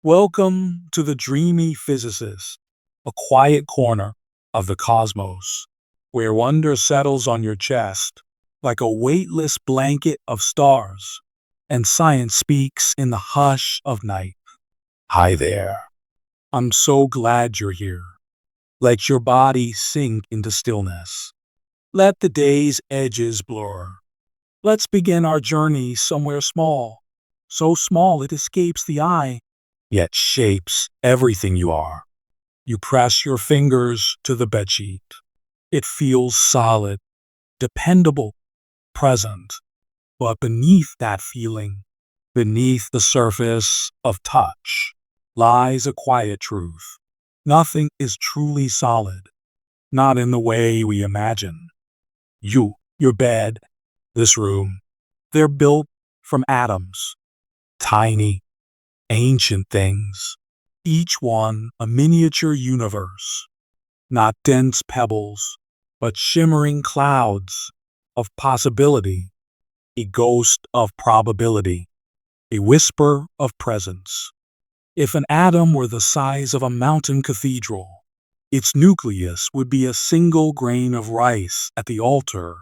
Welcome to the Dreamy Physicist, a quiet corner of the cosmos, where wonder settles on your chest like a weightless blanket of stars, and science speaks in the hush of night. Hi there. I'm so glad you're here. Let your body sink into stillness. Let the day's edges blur. Let's begin our journey somewhere small, so small it escapes the eye, yet shapes everything you are. You press your fingers to the bedsheet. It feels solid, dependable, present. But beneath that feeling, beneath the surface of touch, lies a quiet truth. Nothing is truly solid, not in the way we imagine. Your bed, this room, they're built from atoms, tiny, ancient things, each one a miniature universe, not dense pebbles, but shimmering clouds of possibility, a ghost of probability, a whisper of presence. If an atom were the size of a mountain cathedral, its nucleus would be a single grain of rice at the altar,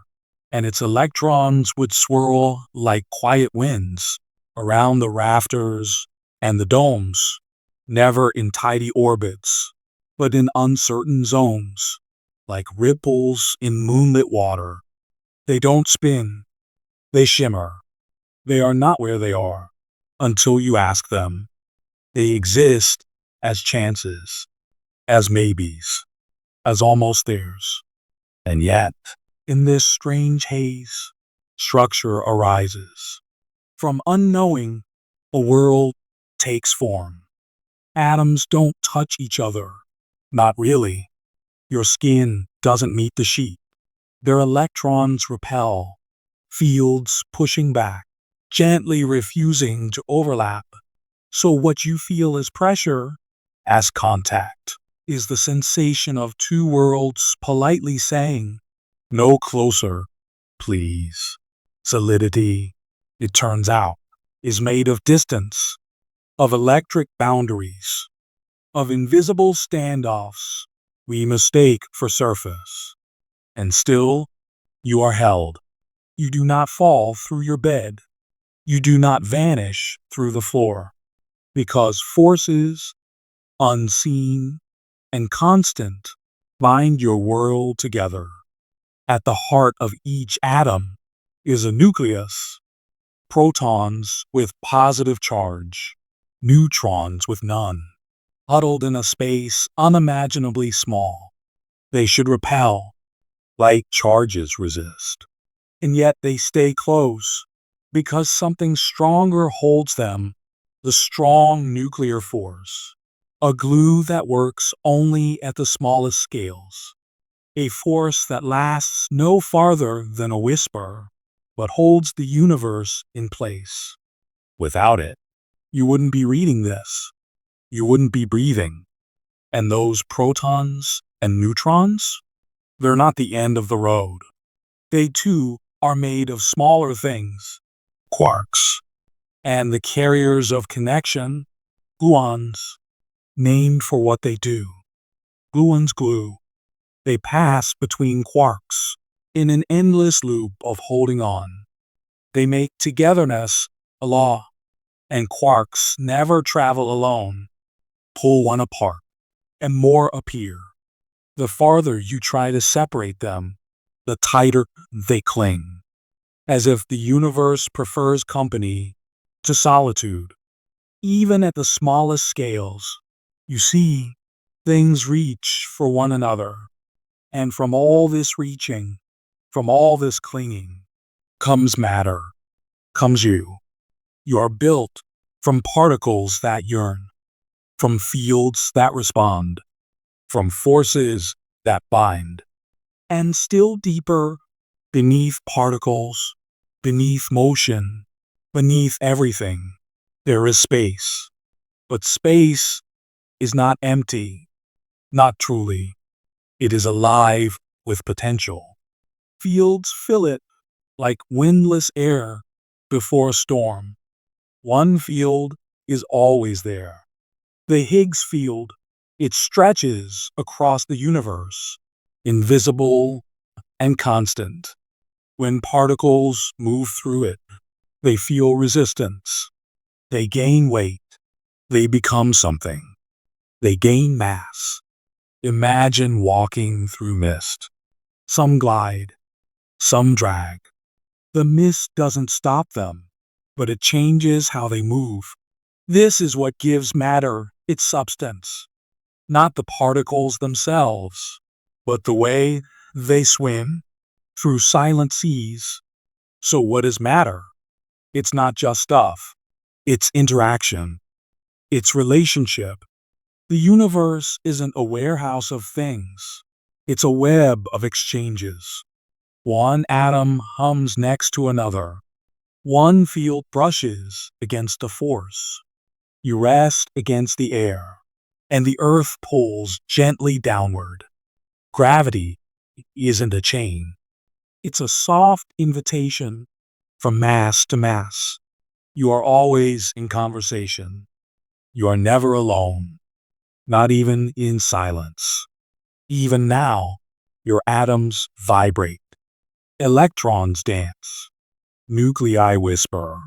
and its electrons would swirl like quiet winds around the rafters and the domes, never in tidy orbits, but in uncertain zones, like ripples in moonlit water. They don't spin, they shimmer. They are not where they are until you ask them. They exist as chances, as maybes, as almost theirs. And yet, in this strange haze, structure arises. From unknowing, a world takes form. Atoms don't touch each other. Not really. Your skin doesn't meet the sheet. Their electrons repel, fields pushing back, gently refusing to overlap. So what you feel as pressure, as contact, is the sensation of two worlds politely saying, "No closer, please." Solidity, it turns out, is made of distance, of electric boundaries, of invisible standoffs we mistake for surface. And still, you are held. You do not fall through your bed. You do not vanish through the floor. Because forces, unseen and constant, bind your world together. At the heart of each atom is a nucleus, protons with positive charge, neutrons with none, huddled in a space unimaginably small. They should repel, like charges resist. And yet they stay close, because something stronger holds them, the strong nuclear force, a glue that works only at the smallest scales, a force that lasts no farther than a whisper, but holds the universe in place. Without it, you wouldn't be reading this. You wouldn't be breathing. And those protons and neutrons? They're not the end of the road. They too are made of smaller things, quarks, and the carriers of connection, gluons, named for what they do. Gluons glue. They pass between quarks in an endless loop of holding on. They make togetherness a law, and quarks never travel alone. Pull one apart, and more appear. The farther you try to separate them, the tighter they cling, as if the universe prefers company to solitude. Even at the smallest scales, you see, things reach for one another. And from all this reaching, from all this clinging, comes matter, comes you. You are built from particles that yearn, from fields that respond, from forces that bind. And still deeper, beneath particles, beneath motion, beneath everything, there is space. But space is not empty, not truly. It is alive with potential. Fields fill it like windless air before a storm. One field is always there, The Higgs field, it stretches across the universe, invisible and constant. When particles move through it, they feel resistance. They gain weight. They become something. They gain mass. Imagine walking through mist. Some glide, some drag. The mist doesn't stop them, but it changes how they move. This is what gives matter its substance, not the particles themselves, but the way they swim through silent seas. So what is matter? It's not just stuff. It's interaction. It's relationship. The universe isn't a warehouse of things. It's a web of exchanges. One atom hums next to another. One field brushes against a force. You rest against the air, and the earth pulls gently downward. Gravity isn't a chain. It's a soft invitation from mass to mass. You are always in conversation. You are never alone, not even in silence. Even now, your atoms vibrate. Electrons dance. Nuclei whisper.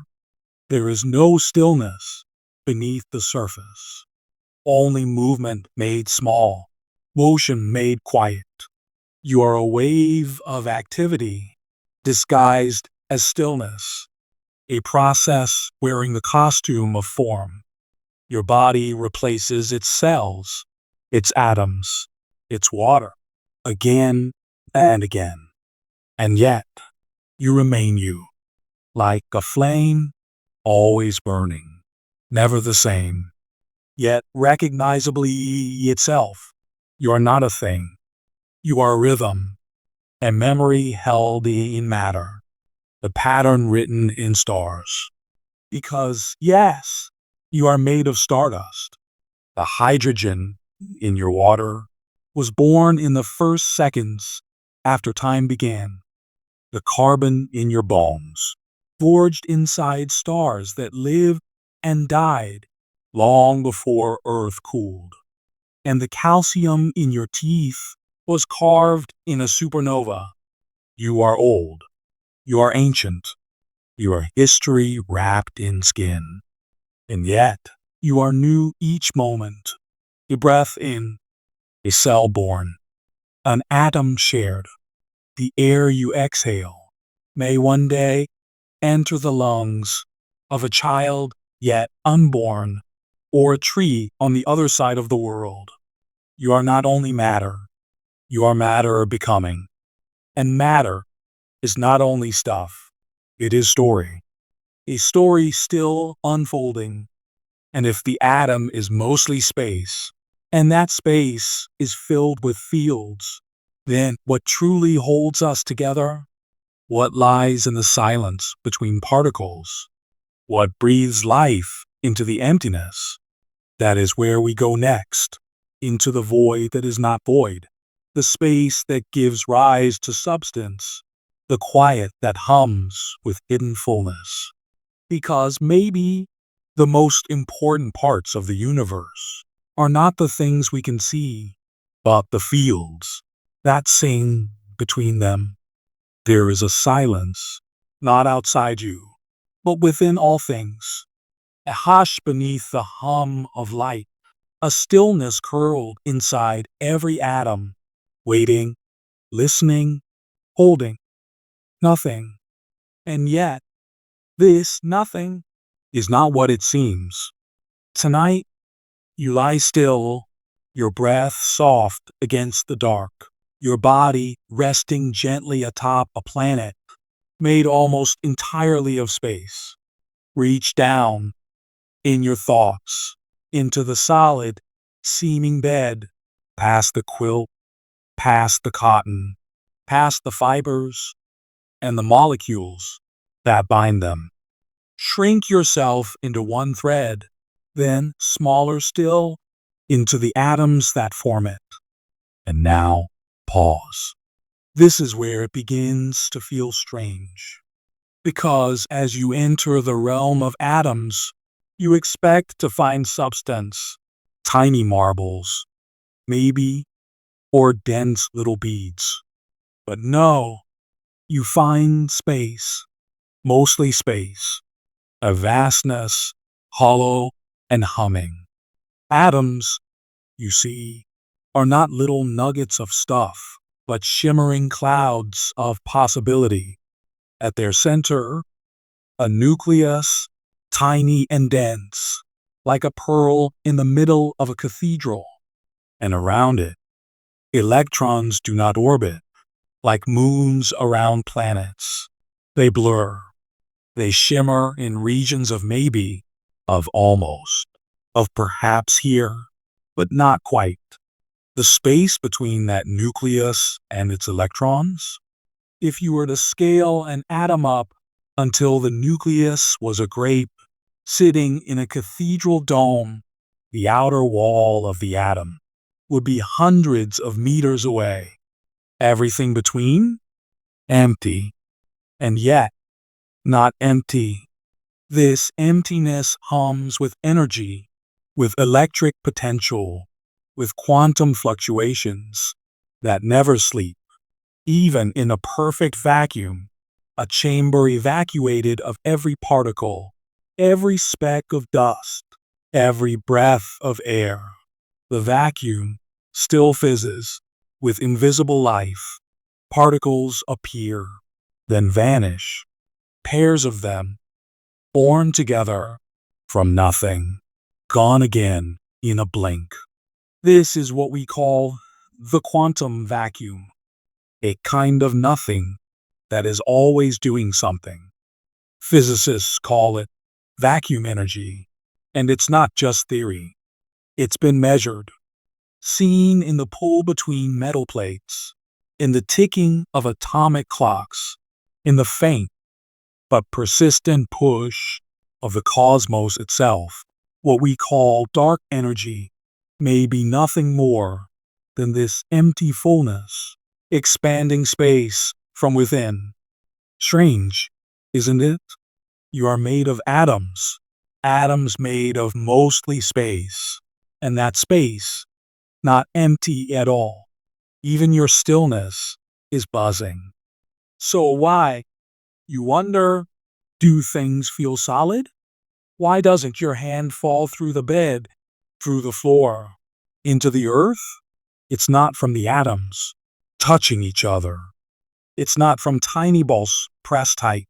There is no stillness beneath the surface. Only movement made small, motion made quiet. You are a wave of activity disguised as stillness, a process wearing the costume of form. Your body replaces its cells, its atoms, its water, again and again. And yet, you remain you, like a flame, always burning, never the same, yet recognizably itself. You are not a thing. You are rhythm, a memory held in matter, a pattern written in stars. Because, yes, you are made of stardust. The hydrogen in your water was born in the first seconds after time began. The carbon in your bones, forged inside stars that lived and died long before Earth cooled. And the calcium in your teeth was carved in a supernova. You are old. You are ancient. You are history wrapped in skin. And yet, you are new each moment. A breath in, a cell born, an atom shared. The air you exhale may one day enter the lungs of a child yet unborn, or a tree on the other side of the world. You are not only matter, you are matter becoming. And matter is not only stuff, it is story. A story still unfolding. And if the atom is mostly space, and that space is filled with fields, then what truly holds us together? What lies in the silence between particles? What breathes life into the emptiness? That is where we go next, into the void that is not void, the space that gives rise to substance, the quiet that hums with hidden fullness. Because maybe the most important parts of the universe are not the things we can see, but the fields that sing between them. There is a silence, not outside you, but within all things, a hush beneath the hum of light, a stillness curled inside every atom, waiting, listening, holding, nothing. And yet, this nothing is not what it seems. Tonight, you lie still, your breath soft against the dark, your body resting gently atop a planet made almost entirely of space. Reach down in your thoughts into the solid, seeming bed, past the quilt, past the cotton, past the fibers, and the molecules that bind them. Shrink yourself into one thread, then, smaller still, into the atoms that form it. And now, pause. This is where it begins to feel strange. Because as you enter the realm of atoms, you expect to find substance, tiny marbles, maybe, or dense little beads. But no, you find space, mostly space, a vastness, hollow and humming. Atoms, you see, are not little nuggets of stuff, but shimmering clouds of possibility. At their center, a nucleus, tiny and dense, like a pearl in the middle of a cathedral. And around it, electrons do not orbit, like moons around planets. They blur. They shimmer in regions of maybe, of almost, of perhaps here, but not quite. The space between that nucleus and its electrons? If you were to scale an atom up until the nucleus was a grape sitting in a cathedral dome, the outer wall of the atom would be hundreds of meters away. Everything between? Empty. And yet, not empty. This emptiness hums with energy, with electric potential, with quantum fluctuations that never sleep. Even in a perfect vacuum, a chamber evacuated of every particle, every speck of dust, every breath of air, the vacuum still fizzes with invisible life. Particles appear, then vanish, pairs of them, born together from nothing, gone again in a blink. This is what we call the quantum vacuum, a kind of nothing that is always doing something. Physicists call it vacuum energy, and it's not just theory. It's been measured, seen in the pull between metal plates, in the ticking of atomic clocks, in the faint but persistent push of the cosmos itself. What we call dark energy may be nothing more than this empty fullness, expanding space from within. Strange, isn't it? You are made of atoms, atoms made of mostly space, and that space, not empty at all. Even your stillness is buzzing. So why, you wonder, do things feel solid? Why doesn't your hand fall through the bed, through the floor, into the earth? It's not from the atoms touching each other. It's not from tiny balls pressed tight.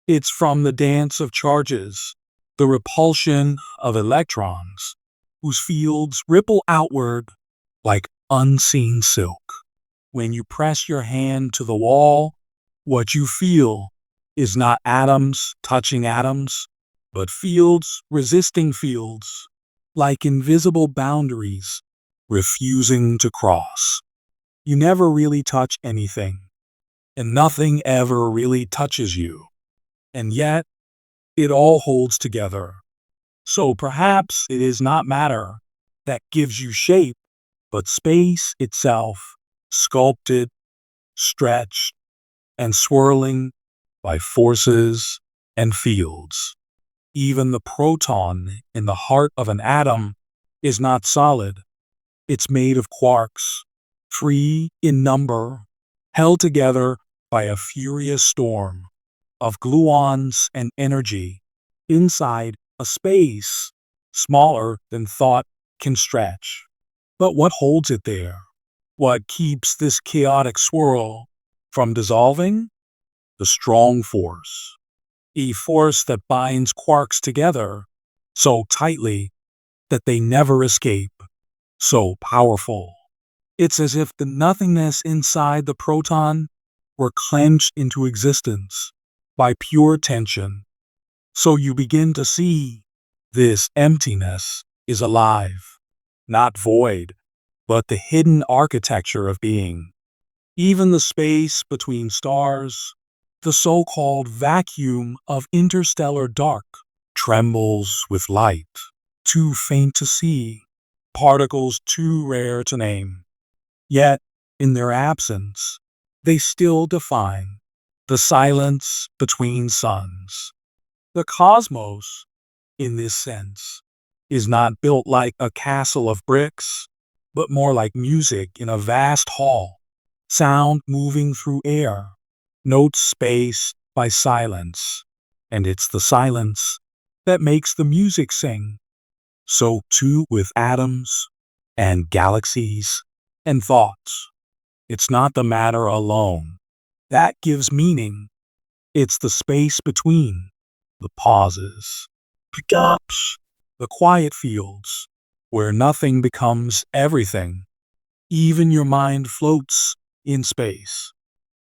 It's from the dance of charges, the repulsion of electrons, whose fields ripple outward like unseen silk. When you press your hand to the wall, what you feel is not atoms touching atoms, but fields resisting fields, like invisible boundaries refusing to cross. You never really touch anything, and nothing ever really touches you. And yet, it all holds together. So perhaps it is not matter that gives you shape, but space itself, sculpted, stretched, and swirling by forces and fields. Even the proton in the heart of an atom is not solid. It's made of quarks, free in number, held together by a furious storm of gluons and energy inside a space smaller than thought can stretch. But what holds it there? What keeps this chaotic swirl from dissolving? The strong force. A force that binds quarks together so tightly that they never escape. So powerful. It's as if the nothingness inside the proton were clenched into existence by pure tension. So you begin to see this emptiness is alive, not void, but the hidden architecture of being. Even the space between stars, the so-called vacuum of interstellar dark, trembles with light, too faint to see, particles too rare to name. Yet, in their absence, they still define the silence between suns. The cosmos, in this sense, is not built like a castle of bricks, but more like music in a vast hall, sound moving through air, notes spaced by silence. And it's the silence that makes the music sing. So too with atoms and galaxies and thoughts. It's not the matter alone that gives meaning. It's the space between, the pauses, the gaps, the quiet fields, where nothing becomes everything. Even your mind floats in space,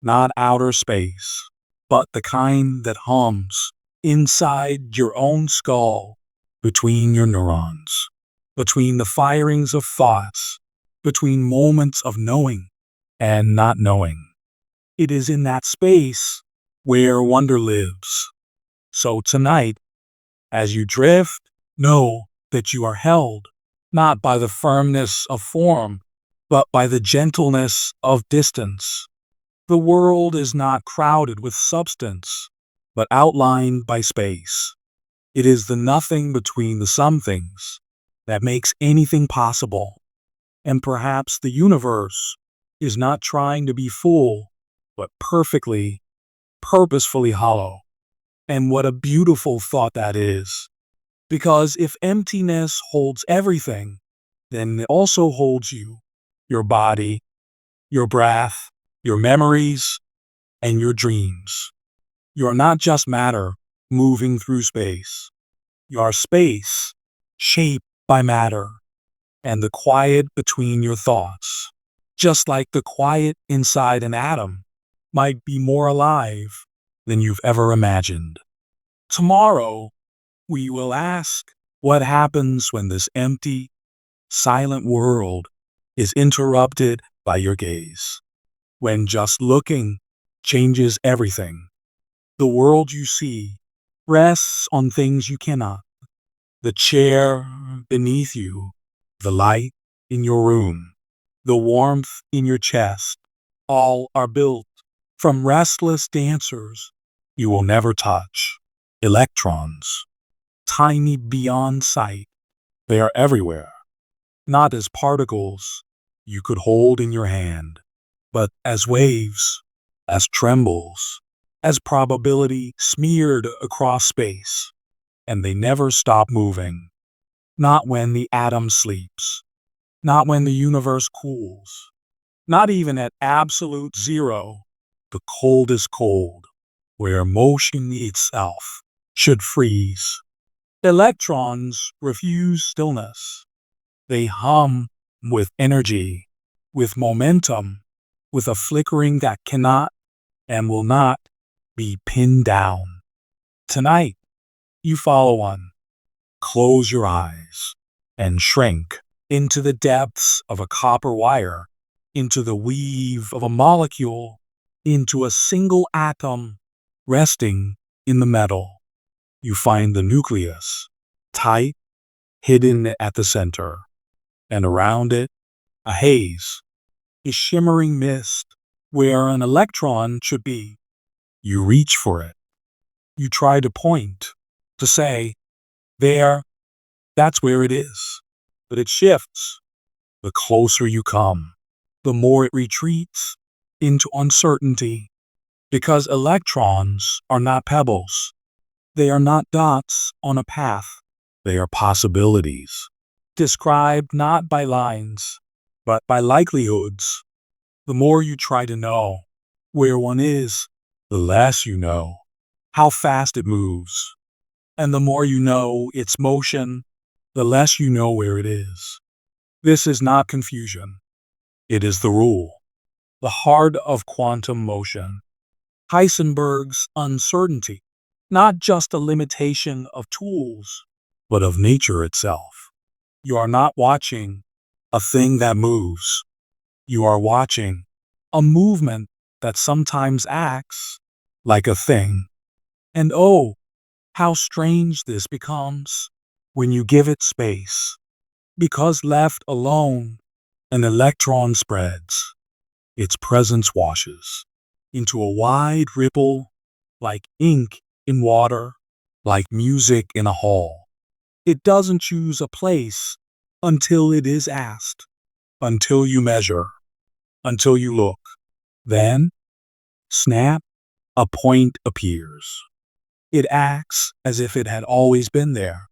not outer space, but the kind that hums inside your own skull, between your neurons, between the firings of thoughts, between moments of knowing and not knowing. It is in that space where wonder lives. So tonight, as you drift, know that you are held, not by the firmness of form, but by the gentleness of distance. The world is not crowded with substance, but outlined by space. It is the nothing between the somethings that makes anything possible. And perhaps the universe is not trying to be full, but perfectly, purposefully hollow. And what a beautiful thought that is. Because if emptiness holds everything, then it also holds you, your body, your breath, your memories, and your dreams. You are not just matter moving through space. You are space shaped by matter and the quiet between your thoughts. Just like the quiet inside an atom might be more alive than you've ever imagined. Tomorrow, we will ask what happens when this empty, silent world is interrupted by your gaze. When just looking changes everything. The world you see rests on things you cannot. The chair beneath you, the light in your room, the warmth in your chest, all are built from restless dancers you will never touch. Electrons, tiny beyond sight, they are everywhere, not as particles you could hold in your hand, but as waves, as trembles, as probability smeared across space. And they never stop moving. Not when the atom sleeps, not when the universe cools, not even at absolute zero, the coldest cold, where motion itself should freeze. Electrons refuse stillness. They hum with energy, with momentum, with a flickering that cannot and will not be pinned down. Tonight, you follow one. Close your eyes and shrink into the depths of a copper wire, into the weave of a molecule, into a single atom resting in the metal. You find the nucleus, tight, hidden at the center, and around it, a haze, a shimmering mist where an electron should be. You reach for it. You try to point, to say, there, that's where it is. But it shifts. The closer you come, the more it retreats into uncertainty. Because electrons are not pebbles. They are not dots on a path. They are possibilities, described not by lines, but by likelihoods. The more you try to know where one is, the less you know how fast it moves. And the more you know its motion, the less you know where it is. This is not confusion. It is the rule, the heart of quantum motion. Heisenberg's uncertainty, not just a limitation of tools, but of nature itself. You are not watching a thing that moves. You are watching a movement that sometimes acts like a thing. And oh, how strange this becomes when you give it space. Because left alone, an electron spreads. Its presence washes into a wide ripple, like ink in water, like music in a hall. It doesn't choose a place until it is asked, until you measure, until you look. Then, snap, a point appears. It acts as if it had always been there,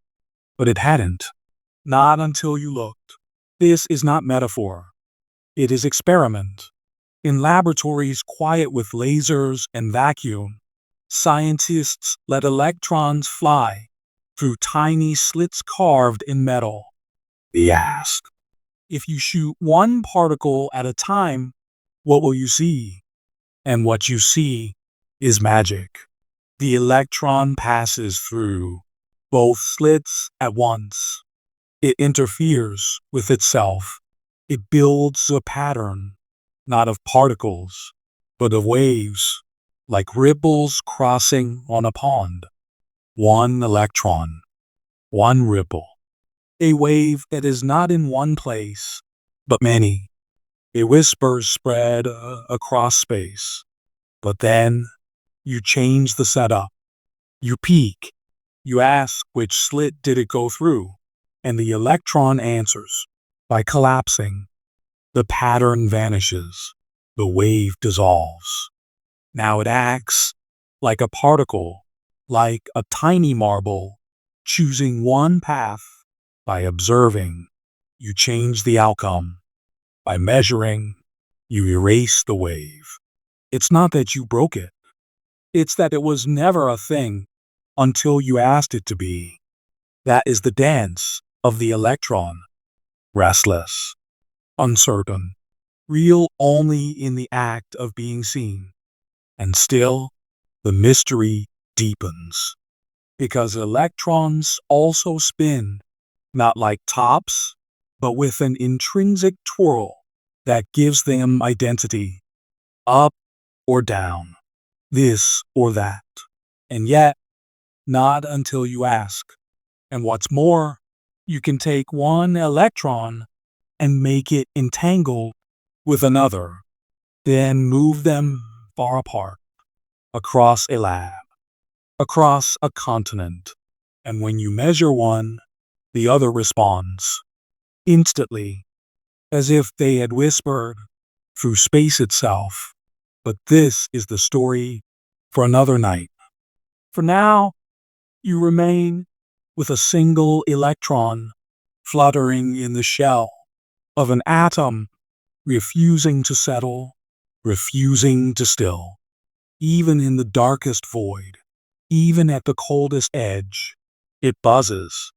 but it hadn't. Not until you looked. This is not metaphor. It is experiment. In laboratories quiet with lasers and vacuum, scientists let electrons fly through tiny slits carved in metal. They ask, if you shoot one particle at a time, what will you see? And what you see is magic. The electron passes through both slits at once. It interferes with itself. It builds a pattern, not of particles, but of waves, like ripples crossing on a pond. One electron, one ripple. A wave that is not in one place, but many. A whisper spread across space. But then you change the setup. You peek. You ask which slit did it go through, and the electron answers by collapsing. The pattern vanishes. The wave dissolves. Now it acts like a particle, like a tiny marble, choosing one path. By observing, you change the outcome. By measuring, you erase the wave. It's not that you broke it. It's that it was never a thing until you asked it to be. That is the dance of the electron. Restless, uncertain, real only in the act of being seen. And still, the mystery deepens. Because electrons also spin, not like tops, but with an intrinsic twirl that gives them identity. Up or down, this or that. And yet, not until you ask. And what's more, you can take one electron and make it entangled with another, then move them far apart, across a lab, across a continent. And when you measure one, the other responds, instantly, as if they had whispered through space itself. But this is the story for another night. For now, you remain with a single electron fluttering in the shell of an atom, refusing to settle, refusing to still. Even in the darkest void, even at the coldest edge, it buzzes.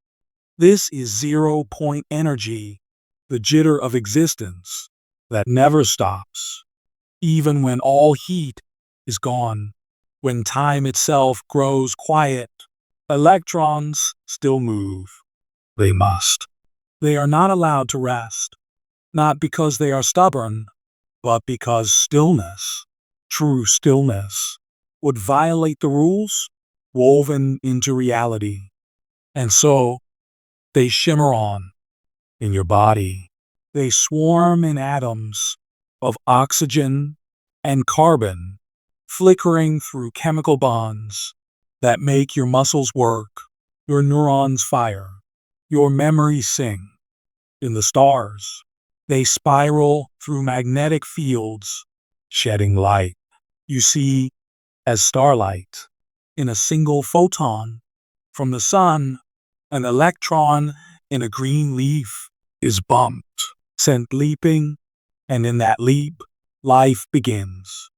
This is 0-point energy, the jitter of existence that never stops. Even when all heat is gone, when time itself grows quiet, electrons still move. They must. They are not allowed to rest, not because they are stubborn, but because stillness, true stillness, would violate the rules woven into reality. And so, they shimmer on in your body. They swarm in atoms of oxygen and carbon, flickering through chemical bonds that make your muscles work, your neurons fire, your memories sing. In the stars, they spiral through magnetic fields, shedding light. You see, as starlight, in a single photon from the sun, an electron in a green leaf is bumped, sent leaping, and in that leap, life begins.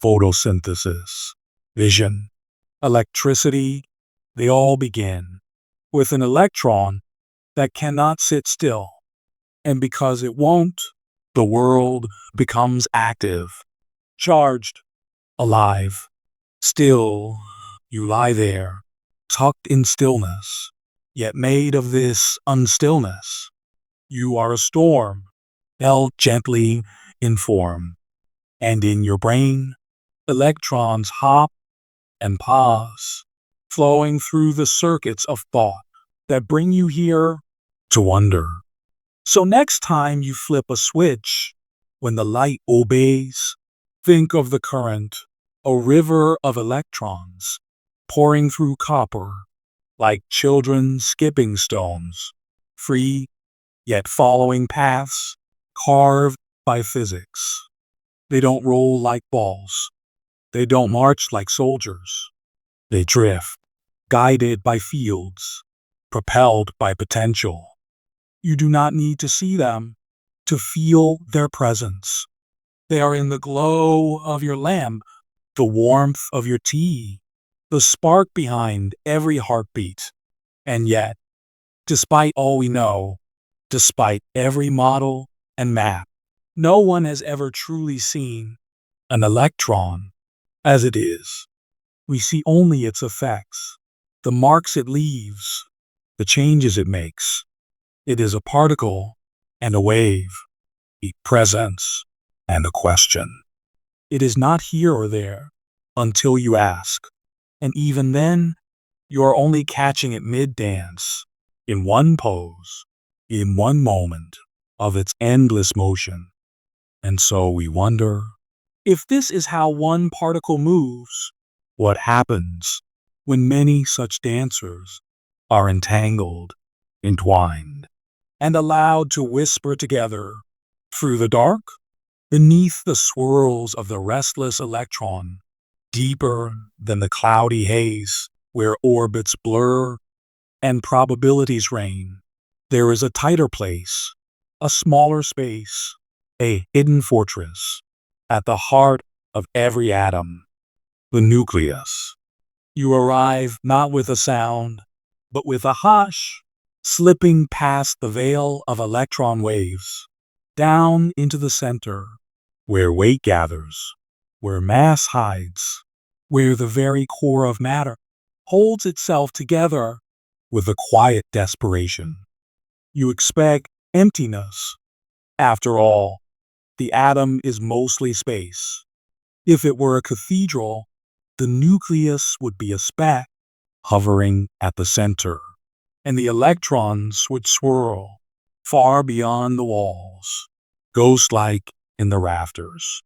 Photosynthesis, vision, electricity, they all begin with an electron that cannot sit still. And because it won't, the world becomes active, charged, alive. Still, you lie there, tucked in stillness, yet made of this unstillness. You are a storm, held gently in form, and in your brain, electrons hop and pause, flowing through the circuits of thought that bring you here to wonder. So next time you flip a switch, when the light obeys, think of the current, a river of electrons pouring through copper, like children skipping stones, free yet following paths carved by physics. They don't roll like balls. They don't march like soldiers. They drift, guided by fields, propelled by potential. You do not need to see them to feel their presence. They are in the glow of your lamp, the warmth of your tea, the spark behind every heartbeat. And yet, despite all we know, despite every model and map, no one has ever truly seen an electron as it is. We see only its effects, the marks it leaves, the changes it makes. It is a particle and a wave, a presence and a question. It is not here or there until you ask. And even then, you are only catching it mid-dance, in one pose, in one moment of its endless motion. And so we wonder, if this is how one particle moves, what happens when many such dancers are entangled, entwined, and allowed to whisper together through the dark, beneath the swirls of the restless electron, deeper than the cloudy haze where orbits blur and probabilities reign. There is a tighter place, a smaller space, a hidden fortress at the heart of every atom, the nucleus. You arrive not with a sound, but with a hush, slipping past the veil of electron waves, down into the center, where weight gathers, where mass hides, where the very core of matter holds itself together with a quiet desperation. You expect emptiness. After all, the atom is mostly space. If it were a cathedral, the nucleus would be a speck hovering at the center, and the electrons would swirl far beyond the walls, ghost-like in the rafters.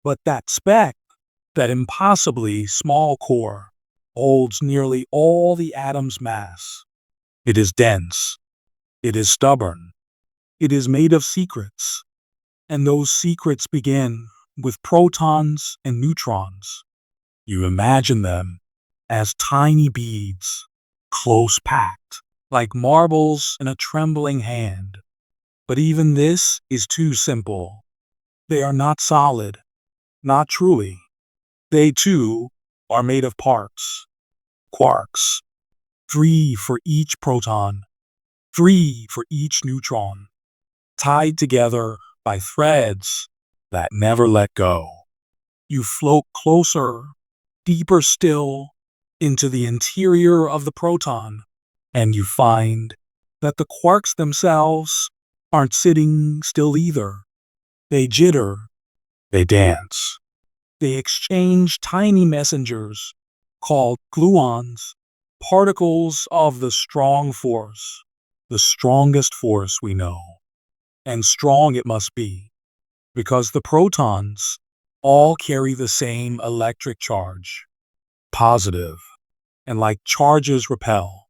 But that speck, that impossibly small core, holds nearly all the atom's mass. It is dense. It is stubborn. It is made of secrets. And those secrets begin with protons and neutrons. You imagine them as tiny beads, close packed, like marbles in a trembling hand. But even this is too simple. They are not solid, not truly. They, too, are made of parts, quarks, 3 for each proton, 3 for each neutron, tied together by threads that never let go. You float closer, deeper still, into the interior of the proton, and you find that the quarks themselves aren't sitting still either. They jitter, they dance. They exchange tiny messengers called gluons, particles of the strong force, the strongest force we know. And strong it must be, because the protons all carry the same electric charge, positive, and like charges repel.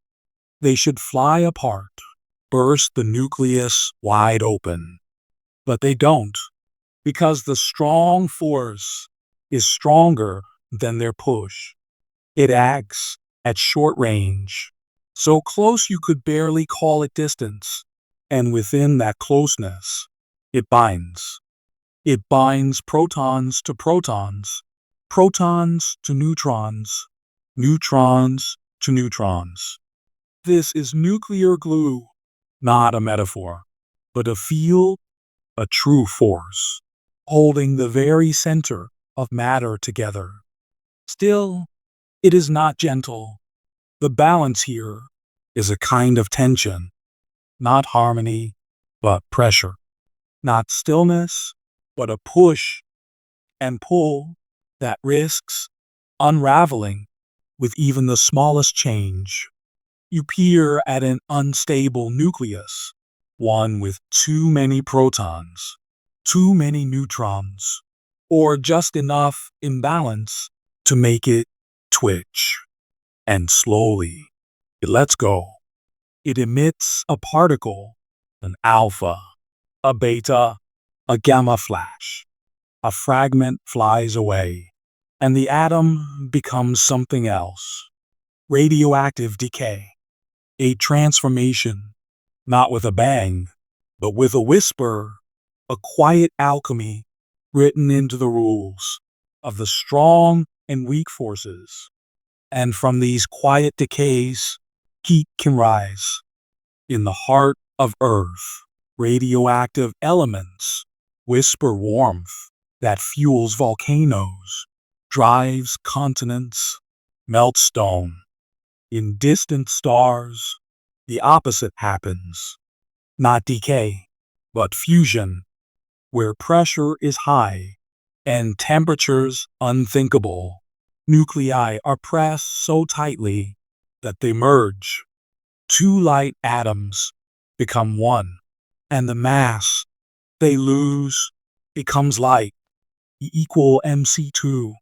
They should fly apart, burst the nucleus wide open. But they don't, because the strong force is stronger than their push. It acts at short range, so close you could barely call it distance. And within that closeness, it binds. It binds protons to protons, protons to neutrons, neutrons to neutrons. This is nuclear glue, not a metaphor, but a field, a true force, holding the very center of matter together. Still, it is not gentle. The balance here is a kind of tension, not harmony, but pressure, not stillness, but a push and pull that risks unraveling with even the smallest change. You peer at an unstable nucleus, one with too many protons, too many neutrons, or just enough imbalance to make it twitch. And slowly, It lets go. It emits a particle, an alpha, a beta, a gamma flash. A fragment flies away, and the atom becomes something else. Radioactive decay. A transformation, not with a bang, but with a whisper, a quiet alchemy written into the rules of the strong and weak forces. And from these quiet decays, heat can rise. In the heart of Earth, radioactive elements whisper warmth that fuels volcanoes, drives continents, melts stone. In distant stars, the opposite happens. Not decay, but fusion, where pressure is high and temperatures unthinkable. Nuclei are pressed so tightly that they merge. Two light atoms become one, and the mass they lose becomes light, equal mc2.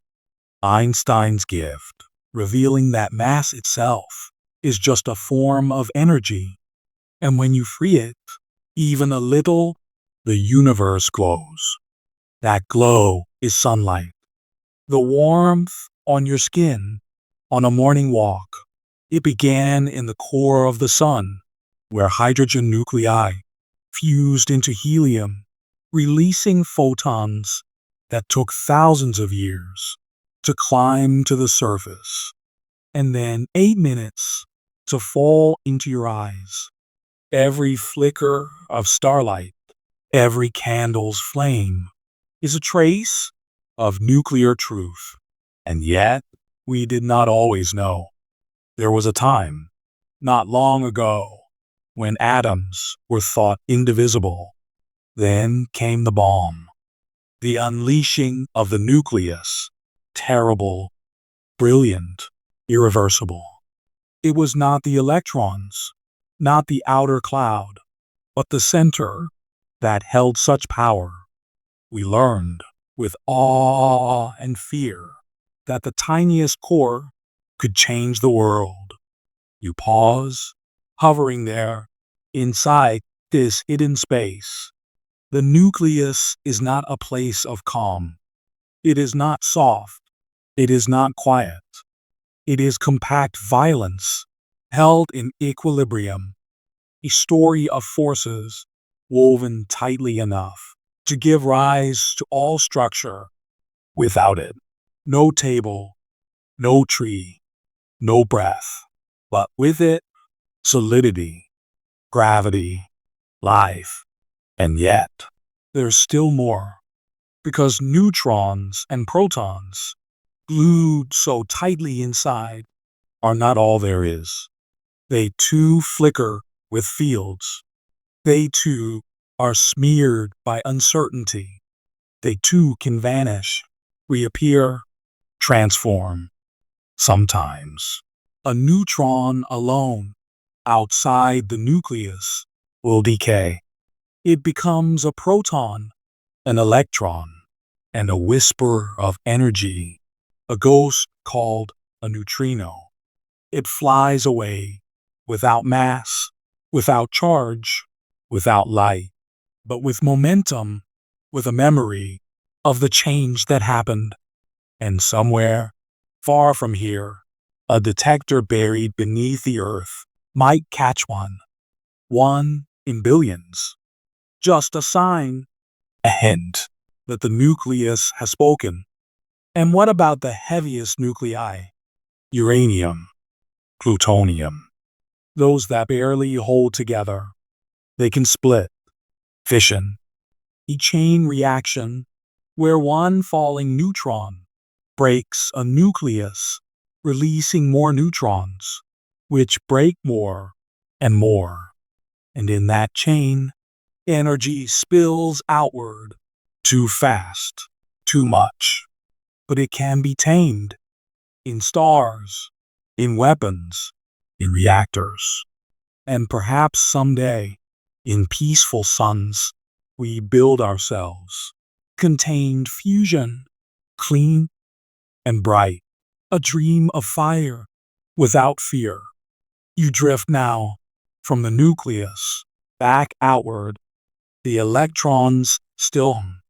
Einstein's gift, revealing that mass itself is just a form of energy, and when you free it, even a little, the universe glows. That glow is sunlight. The warmth on your skin on a morning walk. It began in the core of the sun, where hydrogen nuclei fused into helium, releasing photons that took thousands of years to climb to the surface, and then 8 minutes to fall into your eyes. Every flicker of starlight, every candle's flame, is a trace of nuclear truth. And yet, we did not always know. There was a time, not long ago, when atoms were thought indivisible. Then came the bomb, the unleashing of the nucleus, terrible, brilliant, irreversible. It was not the electrons, not the outer cloud, but the center that held such power. We learned, with awe and fear, that the tiniest core could change the world. You pause, hovering there, inside this hidden space. The nucleus is not a place of calm. It is not soft. It is not quiet. It is compact violence, held in equilibrium, a story of forces woven tightly enough to give rise to all structure. Without it, no table, no tree, no breath, but with it, solidity, gravity, life. And yet, there's still more, because neutrons and protons, glued so tightly inside, are not all there is. They too flicker with fields. They too are smeared by uncertainty. They too can vanish, reappear, transform. Sometimes, a neutron alone, outside the nucleus, will decay. It becomes a proton, an electron, and a whisper of energy, a ghost called a neutrino. It flies away, without mass, without charge, without light, but with momentum, with a memory of the change that happened. And somewhere, far from here, a detector buried beneath the earth might catch one in billions. Just a sign, a hint that the nucleus has spoken. And what about the heaviest nuclei? Uranium, plutonium, those that barely hold together. They can split, fission, a chain reaction where one falling neutron breaks a nucleus, releasing more neutrons, which break more and more. And in that chain, energy spills outward, too fast, too much. But it can be tamed in stars, in weapons, in reactors, and perhaps someday, in peaceful suns, we build ourselves. Contained fusion, clean and bright, a dream of fire without fear. You drift now from the nucleus back outward. The electrons still hum.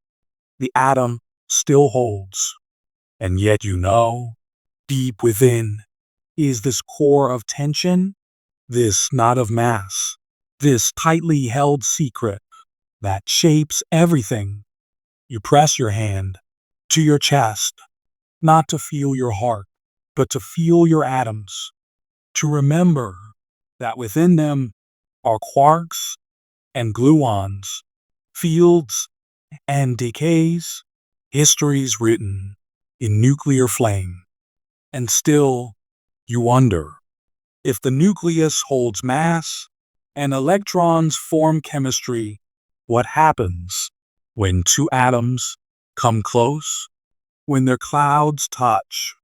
The atom still holds. And yet deep within, is this core of tension, this knot of mass, this tightly held secret that shapes everything. You press your hand to your chest, not to feel your heart, but to feel your atoms, to remember that within them are quarks and gluons, fields and decays, histories written in nuclear flame. And still, you wonder if the nucleus holds mass and electrons form chemistry, what happens when two atoms come close? When their clouds touch,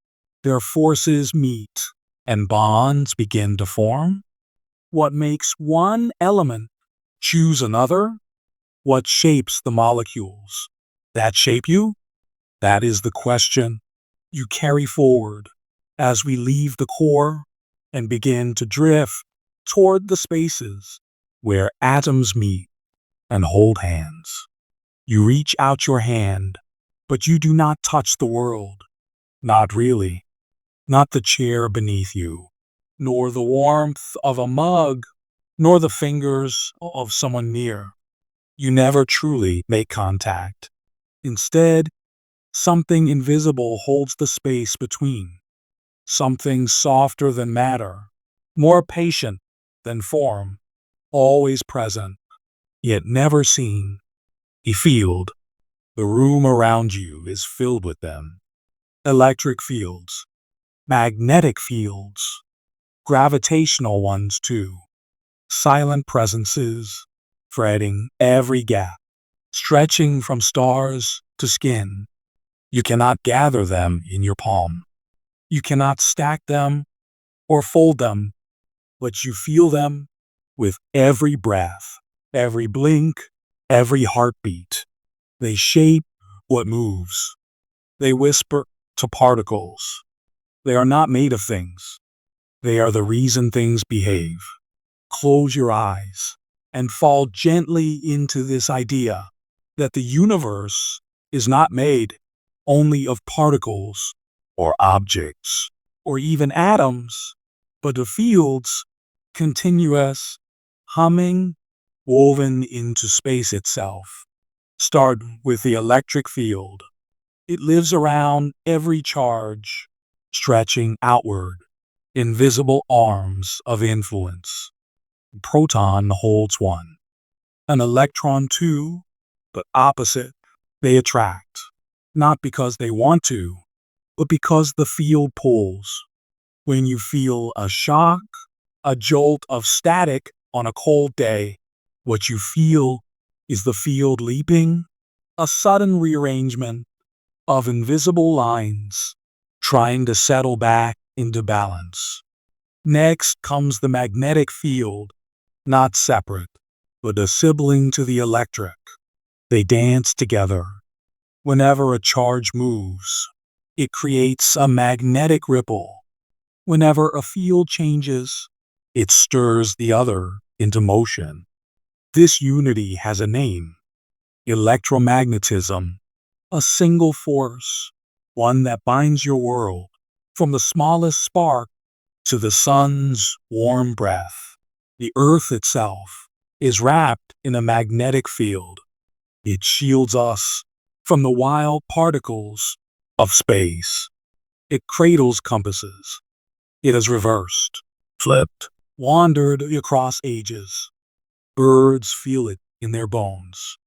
their forces meet, and bonds begin to form? What makes one element choose another? What shapes the molecules that shape you? That is the question you carry forward as we leave the core and begin to drift toward the spaces where atoms meet and hold hands. You reach out your hand, but you do not touch the world. Not really. Not the chair beneath you, nor the warmth of a mug, nor the fingers of someone near. You never truly make contact. Instead, something invisible holds the space between. Something softer than matter, more patient than form, always present, yet never seen. A field. The room around you is filled with them. Electric fields, magnetic fields, gravitational ones too. Silent presences, threading every gap, stretching from stars to skin. You cannot gather them in your palm. You cannot stack them or fold them, but you feel them with every breath, every blink, every heartbeat. They shape what moves. They whisper to particles. They are not made of things. They are the reason things behave. Close your eyes and fall gently into this idea that the universe is not made only of particles or objects or even atoms, but of fields, continuous, humming, woven into space itself. Start with the electric field. It lives around every charge, stretching outward, invisible arms of influence. A proton holds one, an electron two, but opposite. They attract, not because they want to, but because the field pulls. When you feel a shock, a jolt of static on a cold day, what you feel is the field leaping, a sudden rearrangement of invisible lines, trying to settle back into balance. Next comes the magnetic field, not separate, but a sibling to the electric. They dance together. Whenever a charge moves, it creates a magnetic ripple. Whenever a field changes, it stirs the other into motion. This unity has a name: electromagnetism, a single force, one that binds your world, from the smallest spark to the sun's warm breath. The earth itself is wrapped in a magnetic field. It shields us from the wild particles of space. It cradles compasses. It has reversed, flipped, wandered across ages. Birds feel it in their bones.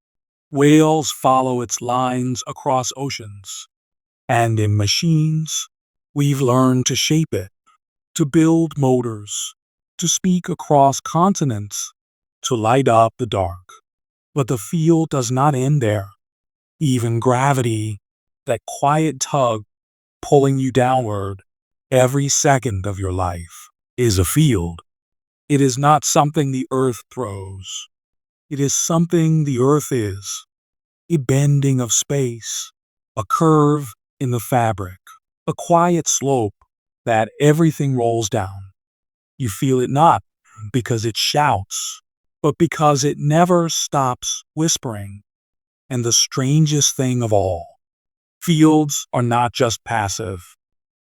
Whales follow its lines across oceans. And in machines, we've learned to shape it, to build motors, to speak across continents, to light up the dark. But the field does not end there. Even gravity, that quiet tug pulling you downward every second of your life, is a field. It is not something the earth throws. It is something the earth is. A bending of space, a curve in the fabric, a quiet slope that everything rolls down. You feel it not because it shouts, but because it never stops whispering. And the strangest thing of all, fields are not just passive.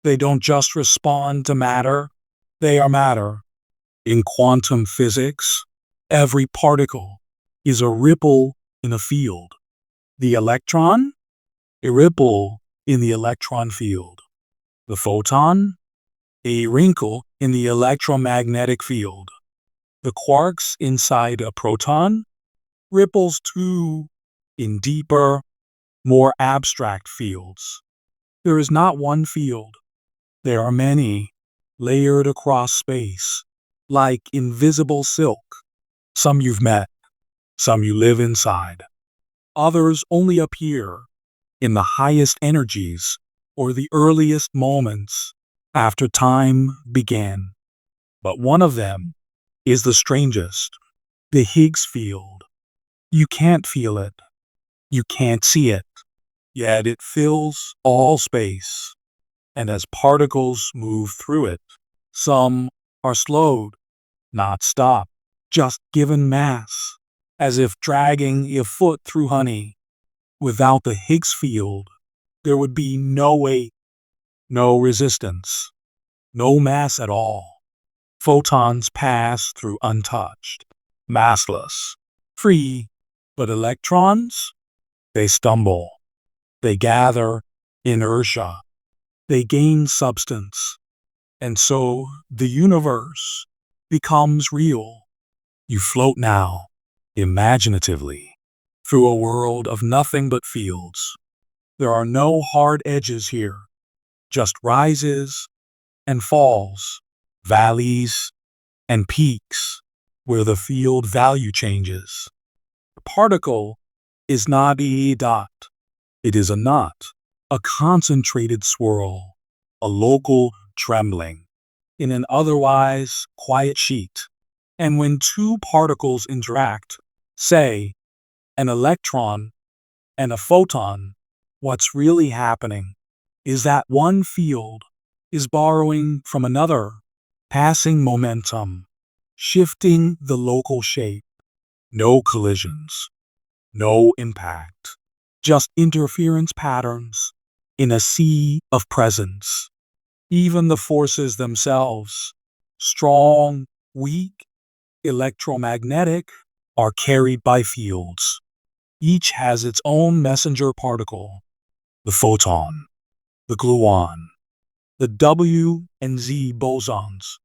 They don't just respond to matter, they are matter. In quantum physics, every particle is a ripple in a field. The electron? A ripple in the electron field. The photon? A wrinkle in the electromagnetic field. The quarks inside a proton? Ripples too, in deeper, more abstract fields. There is not one field. There are many, layered across space, like invisible silk. Some you've met, some you live inside. Others only appear in the highest energies or the earliest moments after time began. But one of them is the strangest, the Higgs field. You can't feel it. You can't see it. Yet it fills all space. And as particles move through it, some are slowed, not stopped, just given mass, as if dragging a foot through honey. Without the Higgs field, there would be no weight, no resistance, no mass at all. Photons pass through untouched, massless, free, but electrons? They stumble, they gather inertia, they gain substance, and so the universe becomes real. You float now, imaginatively, through a world of nothing but fields. There are no hard edges here, just rises and falls, valleys and peaks, where the field value changes. A particle is not a dot, it is a knot, a concentrated swirl, a local trembling, in an otherwise quiet sheet. And when two particles interact, say, an electron and a photon, what's really happening is that one field is borrowing from another, passing momentum, shifting the local shape. No collisions, no impact, just interference patterns in a sea of presence. Even the forces themselves, strong, weak, electromagnetic, are carried by fields. Each has its own messenger particle, the photon, the gluon, the W and Z bosons,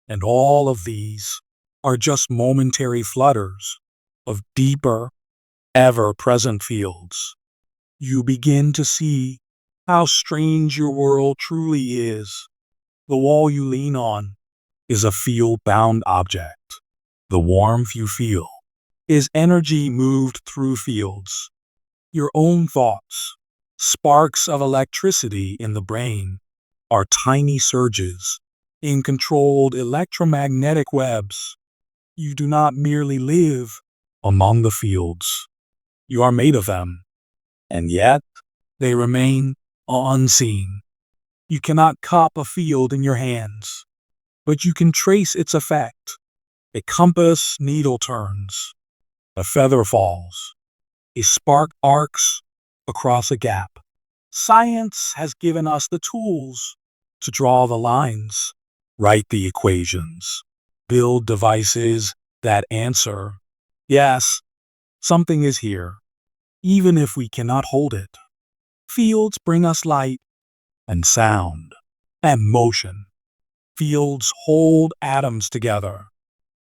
and all of these are just momentary flutters of deeper, ever-present fields. You begin to see how strange your world truly is. The wall you lean on is a field-bound object. The warmth you feel is energy moved through fields. Your own thoughts, sparks of electricity in the brain, are tiny surges in controlled electromagnetic webs. You do not merely live among the fields. You are made of them, and yet they remain unseen. You cannot cup a field in your hands, but you can trace its effect. A compass needle turns, a feather falls, a spark arcs across a gap. Science has given us the tools to draw the lines, write the equations, build devices that answer, yes, something is here, even if we cannot hold it. Fields bring us light and sound and motion. Fields hold atoms together.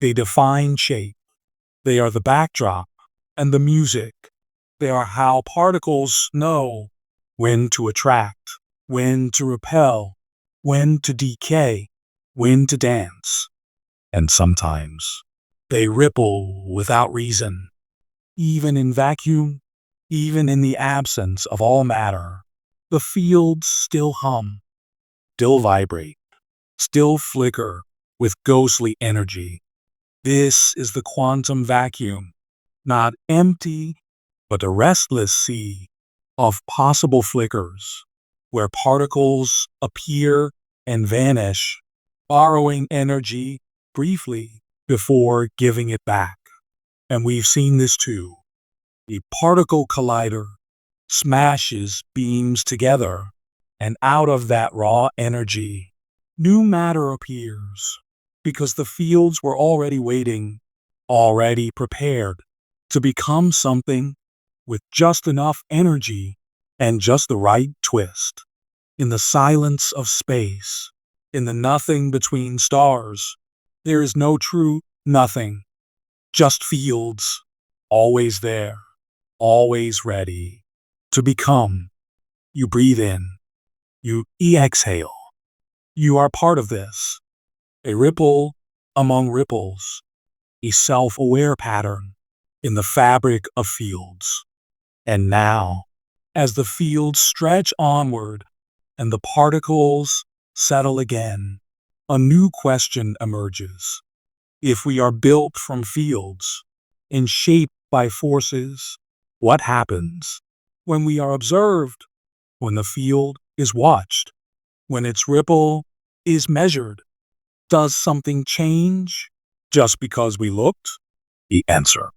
They define shape. They are the backdrop and the music. They are how particles know when to attract, when to repel, when to decay, when to dance. And sometimes they ripple without reason. Even in vacuum, even in the absence of all matter, the fields still hum, still vibrate, still flicker with ghostly energy. This is the quantum vacuum, not empty, but a restless sea of possible flickers, where particles appear and vanish, borrowing energy briefly before giving it back. And we've seen this too. A particle collider smashes beams together, and out of that raw energy, new matter appears because the fields were already waiting, already prepared to become something with just enough energy and just the right twist. In the silence of space, in the nothing between stars, there is no true nothing, just fields, always there, always ready to become. You breathe in, you exhale. You are part of this, a ripple among ripples, a self-aware pattern in the fabric of fields. And now, as the fields stretch onward and the particles settle again, a new question emerges. If we are built from fields and shaped by forces, what happens when we are observed, when the field is watched, when its ripple is measured? Does something change just because we looked? The answer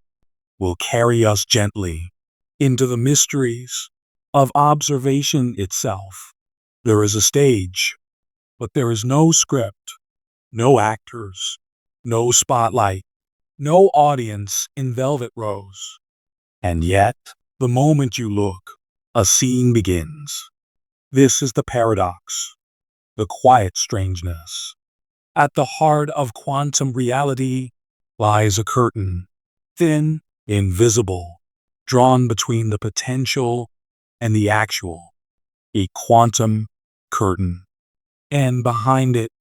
will carry us gently into the mysteries of observation itself. There is a stage, but there is no script, no actors, no spotlight, no audience in velvet rows. And yet, the moment you look, a scene begins. This is the paradox, the quiet strangeness. At the heart of quantum reality lies a curtain, thin, invisible, drawn between the potential and the actual, a quantum curtain. And behind it,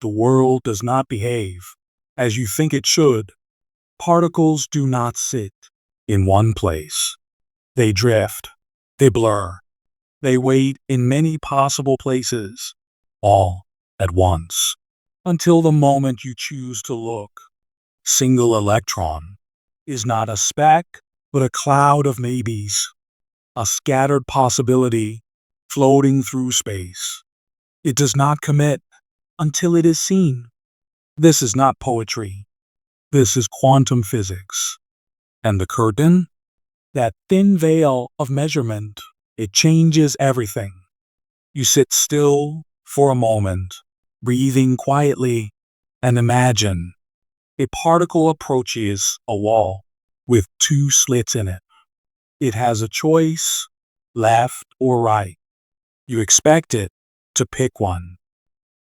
the world does not behave as you think it should. Particles do not sit in one place. They drift, they blur, they wait in many possible places, all at once, until the moment you choose to look. Single electron is not a speck, but a cloud of maybes, a scattered possibility floating through space. It does not commit until it is seen. This is not poetry. This is quantum physics. And the curtain? That thin veil of measurement, it changes everything. You sit still for a moment, breathing quietly, and imagine a particle approaches a wall with two slits in it. It has a choice, left or right. You expect it to pick one,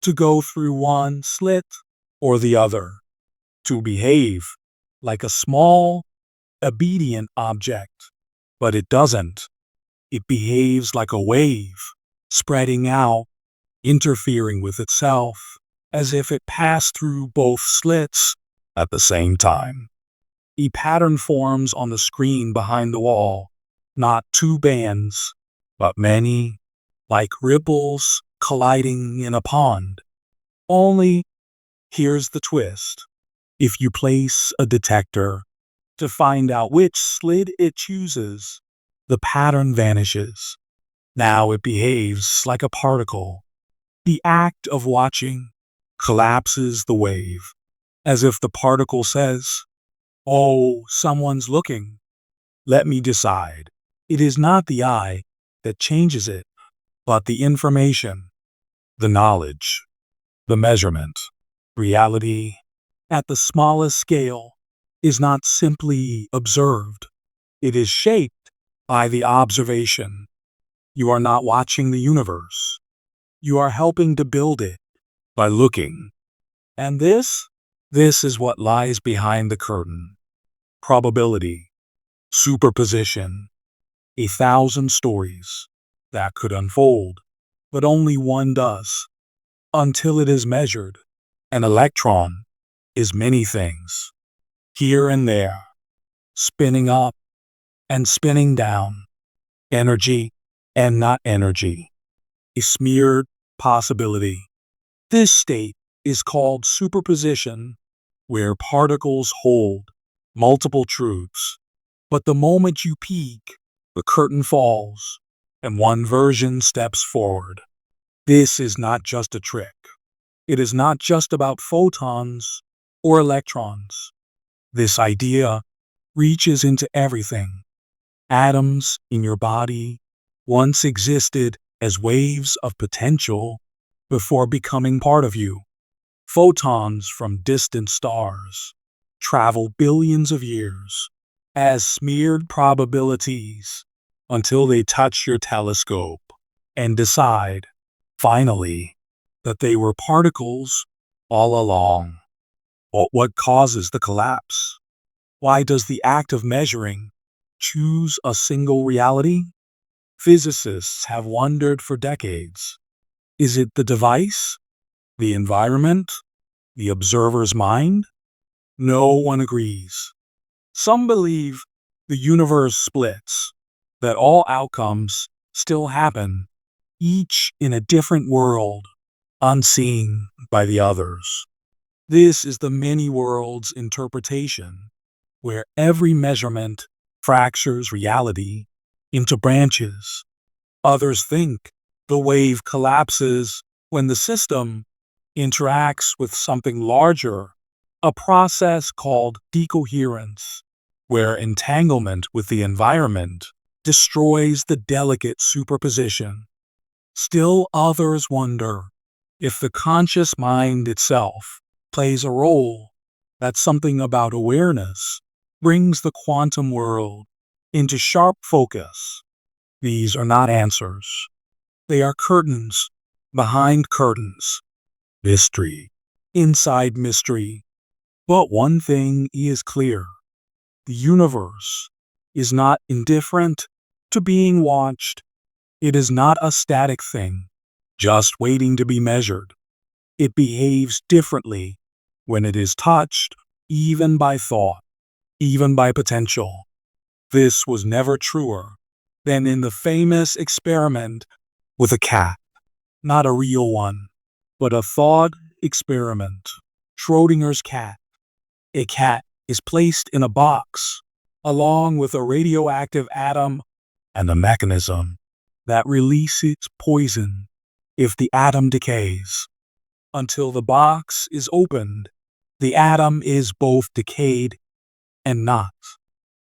to go through one slit or the other, to behave like a small, obedient object. But it doesn't. It behaves like a wave, spreading out, interfering with itself, as if it passed through both slits at the same time. A pattern forms on the screen behind the wall, not two bands, but many, like ripples colliding in a pond. Only, here's the twist. If you place a detector to find out which slit it chooses, the pattern vanishes. Now it behaves like a particle. The act of watching collapses the wave, as if the particle says, "Oh, someone's looking. Let me decide." It is not the eye that changes it, but the information, the knowledge, the measurement. Reality, at the smallest scale, is not simply observed. It is shaped by the observation. You are not watching the universe. You are helping to build it by looking. And this is what lies behind the curtain. Probability, superposition, 1,000 stories that could unfold, but only one does, until it is measured. An electron is many things, here and there, spinning up and spinning down, energy and not energy, a smeared possibility. This state is called superposition, where particles hold multiple truths. But the moment you peek, the curtain falls, and one version steps forward. This is not just a trick. It is not just about photons or electrons. This idea reaches into everything. Atoms in your body once existed as waves of potential before becoming part of you. Photons from distant stars travel billions of years as smeared probabilities until they touch your telescope and decide, finally, that they were particles all along. But what causes the collapse? Why does the act of measuring choose a single reality? Physicists have wondered for decades. Is it the device, the environment, the observer's mind? No one agrees. Some believe the universe splits, that all outcomes still happen, each in a different world, unseen by the others. This is the many worlds interpretation, where every measurement fractures reality into branches. Others think the wave collapses when the system interacts with something larger, a process called decoherence, where entanglement with the environment destroys the delicate superposition. Still others wonder if the conscious mind itself plays a role, that something about awareness brings the quantum world into sharp focus. These are not answers. They are curtains behind curtains. Mystery inside mystery. But one thing is clear. The universe is not indifferent to being watched. It is not a static thing, just waiting to be measured. It behaves differently when it is touched, even by thought, even by potential. This was never truer than in the famous experiment with a cat. Not a real one, but a thought experiment. Schrodinger's cat. A cat is placed in a box, along with a radioactive atom and a mechanism that releases poison if the atom decays. Until the box is opened, the atom is both decayed and not,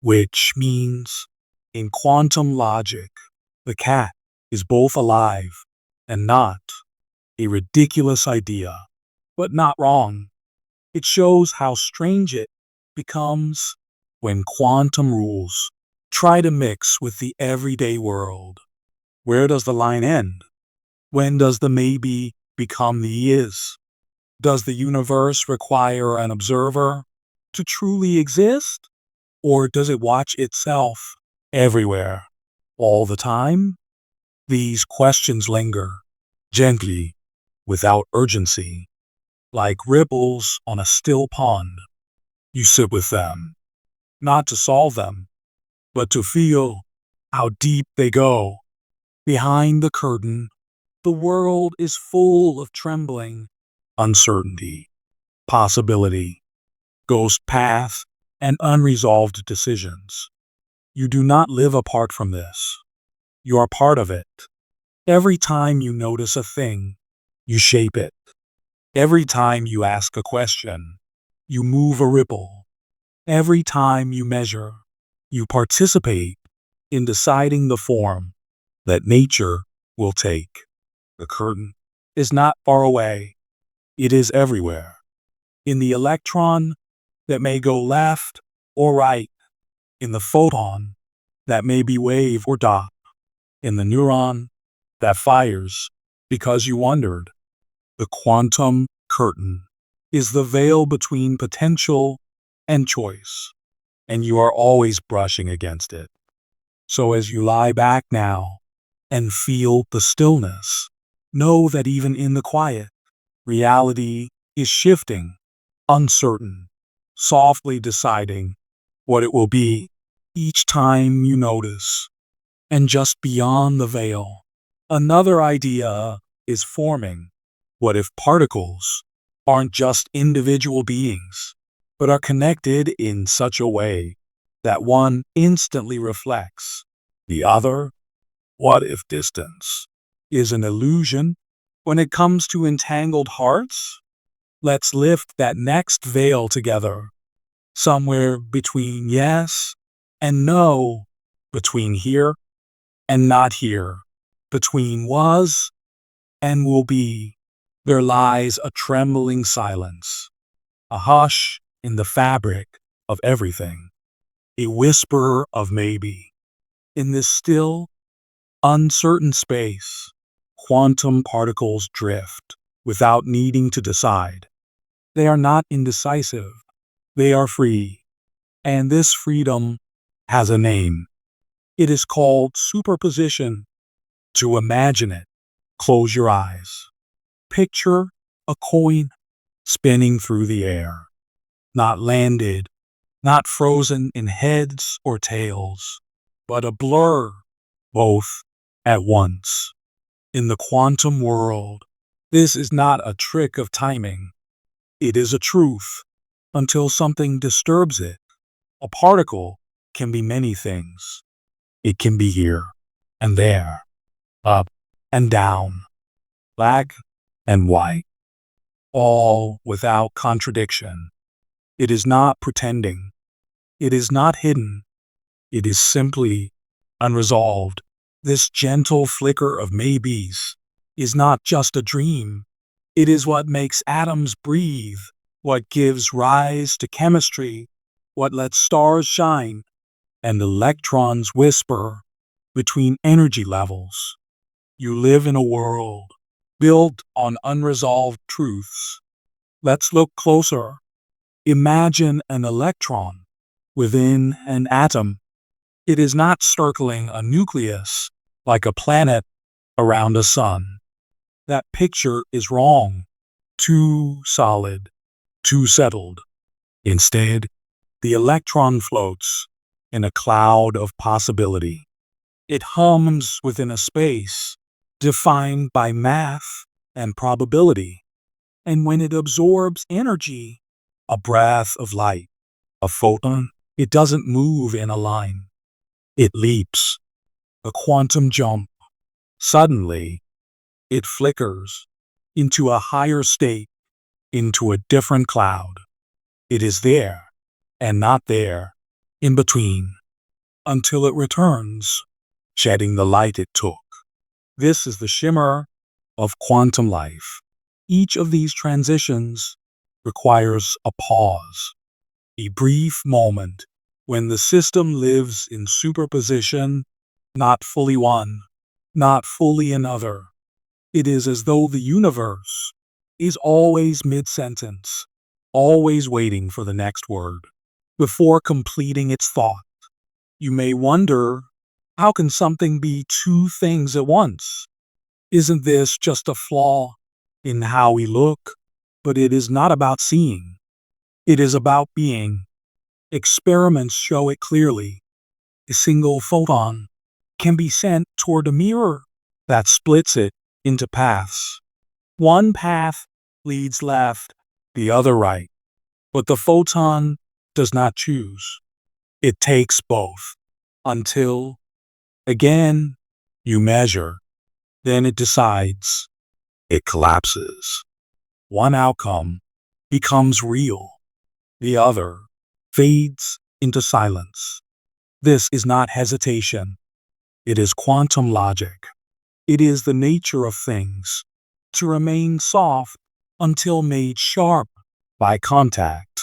which means, in quantum logic, the cat is both alive and not. A ridiculous idea, but not wrong. It shows how strange it becomes when quantum rules try to mix with the everyday world. Where does the line end? When does the maybe become the is? Does the universe require an observer to truly exist? Or does it watch itself everywhere, all the time? These questions linger, gently, without urgency, like ripples on a still pond. You sit with them, not to solve them, but to feel how deep they go. Behind the curtain, the world is full of trembling, uncertainty, possibility, ghost path, and unresolved decisions. You do not live apart from this. You are part of it. Every time you notice a thing, you shape it. Every time you ask a question, you move a ripple. Every time you measure, you participate in deciding the form that nature will take. The curtain is not far away. It is everywhere. In the electron that may go left or right. In the photon that may be wave or dot. In the neuron that fires because you wondered. The quantum curtain is the veil between potential and choice, and you are always brushing against it. So as you lie back now and feel the stillness, know that even in the quiet, reality is shifting, uncertain, softly deciding what it will be each time you notice. And just beyond the veil, another idea is forming. What if particles aren't just individual beings, but are connected in such a way that one instantly reflects the other? What if distance is an illusion, When it comes to entangled hearts, let's lift that next veil together, somewhere between yes and no, between here and not here, between was and will be. There lies a trembling silence, a hush in the fabric of everything, a whisper of maybe. In this still, uncertain space, quantum particles drift without needing to decide. They are not indecisive, they are free. And this freedom has a name. It is called superposition. To imagine it, close your eyes. Picture a coin spinning through the air, not landed, not frozen in heads or tails, but a blur, both at once. In the quantum world, this is not a trick of timing. It is a truth until something disturbs it. A particle can be many things. It can be here and there, up and down, black and white, all without contradiction. It is not pretending. It is not hidden. It is simply unresolved. This gentle flicker of maybes is not just a dream. It is what makes atoms breathe, what gives rise to chemistry, what lets stars shine, and electrons whisper between energy levels. You live in a world built on unresolved truths. Let's look closer. Imagine an electron within an atom. It is not circling a nucleus like a planet around a sun. That picture is wrong, too solid, too settled. Instead, the electron floats in a cloud of possibility. It hums within a space defined by math and probability. And when it absorbs energy, a breath of light, a photon, it doesn't move in a line. It leaps, a quantum jump. Suddenly, it flickers into a higher state, into a different cloud. It is there and not there, in between, until it returns, shedding the light it took. This is the shimmer of quantum life. Each of these transitions requires a pause, a brief moment when the system lives in superposition, not fully one, not fully another. It is as though the universe is always mid-sentence, always waiting for the next word before completing its thought. You may wonder, how can something be two things at once? Isn't this just a flaw in how we look? But it is not about seeing. It is about being. Experiments show it clearly. A single photon can be sent toward a mirror that splits it into paths. One path leads left, the other right. But the photon does not choose. It takes both until, again, you measure. Then it decides. It collapses. One outcome becomes real. The other fades into silence. This is not hesitation. It is quantum logic. It is the nature of things to remain soft until made sharp by contact.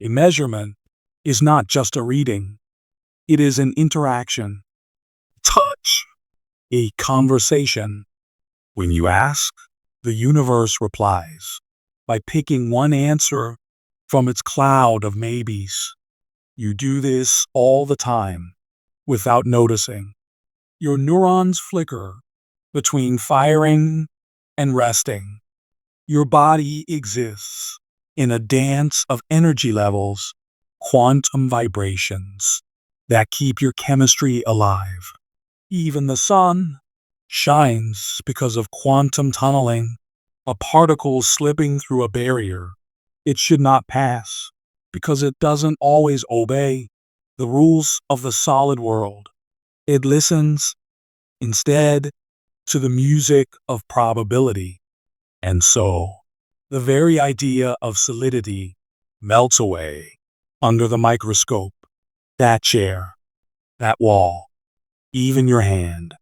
A measurement is not just a reading. It is an interaction. Touch. A conversation. When you ask, the universe replies by picking one answer from its cloud of maybes. You do this all the time without noticing. Your neurons flicker between firing and resting. Your body exists in a dance of energy levels, quantum vibrations that keep your chemistry alive. Even the sun shines because of quantum tunneling, a particle slipping through a barrier it should not pass because it doesn't always obey the rules of the solid world. It listens, instead, to the music of probability. And so, the very idea of solidity melts away under the microscope. That chair, that wall, even your hand,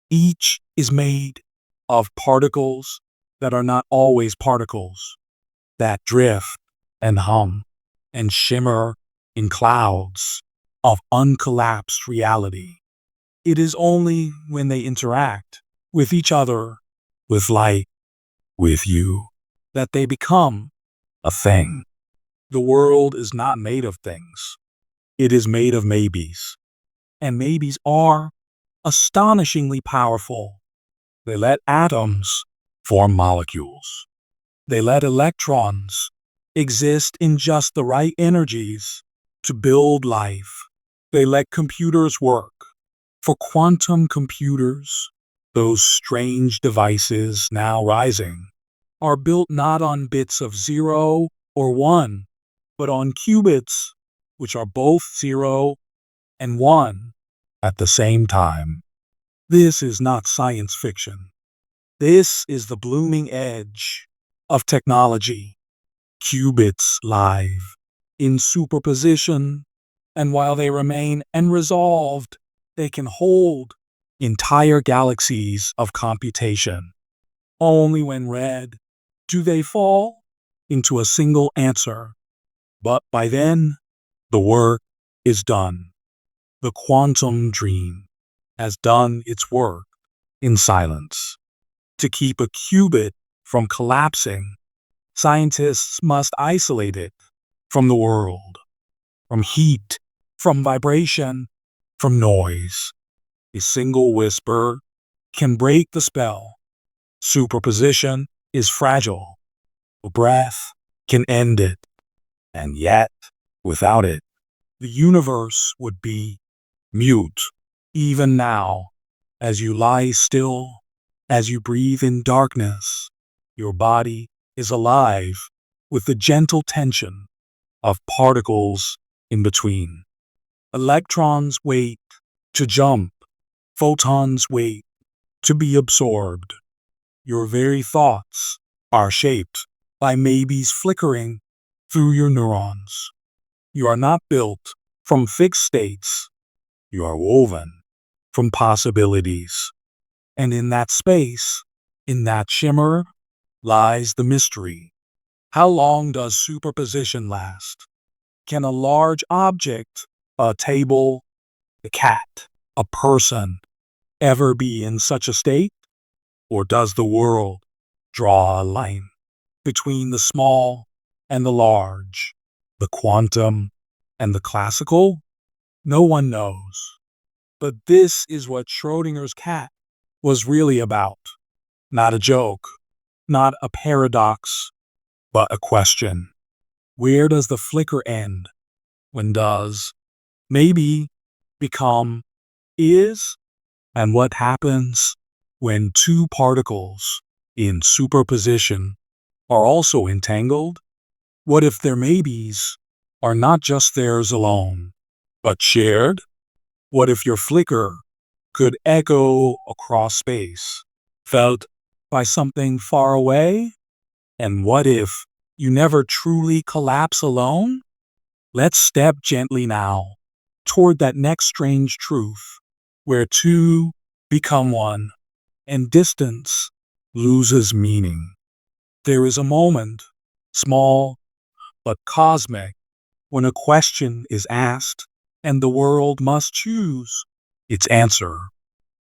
each is made of particles that are not always particles, that drift and hum and shimmer in clouds of uncollapsed reality. It is only when they interact with each other, with light, with you, that they become a thing. The world is not made of things. It is made of maybes. And maybes are astonishingly powerful. They let atoms form molecules. They let electrons exist in just the right energies to build life. They let computers work. For quantum computers, those strange devices now rising are built not on bits of 0 or 1, but on qubits, which are both 0 and 1 at the same time. This is not science fiction. This is the blooming edge of technology. Qubits live in superposition, and while they remain unresolved, they can hold entire galaxies of computation. Only when read do they fall into a single answer. But by then, the work is done. The quantum dream has done its work in silence. To keep a qubit from collapsing, scientists must isolate it from the world, from heat, from vibration, from noise. A single whisper can break the spell. Superposition is fragile. A breath can end it. And yet, without it, the universe would be mute. Even now, as you lie still, as you breathe in darkness, your body is alive with the gentle tension of particles in between. Electrons wait to jump. Photons wait to be absorbed. Your very thoughts are shaped by maybes flickering through your neurons. You are not built from fixed states. You are woven from possibilities. And in that space, in that shimmer, lies the mystery. How long does superposition last? Can a large object, a table, a cat, a person, ever be in such a state? Or does the world draw a line between the small and the large, the quantum and the classical? No one knows. But this is what Schrodinger's cat was really about. Not a joke, not a paradox, but a question. Where does the flicker end? When does maybe become is? And what happens when two particles in superposition are also entangled? What if their maybes are not just theirs alone, but shared? What if your flicker could echo across space, felt by something far away? And what if you never truly collapse alone? Let's step gently now toward that next strange truth, where two become one and distance loses meaning. There is a moment, small but cosmic, when a question is asked and the world must choose its answer.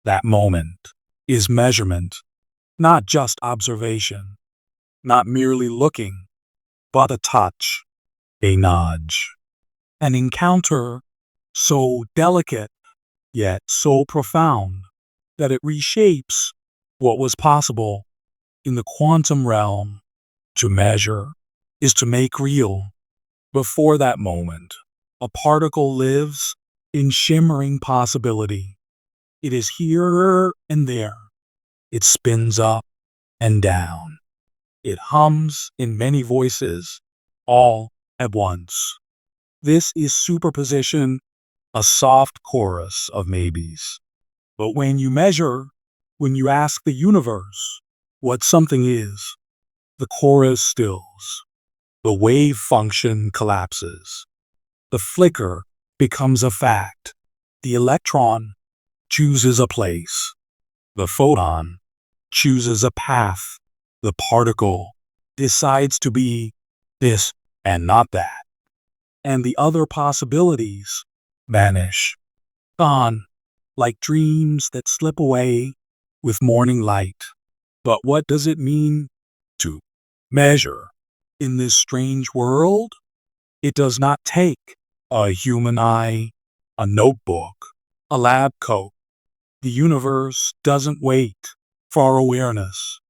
That moment is measurement, not just observation, not merely looking, but a touch, a nudge, an encounter so delicate yet so profound that it reshapes what was possible in the quantum realm. To measure is to make real. Before that moment, a particle lives in shimmering possibility. It is here and there. It spins up and down. It hums in many voices, all at once. This is superposition, a soft chorus of maybes. But when you measure, when you ask the universe what something is, The chorus stills. The wave function collapses. The flicker becomes a fact. The electron chooses a place. The photon chooses a path. The particle decides to be this and not that. And the other possibilities vanish, gone, like dreams that slip away with morning light. But what does it mean to measure in this strange world? It does not take a human eye, a notebook, a lab coat. The universe doesn't wait for awareness.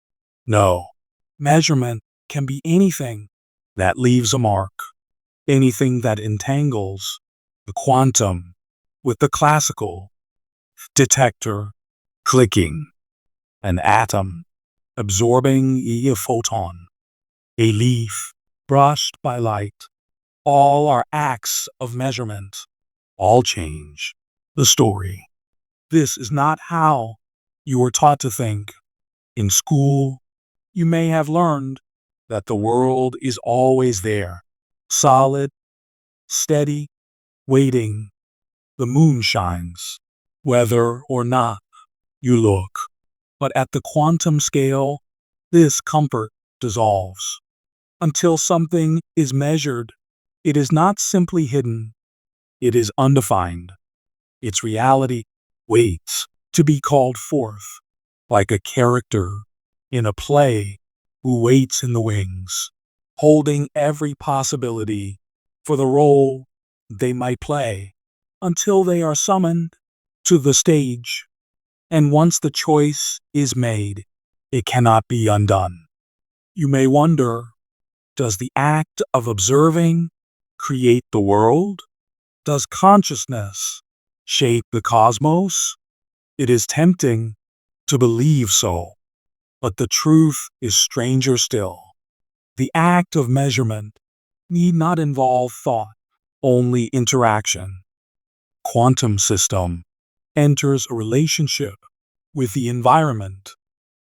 No, measurement can be anything that leaves a mark, anything that entangles the quantum with the classical, detector clicking, an atom absorbing a photon, a leaf brushed by light. All are acts of measurement. All change the story. This is not how you were taught to think. In school, you may have learned that the world is always there, solid, steady, waiting. The moon shines, whether or not you look. But at the quantum scale, this comfort dissolves. Until something is measured, it is not simply hidden, it is undefined. Its reality waits to be called forth, like a character in a play who waits in the wings, holding every possibility for the role they might play until they are summoned to the stage. And once the choice is made, it cannot be undone. You may wonder, does the act of observing create the world? Does consciousness shape the cosmos? It is tempting to believe so, but the truth is stranger still. The act of measurement need not involve thought, only interaction. Quantum system enters a relationship with the environment,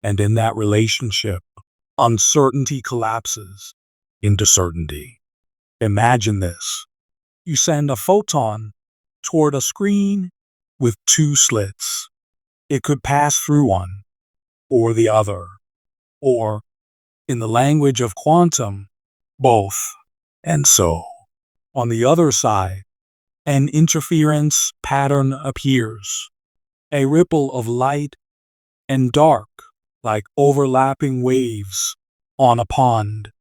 and in that relationship, uncertainty collapses into certainty. Imagine this. You send a photon toward a screen with two slits. It could pass through one or the other, or, in the language of quantum, both. And so, on the other side, an interference pattern appears, a ripple of light and dark, like overlapping waves on a pond.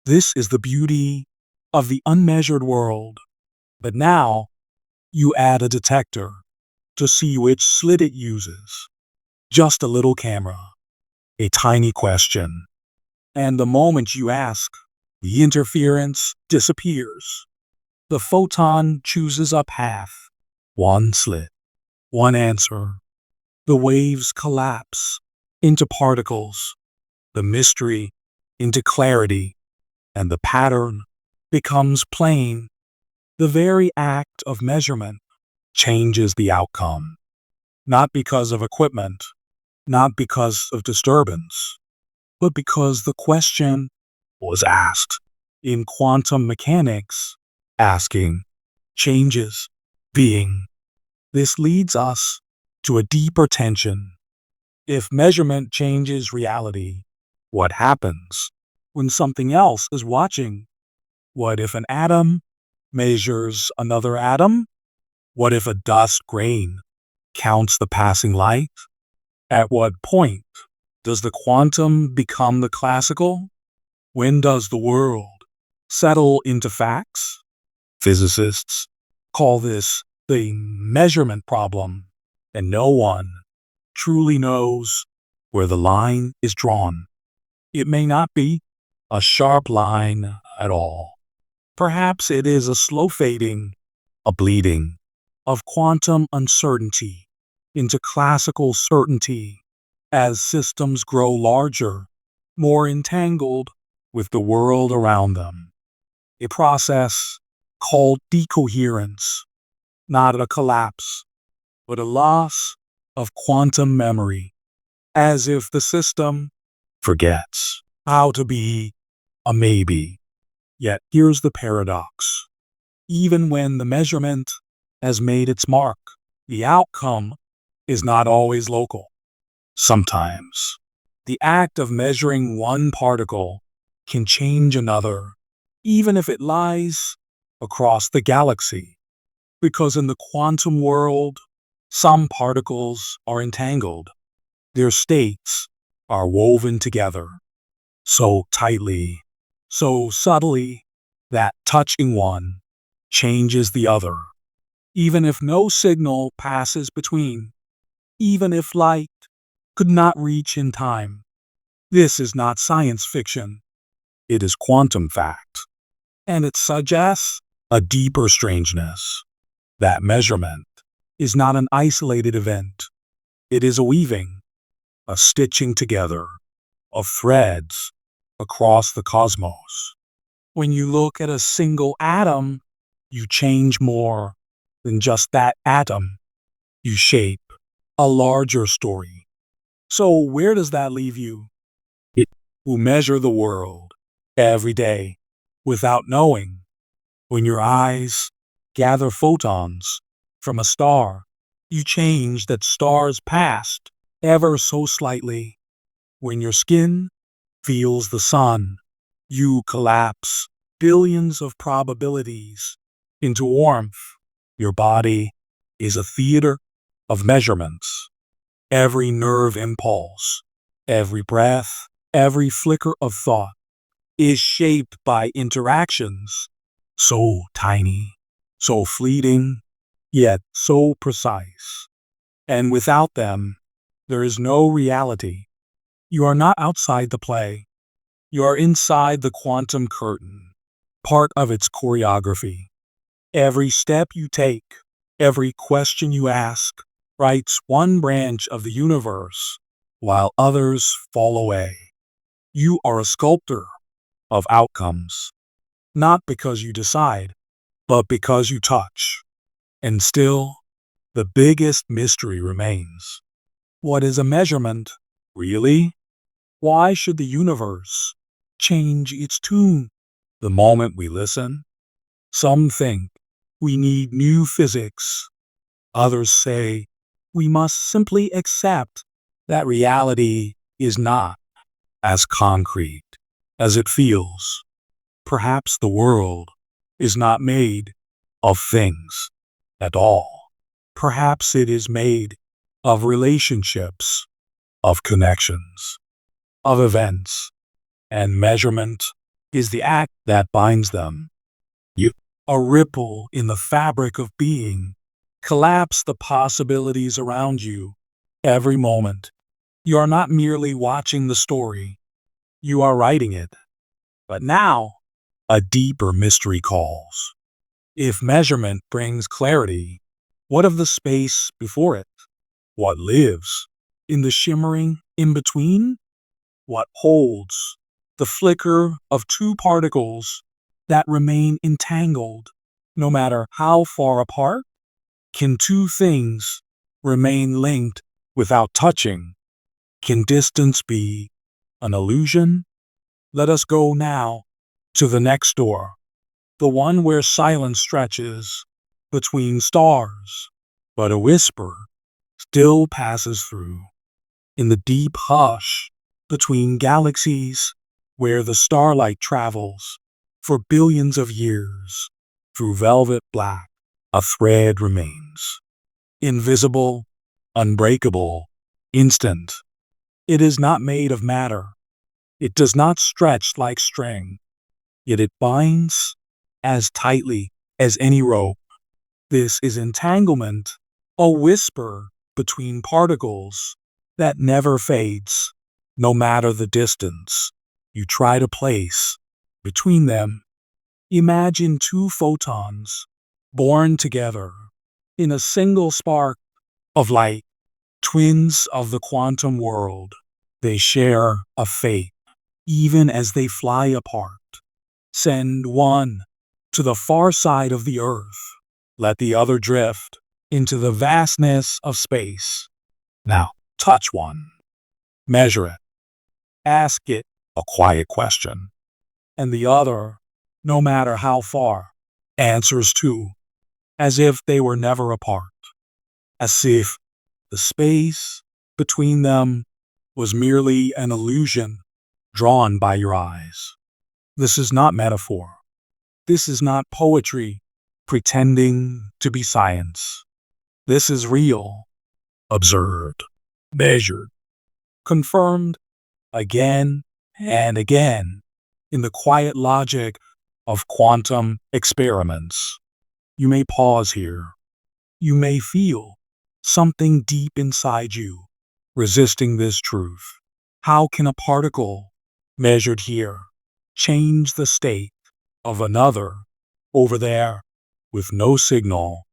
This is the beauty of the unmeasured world. But now, you add a detector to see which slit it uses. Just a little camera, a tiny question. And the moment you ask, the interference disappears. The photon chooses a path, one slit, one answer. The waves collapse into particles, the mystery into clarity, and the pattern becomes plain. The very act of measurement changes the outcome, not because of equipment, not because of disturbance, but because the question was asked. In quantum mechanics, asking changes being. This leads us to a deeper tension. If measurement changes reality, what happens when something else is watching? What if an atom measures another atom? What if a dust grain counts the passing light? At what point does the quantum become the classical? When does the world settle into facts? Physicists call this the measurement problem, and no one truly knows where the line is drawn. It may not be a sharp line at all. Perhaps it is a slow fading, a bleeding of quantum uncertainty into classical certainty as systems grow larger, more entangled with the world around them. A process called decoherence, not a collapse, but a loss of quantum memory, as if the system forgets how to be a maybe. Yet here's the paradox. Even when the measurement has made its mark, the outcome is not always local. Sometimes, the act of measuring one particle can change another, even if it lies across the galaxy. Because in the quantum world, some particles are entangled. Their states are woven together so tightly, so subtly, that touching one changes the other, even if no signal passes between, even if light could not reach in time. This is not science fiction. It is quantum fact. And it suggests a deeper strangeness. That measurement is not an isolated event. It is a weaving, a stitching together of threads across the cosmos. When you look at a single atom, you change more than just that atom. You shape a larger story. So where does that leave you? It who measure the world every day without knowing. When your eyes gather photons from a star, you change that star's past ever so slightly. When your skin feels the sun, you collapse billions of probabilities into warmth. Your body is a theater of measurements. Every nerve impulse, every breath, every flicker of thought is shaped by interactions so tiny, so fleeting, yet so precise. And without them, there is no reality. You are not outside the play. You are inside the quantum curtain, part of its choreography. Every step you take, every question you ask, writes one branch of the universe, while others fall away. You are a sculptor of outcomes, not because you decide, but because you touch. And still, the biggest mystery remains. What is a measurement, really? Why should the universe change its tune the moment we listen? Some think we need new physics. Others say we must simply accept that reality is not as concrete as it feels. Perhaps the world is not made of things at all. Perhaps it is made of relationships, of connections, of events, and measurement is the act that binds them. You, a ripple in the fabric of being, collapse the possibilities around you every moment. You are not merely watching the story, you are writing it. But now, a deeper mystery calls. If measurement brings clarity, what of the space before it? What lives in the shimmering in between? What holds the flicker of two particles that remain entangled no matter how far apart? Can two things remain linked without touching? Can distance be an illusion? Let us go now to the next door, the one where silence stretches between stars, but a whisper still passes through. In the deep hush between galaxies, where the starlight travels for billions of years, through velvet black, a thread remains. Invisible, unbreakable, instant. It is not made of matter. It does not stretch like string, yet it binds as tightly as any rope. This is entanglement, a whisper between particles that never fades, no matter the distance you try to place between them. Imagine two photons born together in a single spark of light, twins of the quantum world. They share a fate, even as they fly apart. Send one to the far side of the earth. Let the other drift into the vastness of space. Now, touch one. Measure it. Ask it a quiet question. And the other, no matter how far, answers too, as if they were never apart, as if the space between them was merely an illusion drawn by your eyes. This is not metaphor. This is not poetry pretending to be science. This is real, observed, measured, confirmed again and again in the quiet logic of quantum experiments. You may pause here. You may feel something deep inside you resisting this truth. How can a particle measured here change the state of another over there with no signal,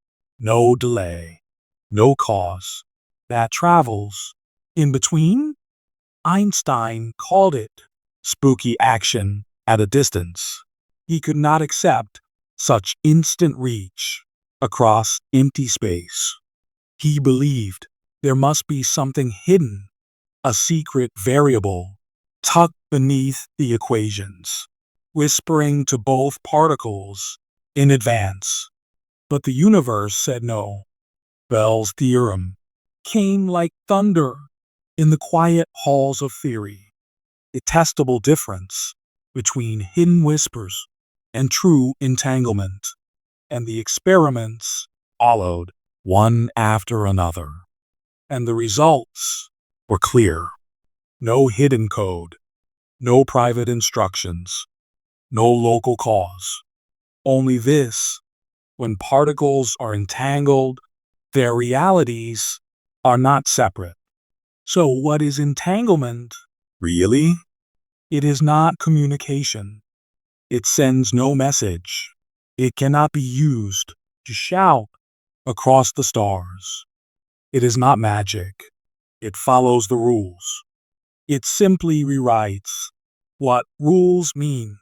no delay, no cause that travels in between? Einstein called it spooky action at a distance. He could not accept such instant reach across empty space. He believed there must be something hidden, a secret variable tucked beneath the equations, whispering to both particles in advance. But the universe said no. Bell's theorem came like thunder in the quiet halls of theory, a testable difference between hidden whispers and true entanglement. And the experiments followed one after another. And the results were clear. No hidden code, no private instructions, no local cause. Only this: when particles are entangled, their realities are not separate. So what is entanglement, really? It is not communication. It sends no message. It cannot be used to shout across the stars. It is not magic. It follows the rules. It simply rewrites what rules mean.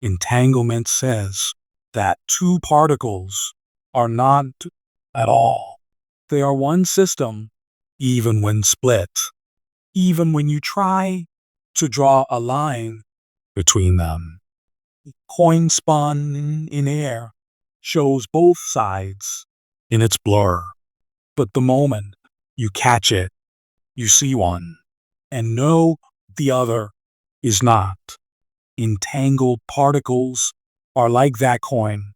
Entanglement says that two particles are not at all. They are one system, even when split. Even when you try to draw a line between them. Coin spun in air shows both sides in its blur. But the moment you catch it, you see one and know the other is not. Entangled particles are like that coin.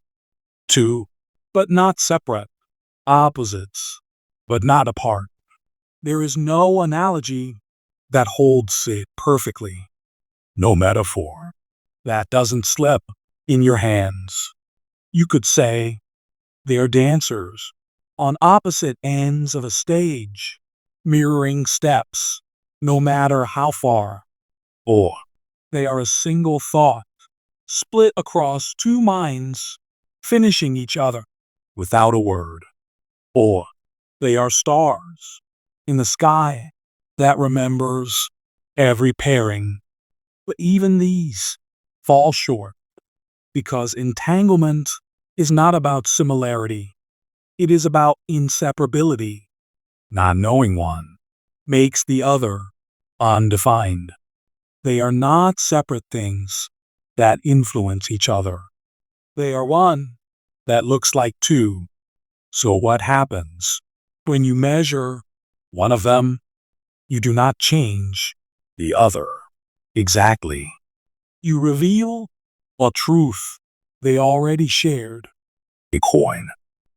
Two, but not separate. Opposites, but not apart. There is no analogy that holds it perfectly. No metaphor that doesn't slip in your hands. You could say they are dancers on opposite ends of a stage, mirroring steps, no matter how far. Or they are a single thought, split across two minds, finishing each other without a word. Or they are stars in the sky that remembers every pairing. But even these fall short, because entanglement is not about similarity. It is about inseparability. Not knowing one makes the other undefined. They are not separate things that influence each other. They are one that looks like two. So what happens when you measure one of them? You do not change the other. Exactly. You reveal a truth they already shared. A coin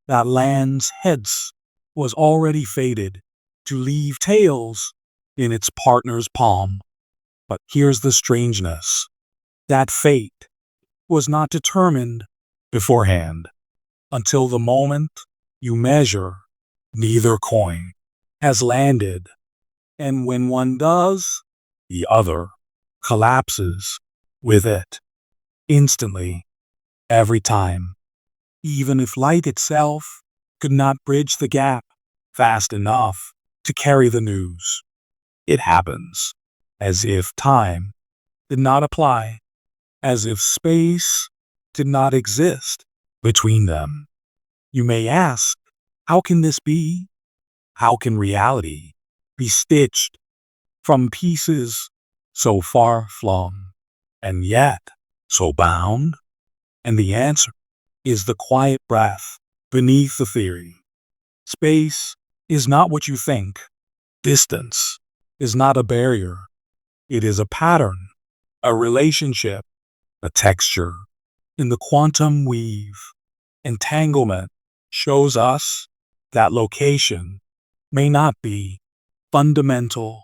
that lands heads was already fated to leave tails in its partner's palm. But here's the strangeness. That fate was not determined beforehand. Until the moment you measure, neither coin has landed. And when one does, the other collapses with it. Instantly, every time. Even if light itself could not bridge the gap fast enough to carry the news. It happens as if time did not apply, as if space did not exist between them. You may ask, how can this be? How can reality be stitched from pieces so far flung, and yet so bound? And the answer is the quiet breath beneath the theory. Space is not what you think. Distance is not a barrier. It is a pattern, a relationship, a texture. In the quantum weave, entanglement shows us that location may not be fundamental,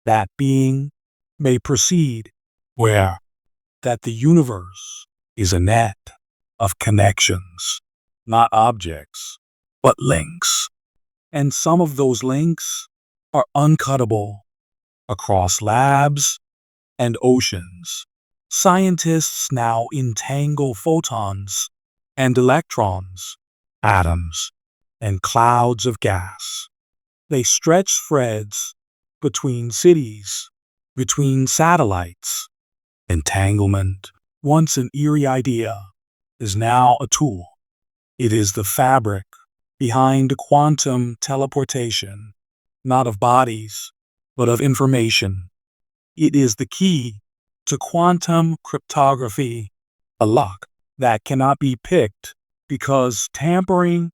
that being may proceed where, that the universe is a net of connections, not objects, but links. And some of those links are uncuttable across labs and oceans. Scientists now entangle photons and electrons, atoms, and clouds of gas. They stretch threads between cities, between satellites. Entanglement, once an eerie idea, is now a tool. It is the fabric behind quantum teleportation, not of bodies, but of information. It is the key to quantum cryptography, a lock that cannot be picked because tampering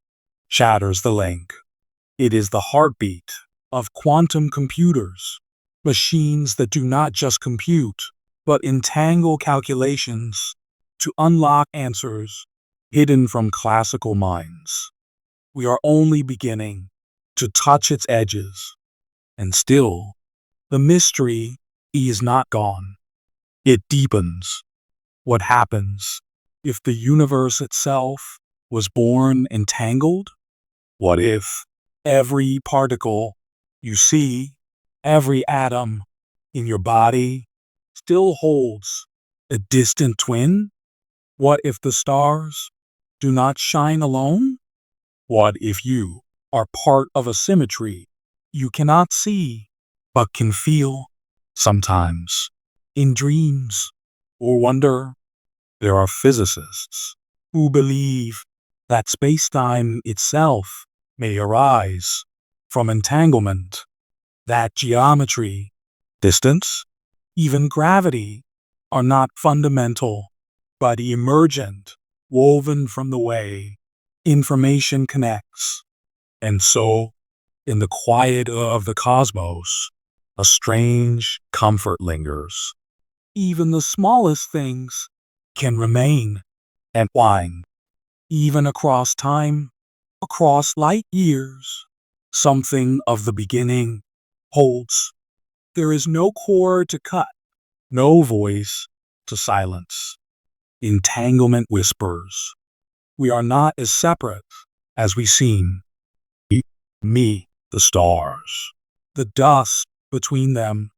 shatters the link. It is the heartbeat of quantum computers, machines that do not just compute, but entangle calculations to unlock answers hidden from classical minds. We are only beginning to touch its edges, and still, the mystery is not gone. It deepens. What happens if the universe itself was born entangled? What if every particle you see, every atom in your body, still holds a distant twin? What if the stars do not shine alone? What if you are part of a symmetry you cannot see but can feel sometimes in dreams or wonder? There are physicists who believe that spacetime itself may arise from entanglement, that geometry, distance, even gravity are not fundamental, but emergent, woven from the way information connects. And so, in the quiet of the cosmos, a strange comfort lingers. Even the smallest things can remain entwined, even across time, across light years. Something of the beginning holds. There is no cord to cut, no voice to silence. Entanglement whispers, we are not as separate as we seem. Me, the stars, the dust between them.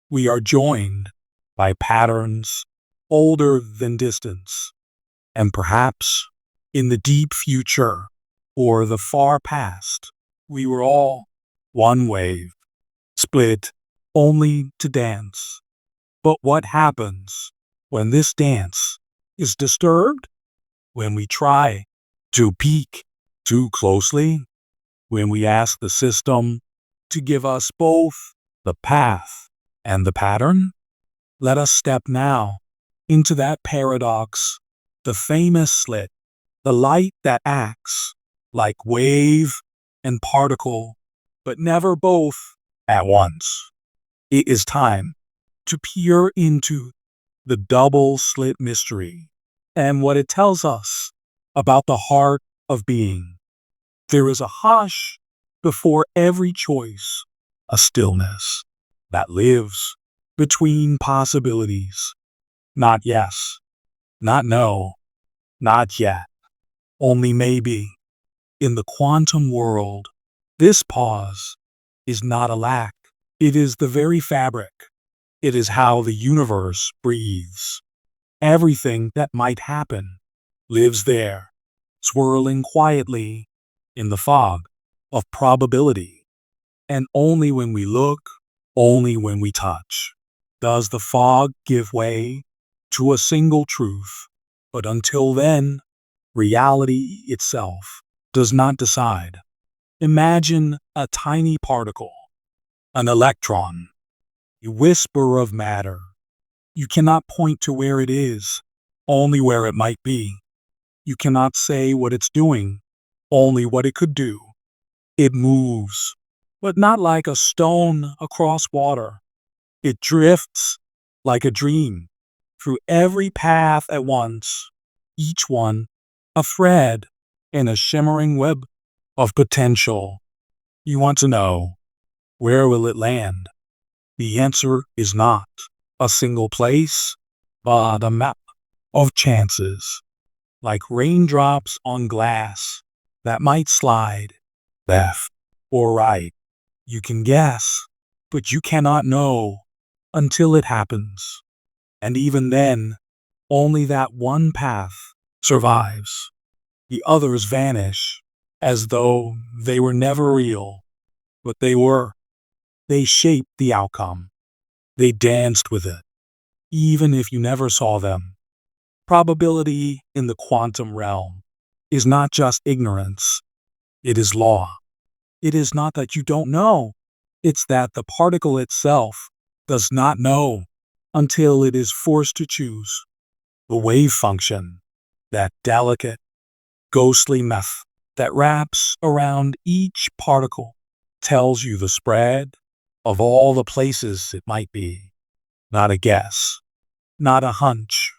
We are joined by patterns older than distance. And perhaps in the deep future or the far past, we were all one wave, split only to dance. But what happens when this dance is disturbed? When we try to peek too closely? When we ask the system to give us both the path and the pattern? Let us step now into that paradox, the famous slit, the light that acts like wave and particle, but never both at once. It is time to peer into the double slit mystery and what it tells us about the heart of being. There is a hush before every choice, a stillness that lives between possibilities. Not yes, not no, not yet, only maybe. In the quantum world, this pause is not a lack. It is the very fabric. It is how the universe breathes. Everything that might happen lives there, swirling quietly in the fog of probability. And only when we look, only when we touch, does the fog give way to a single truth. But until then, reality itself does not decide. Imagine a tiny particle, an electron. a whisper of matter. You cannot point to where it is, only where it might be. You cannot say what it's doing, only what it could do. It moves, but not like a stone across water. It drifts like a dream through every path at once, each one a thread in a shimmering web of potential. You want to know, where will it land? The answer is not a single place, but a map of chances, like raindrops on glass that might slide left or right. You can guess, but you cannot know until it happens. And even then, only that one path survives. The others vanish as though they were never real, but they were. They shaped the outcome. They danced with it, even if you never saw them. Probability in the quantum realm is not just ignorance, it is law. It is not that you don't know, it's that the particle itself does not know until it is forced to choose. The wave function, that delicate, ghostly myth that wraps around each particle, tells you the spread of all the places it might be. Not a guess, not a hunch,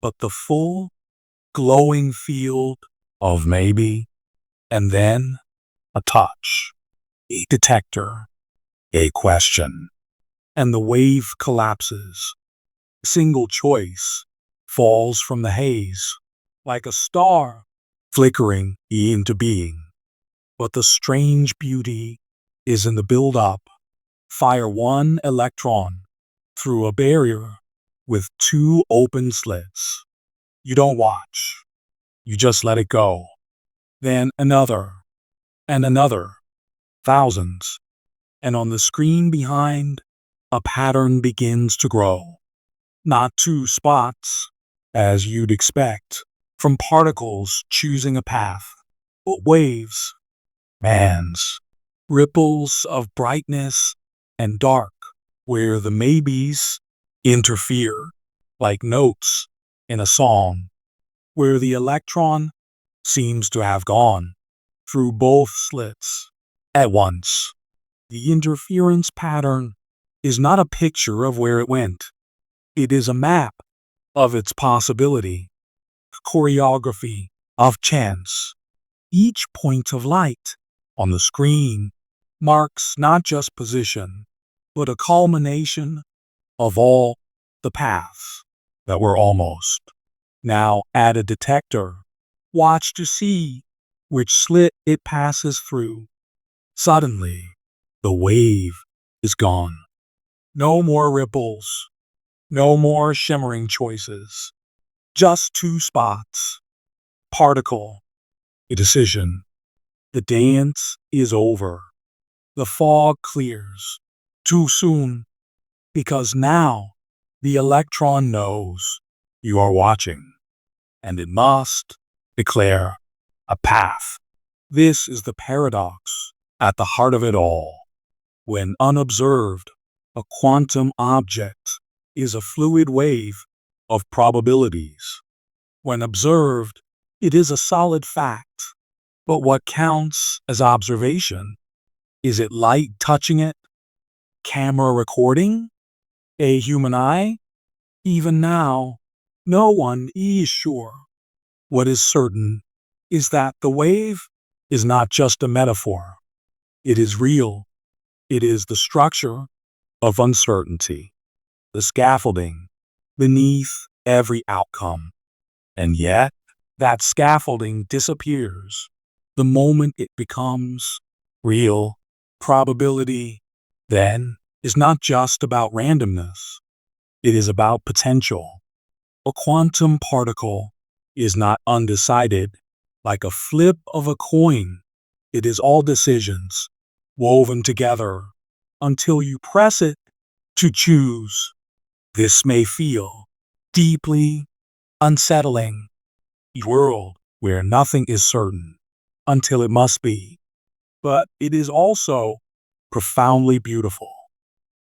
but the full, glowing field of maybe, and then a touch, a detector, a question, and the wave collapses. Single choice falls from the haze, like a star flickering into being. But the strange beauty is in the build-up. Fire one electron through a barrier with two open slits. You don't watch. You just let it go. Then another, and another. Thousands. And on the screen behind, a pattern begins to grow. Not two spots, as you'd expect, from particles choosing a path, but waves, bands, ripples of brightness and dark, where the maybes interfere, like notes in a song, where the electron seems to have gone through both slits at once. The interference pattern is not a picture of where it went. It is a map of its possibility, a choreography of chance. Each point of light on the screen marks not just position, but a culmination of all the paths that were almost. Now add a detector. Watch to see which slit it passes through. Suddenly, the wave is gone. No more ripples. No more shimmering choices. Just two spots. Particle. A decision. The dance is over. The fog clears. Too soon. Because now the electron knows you are watching. And it must declare a path. This is the paradox at the heart of it all. When unobserved, a quantum object is a fluid wave of probabilities. When observed, it is a solid fact. But what counts as observation? Is it light touching it? Camera recording? A human eye? Even now, no one is sure. What is certain is that the wave is not just a metaphor. It is real. It is the structure of uncertainty, the scaffolding beneath every outcome. And yet, that scaffolding disappears the moment it becomes real. Probability, then, is not just about randomness. It is about potential. A quantum particle is not undecided, like a flip of a coin. It is all decisions, woven together, until you press it to choose. This may feel deeply unsettling. A world where nothing is certain until it must be. But it is also profoundly beautiful,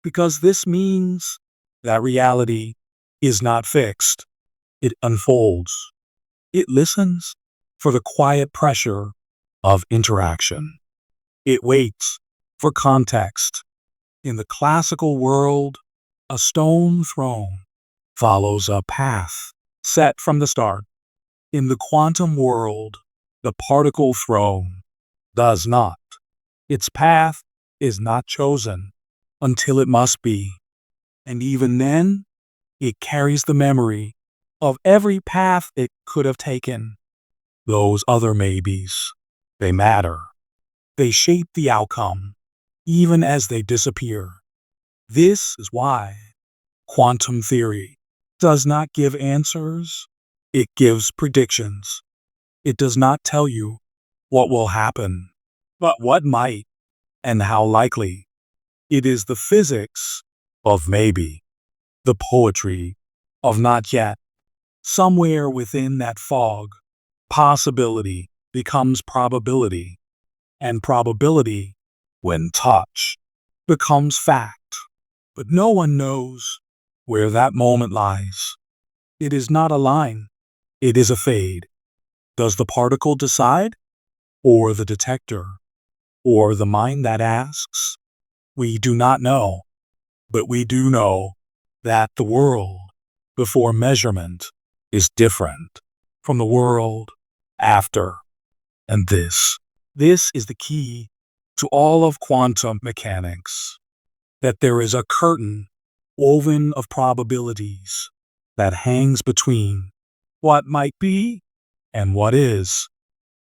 because this means that reality is not fixed. It unfolds. It listens for the quiet pressure of interaction. It waits for context. In the classical world, a stone throne follows a path set from the start. In the quantum world, the particle throne does not. Its path is not chosen until it must be. And even then, it carries the memory of every path it could have taken. Those other maybes, they matter. They shape the outcome, even as they disappear. This is why quantum theory does not give answers, it gives predictions. It does not tell you what will happen, but what might and how likely. It is the physics of maybe, the poetry of not yet. Somewhere within that fog, possibility becomes probability, and probability, when touched, becomes fact. But no one knows where that moment lies. It is not a line, it is a fade. Does the particle decide, or the detector, or the mind that asks? We do not know, but we do know that the world before measurement is different from the world after. And this is the key to all of quantum mechanics, that there is a curtain woven of probabilities that hangs between what might be and what is.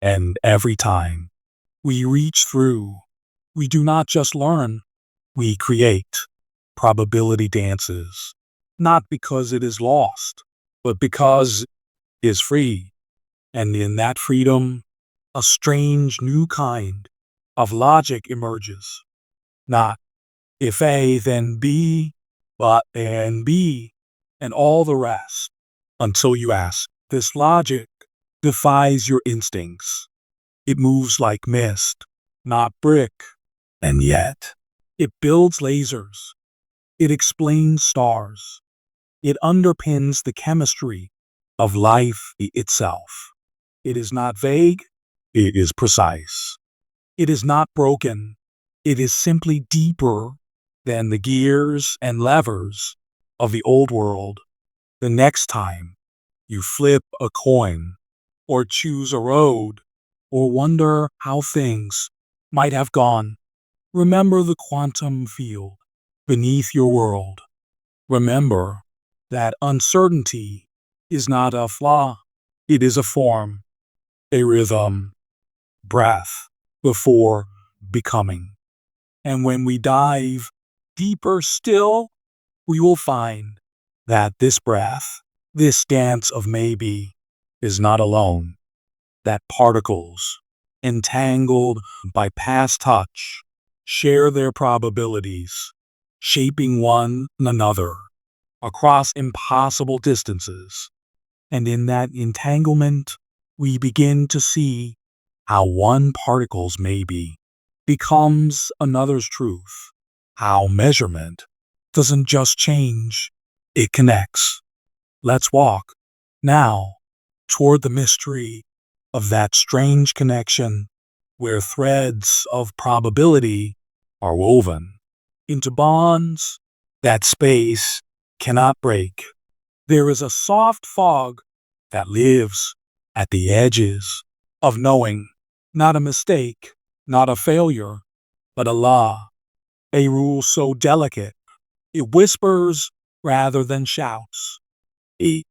And every time we reach through, we do not just learn, we create probability dances, not because it is lost, but because it is free. And in that freedom, a strange new kind of logic emerges. Not if A then B, but A and B, and all the rest, until you ask. This logic defies your instincts. It moves like mist, not brick, and yet it builds lasers. It explains stars. It underpins the chemistry of life itself. It is not vague, it is precise. It is not broken, it is simply deeper than the gears and levers of the old world. The next time you flip a coin, or choose a road, or wonder how things might have gone, remember the quantum field beneath your world. Remember that uncertainty is not a flaw, it is a form, a rhythm, breath before becoming. And when we dive deeper still, we will find that this breath, this dance of maybe, is not alone. That particles, entangled by past touch, share their probabilities, shaping one another across impossible distances. And in that entanglement, we begin to see how one particle's maybe becomes another's truth, how measurement doesn't just change, it connects. Let's walk now toward the mystery of that strange connection where threads of probability are woven into bonds that space cannot break. There is a soft fog that lives at the edges of knowing, not a mistake, not a failure, but a law, a rule so delicate it whispers rather than shouts, a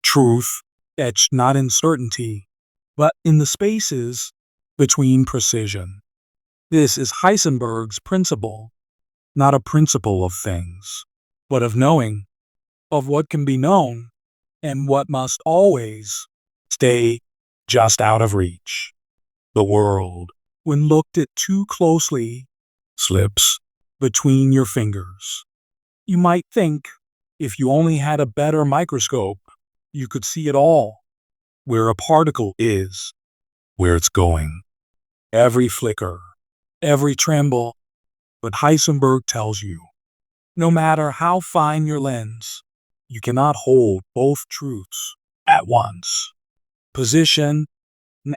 truth etched not in certainty, but in the spaces between precision. This is Heisenberg's principle, not a principle of things, but of knowing, of what can be known, and what must always stay just out of reach. The world, when looked at too closely, slips between your fingers. You might think, if you only had a better microscope, you could see it all, where a particle is, where it's going. Every flicker, every tremble, but Heisenberg tells you, No matter how fine your lens, you cannot hold both truths at once. Position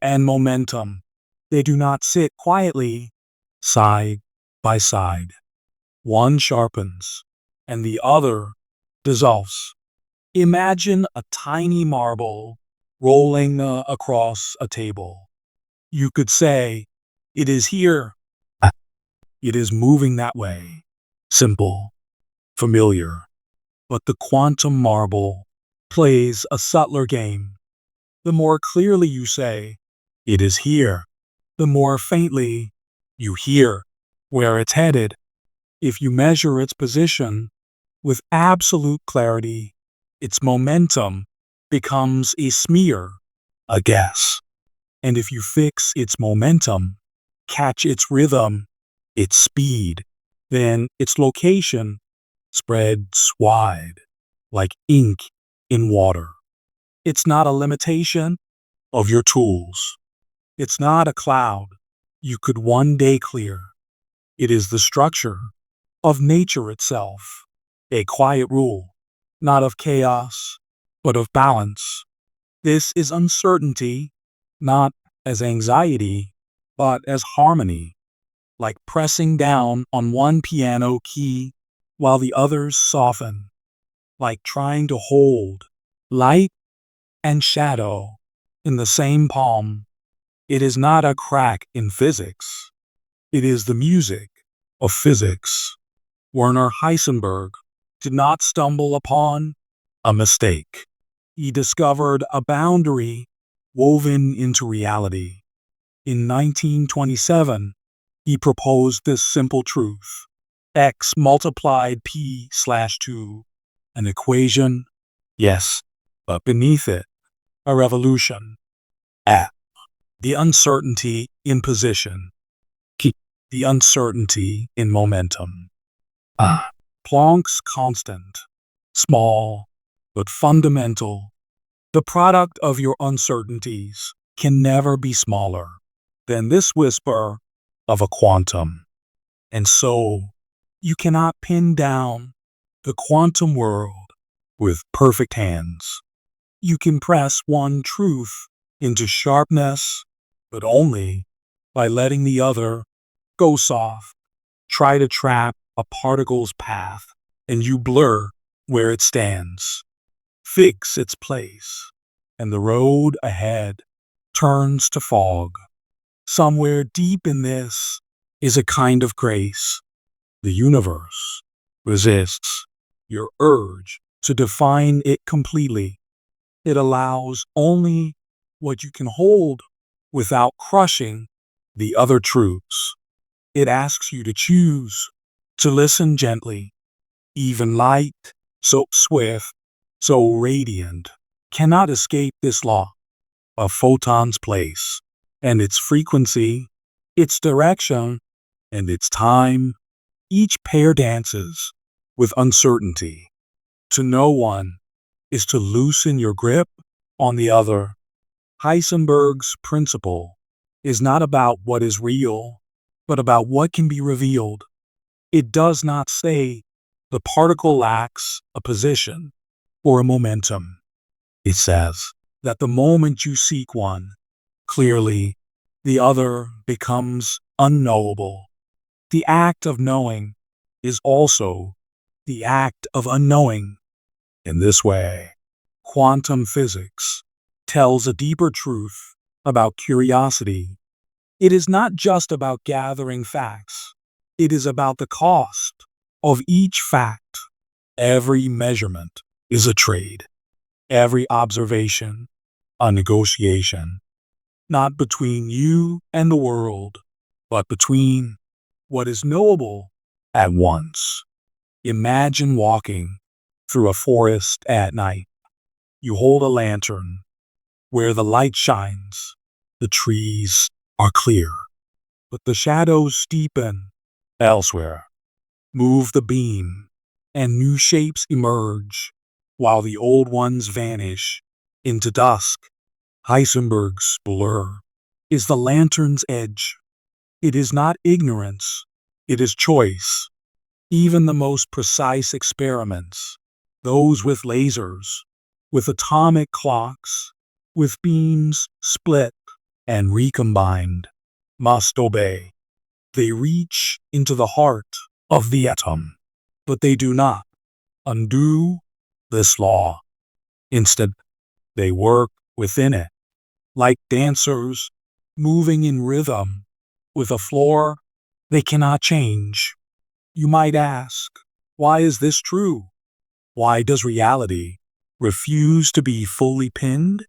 and momentum, they do not sit quietly side by side. One sharpens and the other dissolves. Imagine a tiny marble rolling across a table. You could say, it is here. It is moving that way. Simple, familiar. But the quantum marble plays a subtler game. The more clearly you say, it is here, the more faintly you hear where it's headed. If you measure its position with absolute clarity, its momentum becomes a smear, a guess. And if you fix its momentum, catch its rhythm, its speed, then its location spreads wide, like ink in water. It's not a limitation of your tools. It's not a cloud you could one day clear. It is the structure of nature itself, a quiet rule, not of chaos, but of balance. This is uncertainty, not as anxiety, but as harmony, like pressing down on one piano key while the others soften, like trying to hold light and shadow in the same palm. It is not a crack in physics. It is the music of physics. Werner Heisenberg did not stumble upon a mistake. He discovered a boundary woven into reality. In 1927, he proposed this simple truth: x multiplied p/2, an equation, yes, but beneath it, a revolution. At the uncertainty in position, keep the uncertainty in momentum. Planck's constant, small but fundamental. The product of your uncertainties can never be smaller than this whisper of a quantum. And so, you cannot pin down the quantum world with perfect hands. You can press one truth into sharpness, but only by letting the other go soft. Try to trap a particle's path, and you blur where it stands. Fix its place, and the road ahead turns to fog. Somewhere deep in this is a kind of grace. The universe resists your urge to define it completely. It allows only what you can hold without crushing the other truths. It asks you to choose, to listen gently. Even light, so swift, so radiant, cannot escape this law. A photon's place, and its frequency, its direction, and its time. Each pair dances with uncertainty. To know one is to loosen your grip on the other. Heisenberg's principle is not about what is real, but about what can be revealed. It does not say the particle lacks a position or a momentum. It says that the moment you seek one clearly, the other becomes unknowable. The act of knowing is also the act of unknowing. In this way, quantum physics tells a deeper truth about curiosity. It is not just about gathering facts. It is about the cost of each fact. Every measurement is a trade. Every observation, a negotiation. Not between you and the world, but between what is knowable at once. Imagine walking through a forest at night. You hold a lantern. Where the light shines, the trees are clear, but the shadows deepen elsewhere. Move the beam, and new shapes emerge, while the old ones vanish into dusk. Heisenberg's blur is the lantern's edge. It is not ignorance, it is choice. Even the most precise experiments, those with lasers, with atomic clocks, with beams split and recombined, must obey. They reach into the heart of the atom, but they do not undo this law. Instead, they work within it, like dancers moving in rhythm with a floor they cannot change. You might ask, why is this true? Why does reality refuse to be fully pinned?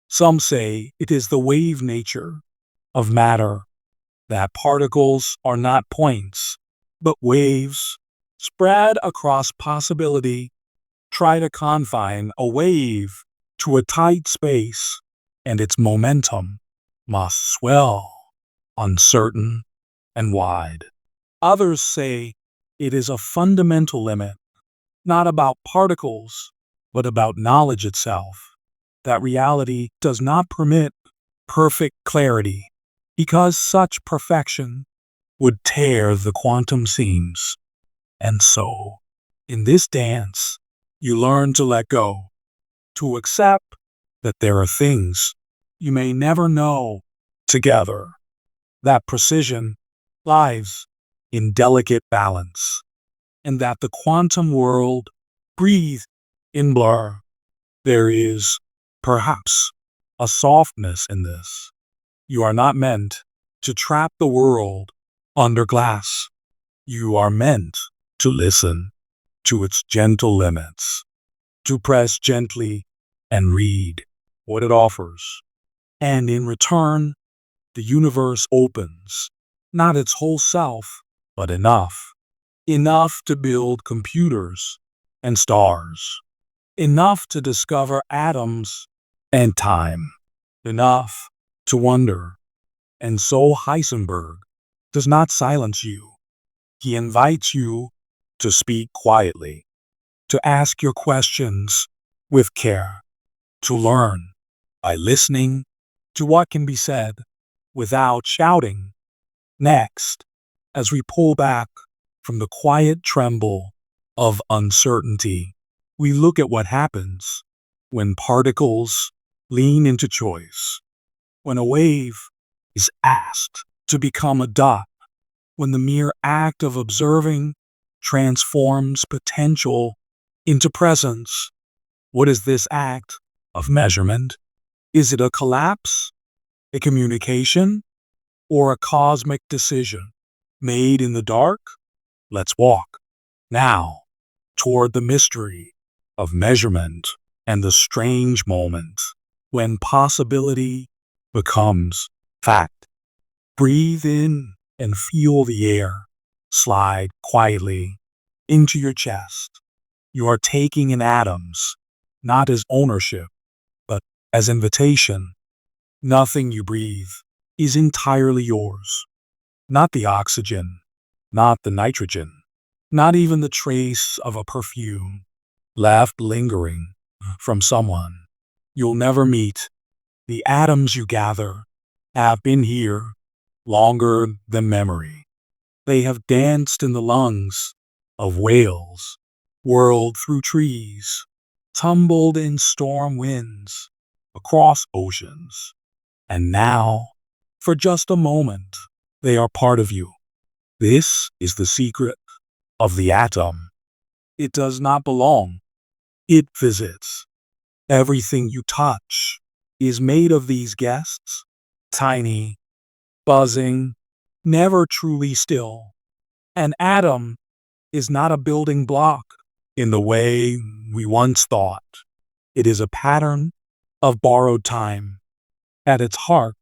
Some say it is the wave nature of matter, that particles are not points, but waves spread across possibility. Try to confine a wave to a tight space, and its momentum must swell, uncertain and wide. Others say it is a fundamental limit, not about particles, but about knowledge itself, that reality does not permit perfect clarity, because such perfection would tear the quantum seams. And so, in this dance, you learn to let go, to accept that there are things you may never know together. That precision lies in delicate balance, and that the quantum world breathes in blur. There is, perhaps, a softness in this. You are not meant to trap the world under glass. You are meant to listen to its gentle limits, to press gently and read what it offers. And in return, the universe opens, not its whole self, but enough. Enough to build computers and stars. Enough to discover atoms and time. Enough to wonder. And so Heisenberg does not silence you. He invites you to speak quietly, to ask your questions with care, to learn by listening to what can be said without shouting. Next, as we pull back from the quiet tremble of uncertainty, we look at what happens when particles lean into choice, when a wave is asked to become a dot, when the mere act of observing transforms potential into presence. What is this act of measurement? Is it a collapse, a communication, or a cosmic decision made in the dark? Let's walk now toward the mystery of measurement and the strange moment when possibility becomes fact. Breathe in and feel the air slide quietly into your chest. You are taking in atoms, not as ownership, but as invitation. Nothing you breathe is entirely yours. Not the oxygen, not the nitrogen, not even the trace of a perfume left lingering from someone you'll never meet. The atoms you gather have been here longer than memory. They have danced in the lungs of whales, whirled through trees, tumbled in storm winds across oceans. And now, for just a moment, they are part of you. This is the secret of the atom. It does not belong. It visits. Everything you touch is made of these guests, tiny, buzzing, never truly still. An atom is not a building block in the way we once thought. It is a pattern of borrowed time. At its heart,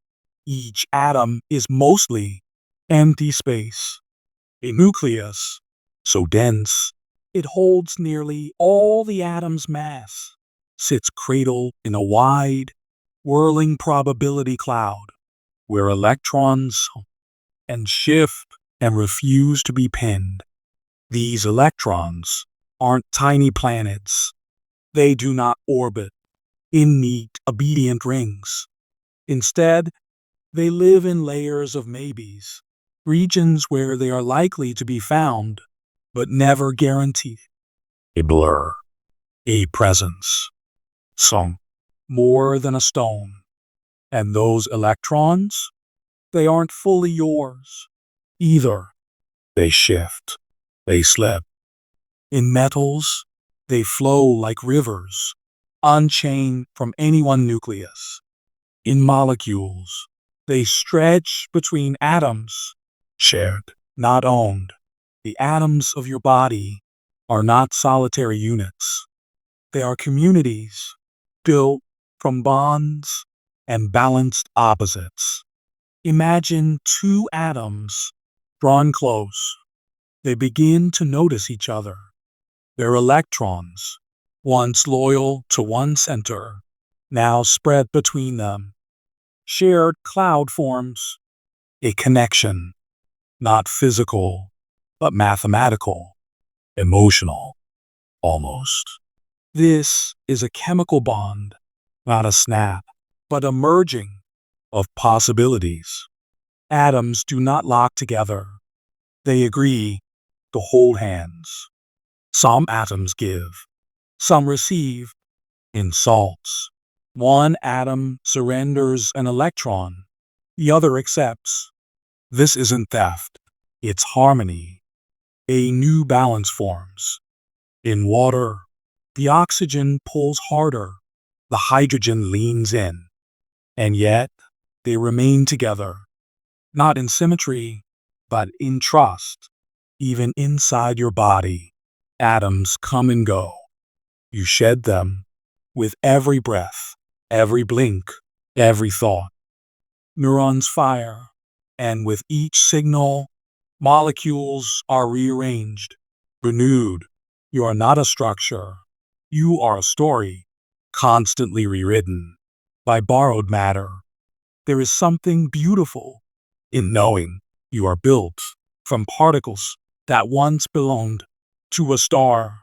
each atom is mostly empty space. A nucleus, so dense, it holds nearly all the atom's mass, sits cradled in a wide, whirling probability cloud, where electrons and shift and refuse to be pinned. These electrons aren't tiny planets. They do not orbit in neat, obedient rings. Instead, they live in layers of maybes, regions where they are likely to be found, but never guaranteed. A blur, a presence, some more than a stone. And those electrons, they aren't fully yours either. They shift, they slip. In metals, they flow like rivers, unchained from any one nucleus. In molecules, they stretch between atoms, shared, not owned. The atoms of your body are not solitary units. They are communities built from bonds and balanced opposites. Imagine two atoms drawn close. They begin to notice each other. Their electrons, once loyal to one center, now spread between them. Shared cloud forms a connection, not physical, but mathematical, emotional, almost. This is a chemical bond, not a snap, but a merging of possibilities. Atoms do not lock together. They agree to hold hands. Some atoms give, some receive in salts. One atom surrenders an electron, the other accepts. This isn't theft, it's harmony. A new balance forms. In water, the oxygen pulls harder, the hydrogen leans in, and yet they remain together, not in symmetry, but in trust. Even inside your body, atoms come and go. You shed them with every breath, every blink, every thought. Neurons fire, and with each signal, molecules are rearranged, renewed. You are not a structure. You are a story, constantly rewritten by borrowed matter. There is something beautiful in knowing you are built from particles that once belonged to a star,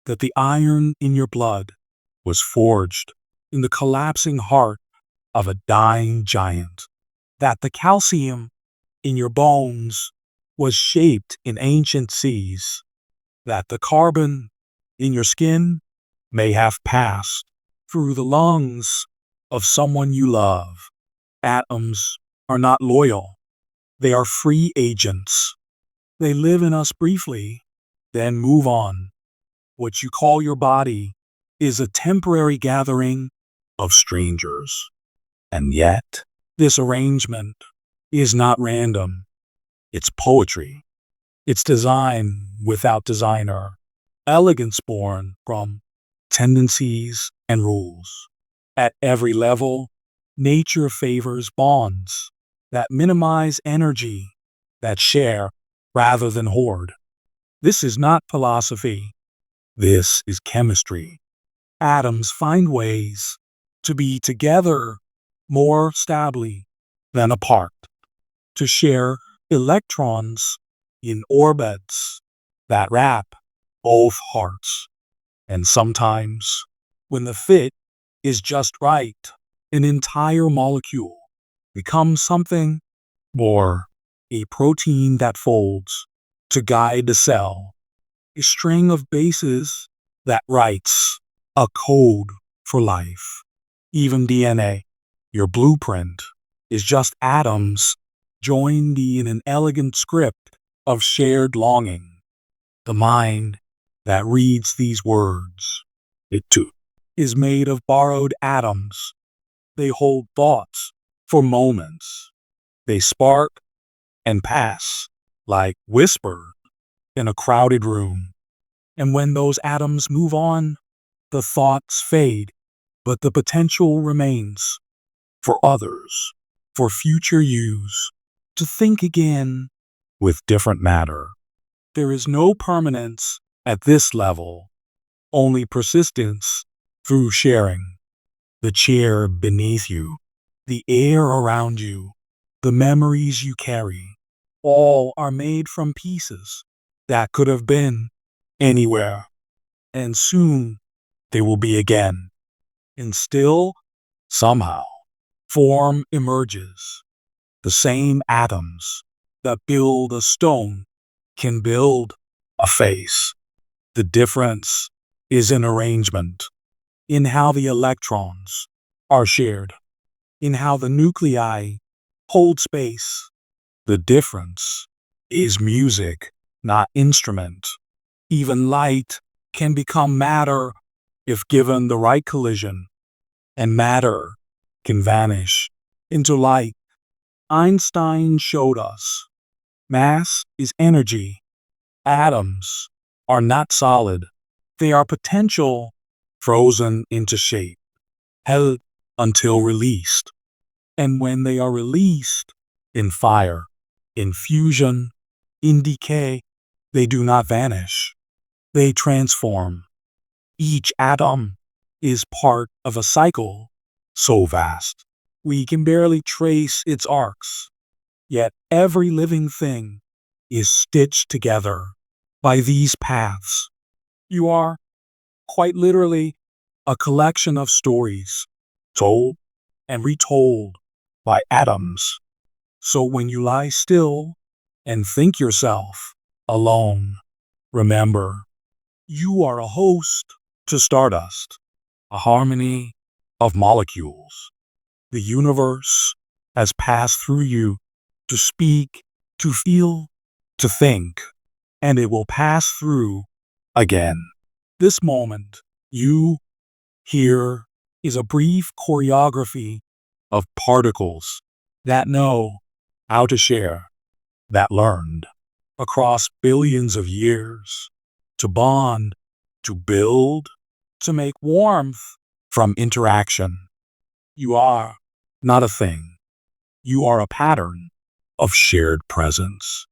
that the iron in your blood was forged in the collapsing heart of a dying giant, that the calcium in your bones was shaped in ancient seas, that the carbon in your skin may have passed through the lungs of someone you love. Atoms are not loyal. They are free agents. They live in us briefly, then move on. What you call your body is a temporary gathering of strangers. And yet, this arrangement is not random. It's poetry. It's design without designer. Elegance born from tendencies and rules. At every level, nature favors bonds that minimize energy, that share rather than hoard. This is not philosophy. This is chemistry. Atoms find ways to be together more stably than apart, to share electrons in orbits that wrap both hearts. And sometimes, when the fit is just right, an entire molecule becomes something more, a protein that folds to guide the cell, a string of bases that writes a code for life. Even DNA, your blueprint, is just atoms joined in an elegant script of shared longing. The mind that reads these words, it too, is made of borrowed atoms. They hold thoughts for moments. They spark and pass like whisper in a crowded room. And when those atoms move on, the thoughts fade, but the potential remains for others, for future use, to think again with different matter. There is no permanence at this level, only persistence through sharing. The chair beneath you, the air around you, the memories you carry, all are made from pieces that could have been anywhere. And soon they will be again. And still, somehow, form emerges. The same atoms that build a stone can build a face. The difference is in arrangement, in how the electrons are shared, in how the nuclei hold space. The difference is music, not instrument. Even light can become matter if given the right collision, and matter can vanish into light. Einstein showed us mass is energy. Atoms are not solid. They are potential, frozen into shape, held until released. And when they are released, in fire, in fusion, in decay, they do not vanish. They transform. Each atom is part of a cycle so vast we can barely trace its arcs. Yet every living thing is stitched together by these paths. You are, quite literally, a collection of stories, told and retold by atoms. So when you lie still and think yourself alone, remember, you are a host to stardust, a harmony of molecules. The universe has passed through you to speak, to feel, to think, and it will pass through again. This moment, you here, is a brief choreography of particles that know how to share, that learned across billions of years to bond, to build, to make warmth from interaction. You are not a thing. You are a pattern of shared presence.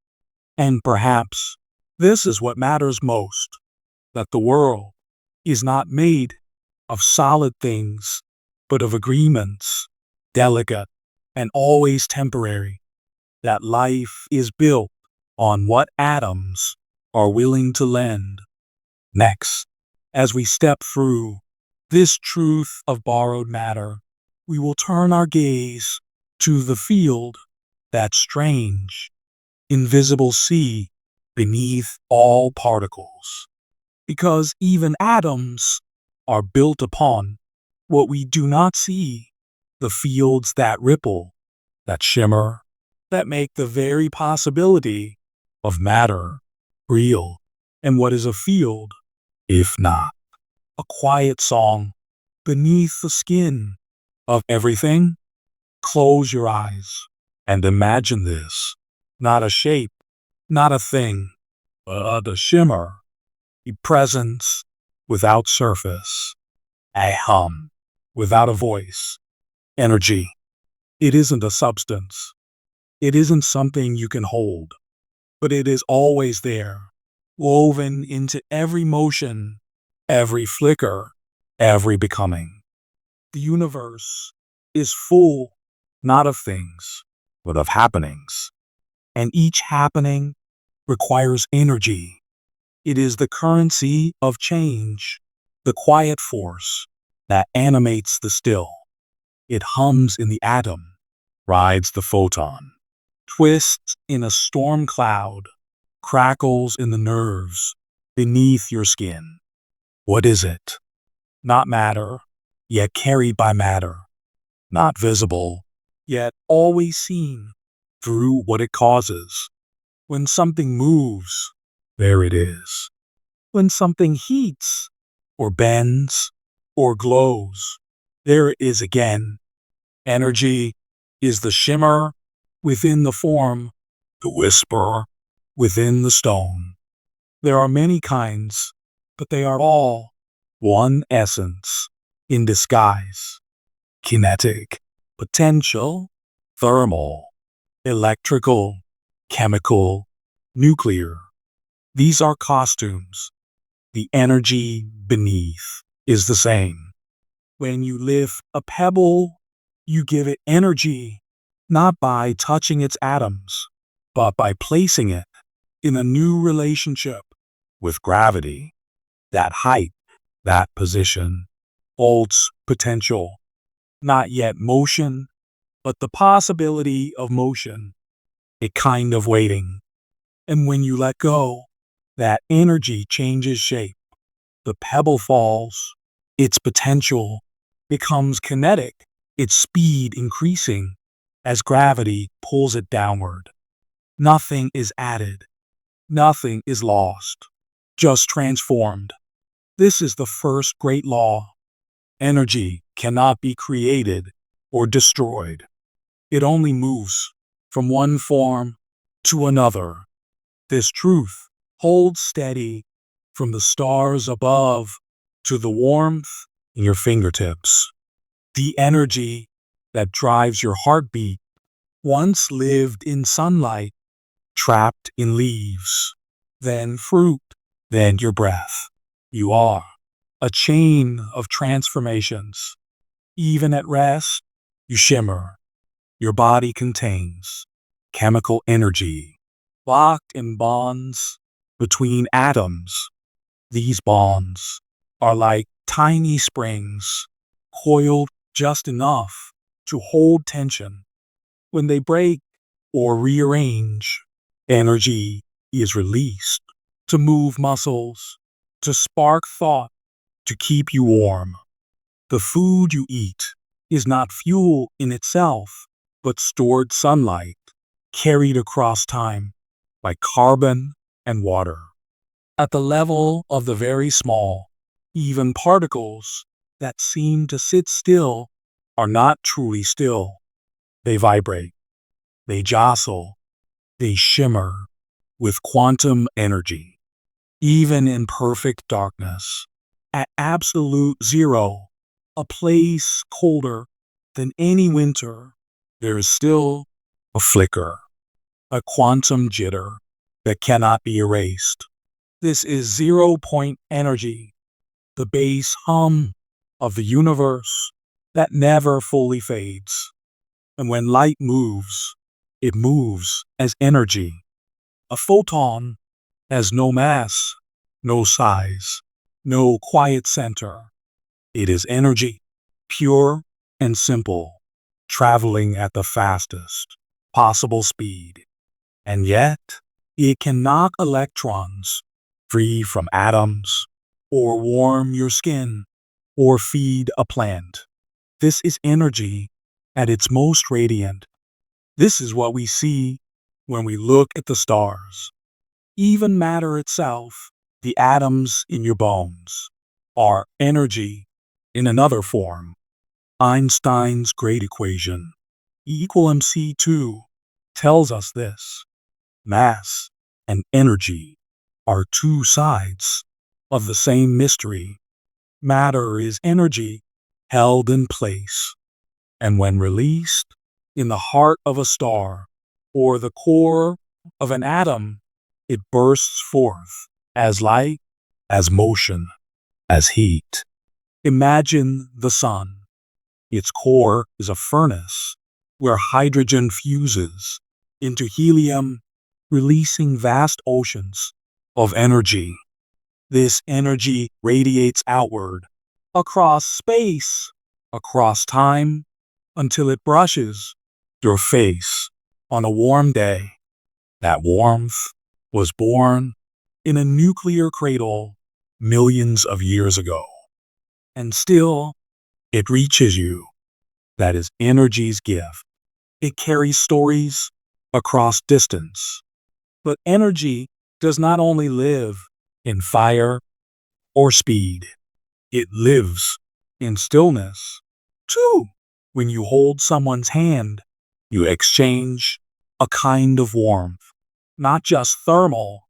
And perhaps this is what matters most, that the world is not made of solid things, but of agreements, delicate and always temporary, that life is built on what atoms are willing to lend. Next, as we step through this truth of borrowed matter, we will turn our gaze to the field, that strange, invisible sea beneath all particles. Because even atoms are built upon what we do not see, the fields that ripple, that shimmer, that make the very possibility of matter real. And what is a field, if not a quiet song beneath the skin of everything? Close your eyes and imagine this. Not a shape, not a thing, but a shimmer, a presence without surface, a hum without a voice. Energy. It isn't a substance. It isn't something you can hold, but it is always there, woven into every motion, every flicker, every becoming. The universe is full, not of things, but of happenings. And each happening requires energy. It is the currency of change, the quiet force that animates the still. It hums in the atom, rides the photon, twists in a storm cloud, crackles in the nerves beneath your skin. What is it? Not matter, yet carried by matter. Not visible, yet always seen through what it causes. When something moves, there it is. When something heats, or bends, or glows, there it is again. Energy is the shimmer within the form, the whisper within the stone. There are many kinds, but they are all one essence in disguise. Kinetic, potential, thermal, electrical, chemical, nuclear. These are costumes. The energy beneath is the same. When you lift a pebble, you give it energy, not by touching its atoms, but by placing it in a new relationship with gravity. That height, that position, holds potential, not yet motion, but the possibility of motion, a kind of waiting. And when you let go, that energy changes shape. The pebble falls, its potential becomes kinetic, its speed increasing as gravity pulls it downward. Nothing is added, nothing is lost, just transformed. This is the first great law. Energy cannot be created or destroyed. It only moves from one form to another. This truth holds steady from the stars above to the warmth in your fingertips. The energy that drives your heartbeat once lived in sunlight, trapped in leaves, then fruit, then your breath. You are a chain of transformations. Even at rest, you shimmer. Your body contains chemical energy, locked in bonds between atoms. These bonds are like tiny springs, coiled just enough to hold tension. When they break or rearrange, energy is released to move muscles, to spark thought, to keep you warm. The food you eat is not fuel in itself, but stored sunlight carried across time like carbon and water. At the level of the very small, even particles that seem to sit still are not truly still. They vibrate, they jostle, they shimmer with quantum energy. Even in perfect darkness, at absolute zero, a place colder than any winter, there is still a flicker, a quantum jitter that cannot be erased. This is 0 point energy, the base hum of the universe that never fully fades. And when light moves, it moves as energy. A photon has no mass, no size, no quiet center. It is energy, pure and simple, traveling at the fastest possible speed. And yet, it can knock electrons free from atoms, or warm your skin, or feed a plant. This is energy at its most radiant. This is what we see when we look at the stars. Even matter itself, the atoms in your bones, are energy in another form. Einstein's great equation, E=mc2, tells us this. Mass and energy are two sides of the same mystery. Matter is energy held in place, and when released in the heart of a star or the core of an atom, it bursts forth as light, as motion, as heat. Imagine the sun. Its core is a furnace where hydrogen fuses into helium, releasing vast oceans of energy. This energy radiates outward, across space, across time, until it brushes your face on a warm day. That warmth was born in a nuclear cradle millions of years ago. And still, it reaches you. That is energy's gift. It carries stories across distance. But energy does not only live in fire or speed. It lives in stillness, too. When you hold someone's hand, you exchange a kind of warmth, not just thermal,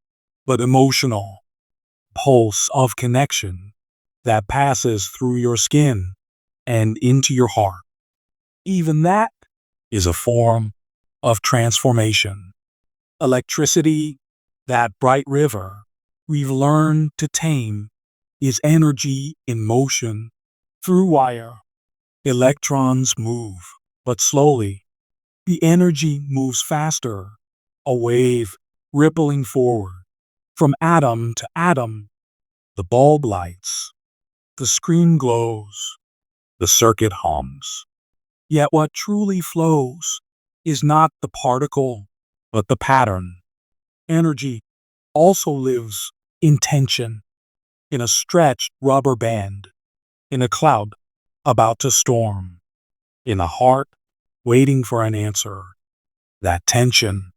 but emotional, pulse of connection that passes through your skin and into your heart. Even that is a form of transformation. Electricity, that bright river we've learned to tame, is energy in motion through wire. Electrons move, but slowly. The energy moves faster, a wave rippling forward. From atom to atom, the bulb lights, the screen glows, the circuit hums. Yet what truly flows is not the particle, but the pattern. Energy also lives in tension, in a stretched rubber band, in a cloud about to storm, in a heart waiting for an answer. That tension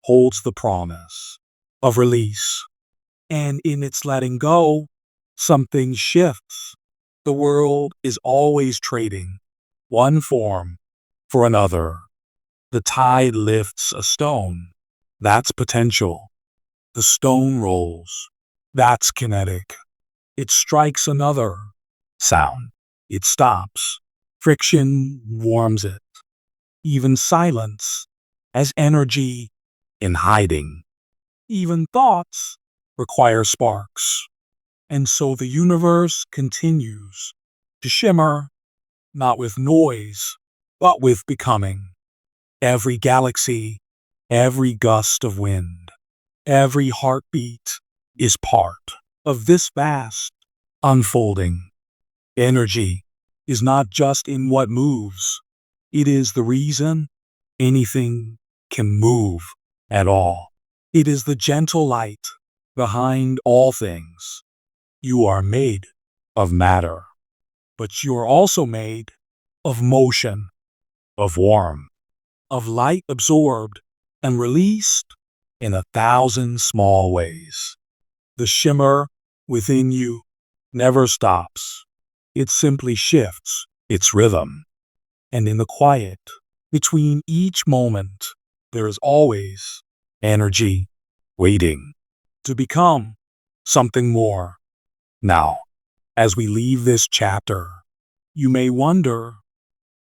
holds the promise of release, and in its letting go, something shifts. The world is always trading one form for another. The tide lifts a stone. That's potential. The stone rolls. That's kinetic. It strikes another sound. It stops. Friction warms it. Even silence has energy in hiding. Even thoughts require sparks. And so the universe continues to shimmer, not with noise, but with becoming. Every galaxy, every gust of wind, every heartbeat is part of this vast unfolding. Energy is not just in what moves, it is the reason anything can move at all. It is the gentle light behind all things. You are made of matter, but you are also made of motion, of warmth, of light absorbed and released in 1,000 small ways. The shimmer within you never stops. It simply shifts its rhythm. And in the quiet between each moment, there is always energy waiting to become something more. Now, as we leave this chapter, you may wonder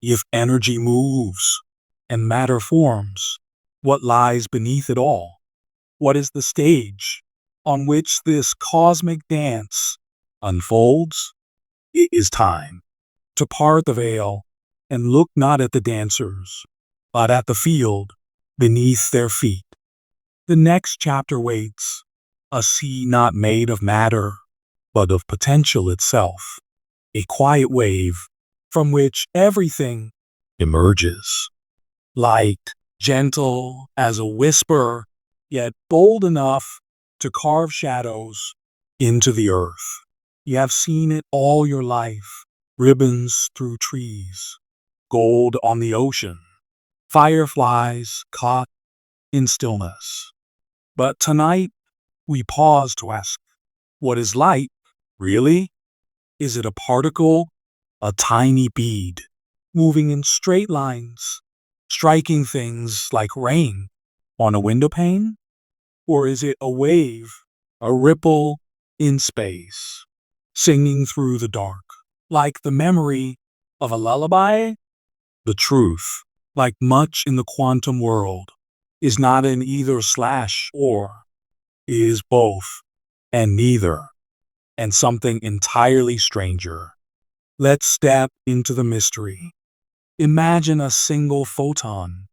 if energy moves and matter forms, what lies beneath it all? What is the stage on which this cosmic dance unfolds? It is time to part the veil and look not at the dancers, but at the field beneath their feet. The next chapter waits, a sea not made of matter, but of potential itself, a quiet wave from which everything emerges. Light, gentle as a whisper, yet bold enough to carve shadows into the earth. You have seen it all your life, ribbons through trees, gold on the ocean, fireflies caught in stillness. But tonight, we pause to ask, what is light, really? Is it a particle, a tiny bead, moving in straight lines, striking things like rain on a window pane? Or is it a wave, a ripple in space, singing through the dark, like the memory of a lullaby? The truth, like much in the quantum world, is not an either slash or, is both and neither, and something entirely stranger. Let's step into the mystery. Imagine a single photon,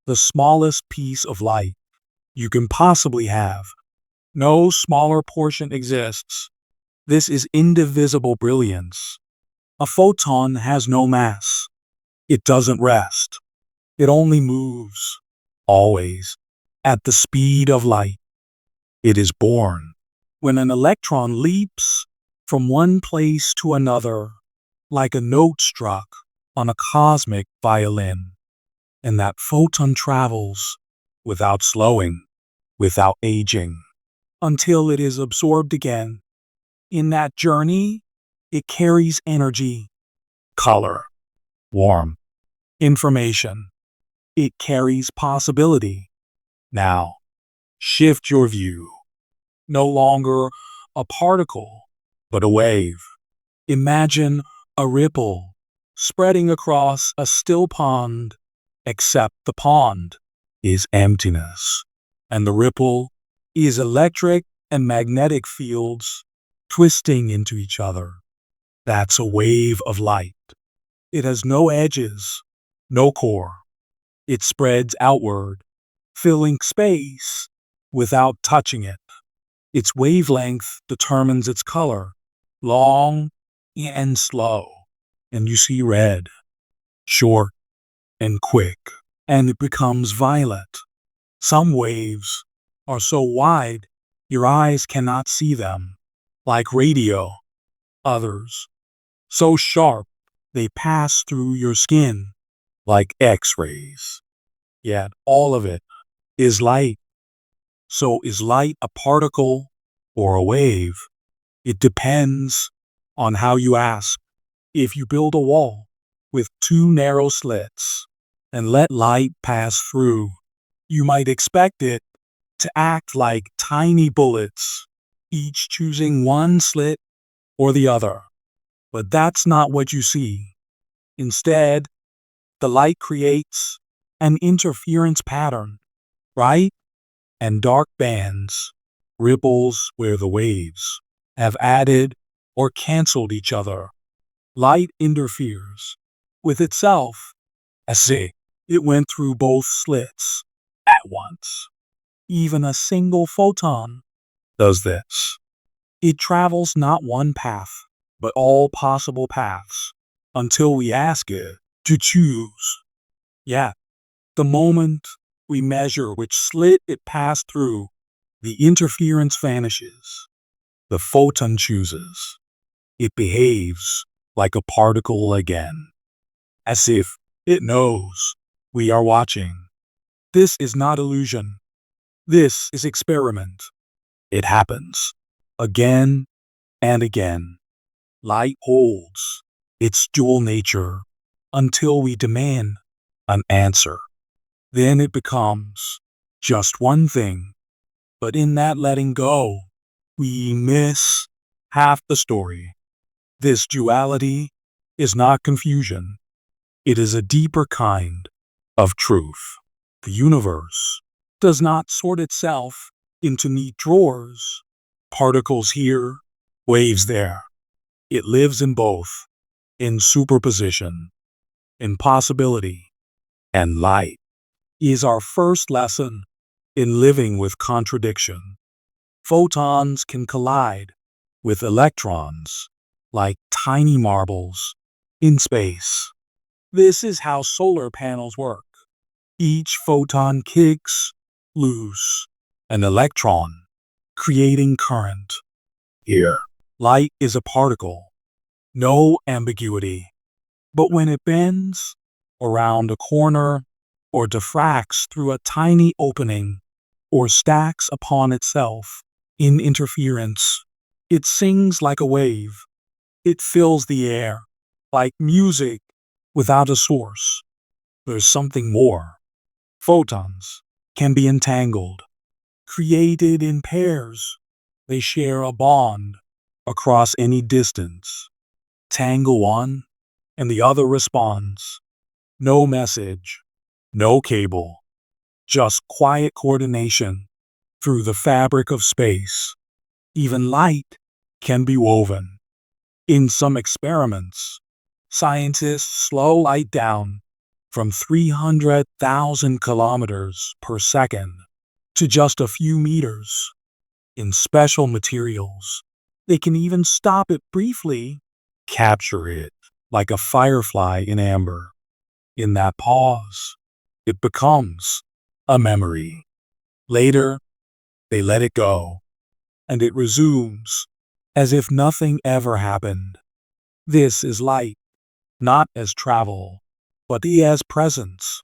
the smallest piece of light you can possibly have. No smaller portion exists. This is indivisible brilliance. A photon has no mass. It doesn't rest. It only moves, always, at the speed of light. It is born when an electron leaps from one place to another, like a note struck on a cosmic violin. And that photon travels without slowing, without aging, until it is absorbed again. In that journey, it carries energy, color, warmth, information. It carries possibility. Now, shift your view. No longer a particle, but a wave. Imagine a ripple spreading across a still pond, except the pond is emptiness, and the ripple is electric and magnetic fields twisting into each other. That's a wave of light. It has no edges, no core. It spreads outward, filling space without touching it. Its wavelength determines its color, long and slow. And you see red, short and quick, and it becomes violet. Some waves are so wide Your eyes cannot see them, like radio. Others, so sharp, they pass through your skin, like X-rays. Yet all of it is light. So is light a particle or a wave? It depends on how you ask. If you build a wall with two narrow slits and let light pass through, you might expect it to act like tiny bullets, each choosing one slit or the other. But that's not what you see. Instead, the light creates an interference pattern, bright and dark bands, ripples where the waves have added or canceled each other. Light interferes with itself as if it went through both slits at once. Even a single photon does this. It travels not one path, but all possible paths until we ask it to choose. Yet, the moment we measure which slit it passed through, the interference vanishes. The photon chooses. It behaves like a particle again, as if it knows we are watching. This is not illusion. This is experiment. It happens again and again. Light holds its dual nature until we demand an answer. Then it becomes just one thing. But in that letting go, we miss half the story. This duality is not confusion. It is a deeper kind of truth. The universe does not sort itself into neat drawers, particles here, waves there. It lives in both, in superposition, in possibility, and light is our first lesson in living with contradiction. Photons can collide with electrons like tiny marbles in space. This is how solar panels work. Each photon kicks loose an electron, creating current. Here, light is a particle, no ambiguity. But when it bends around a corner or diffracts through a tiny opening or stacks upon itself in interference, it sings like a wave. It fills the air like music without a source. There's something more. Photons can be entangled, created in pairs. They share a bond across any distance. Tangle one, and the other responds. No message, no cable, just quiet coordination through the fabric of space. Even light can be woven. In some experiments, scientists slow light down from 300,000 kilometers per second to just a few meters. In special materials, they can even stop it briefly, capture it like a firefly in amber. In that pause, it becomes a memory. Later, they let it go, and it resumes as if nothing ever happened. This is light, not as travel, but as presence,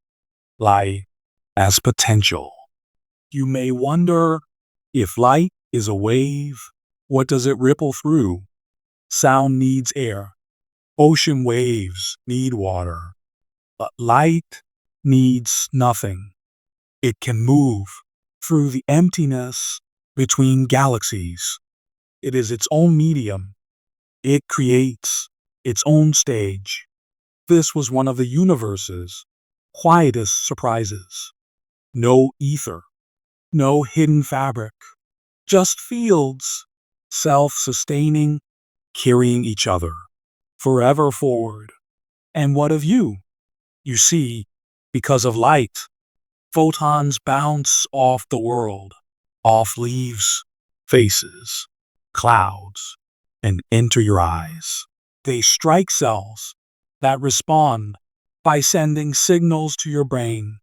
light as potential. You may wonder, if light is a wave, what does it ripple through? Sound needs air. Ocean waves need water. But light needs nothing. It can move through the emptiness between galaxies. It is its own medium. It creates its own stage. This was one of the universe's quietest surprises. No ether, no hidden fabric, just fields, self-sustaining, carrying each other forever forward. And what of you? You see, because of light, photons bounce off the world, off leaves, faces, clouds, and enter your eyes. They strike cells that respond by sending signals to your brain.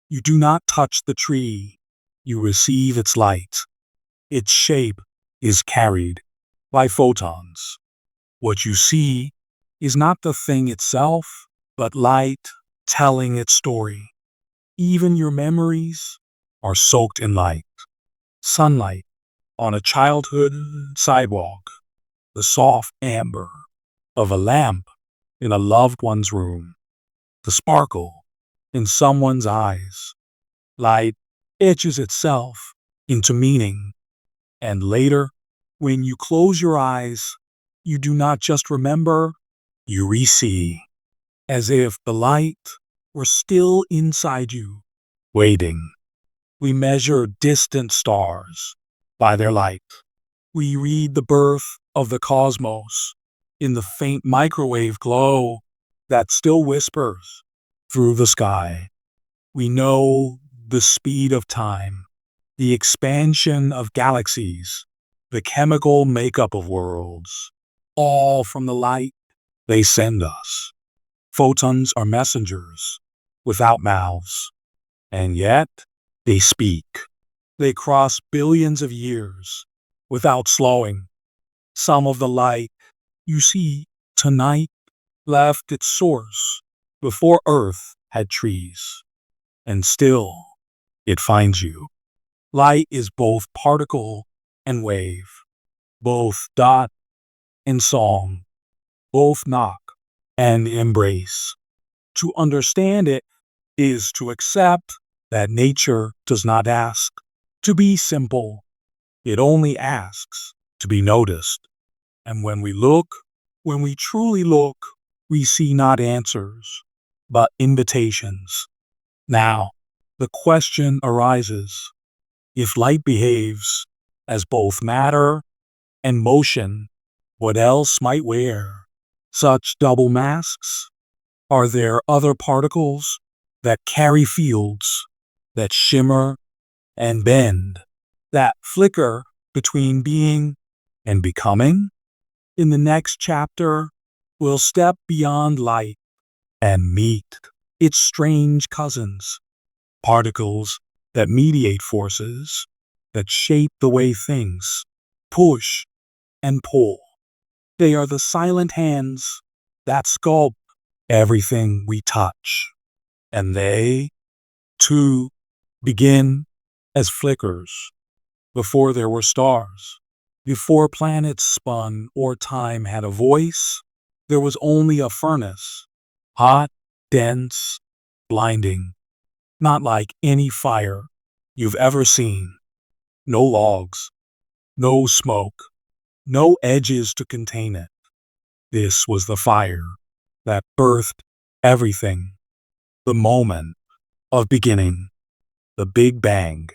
You do not touch the tree, you receive its light. its shape is carried by photons. What you see is not the thing itself, but light telling its story. Even your memories are soaked in light. Sunlight on a childhood sidewalk, the soft amber of a lamp in a loved one's room, the sparkle in someone's eyes. Light etches itself into meaning, and later, when you close your eyes, you do not just remember, you re-see, as if the light were still inside you, waiting. We measure distant stars by their light. We read the birth of the cosmos in the faint microwave glow that still whispers through the sky. We know the speed of time, the expansion of galaxies, the chemical makeup of worlds, all from the light they send us. Photons are messengers without mouths, and yet they speak. They cross billions of years without slowing. Some of the light you see tonight left its source before Earth had trees, and still it finds you. Light is both particle and wave, both dot and song, both knock and embrace. To understand it is to accept that nature does not ask to be simple. It only asks to be noticed. And when we look, when we truly look, we see not answers, but invitations. Now, the question arises, if light behaves as both matter and motion, what else might wear such double masks? Are there other particles that carry fields, that shimmer and bend, that flicker between being and becoming? In the next chapter, we'll step beyond light and meet its strange cousins, particles that mediate forces that shape the way things push and pull. They are the silent hands that sculpt everything we touch, and they, too, begin as flickers before there were stars. Before planets spun or time had a voice, there was only a furnace, hot, dense, blinding, not like any fire you've ever seen. No logs, no smoke, no edges to contain it. This was the fire that birthed everything, the moment of beginning, the Big Bang.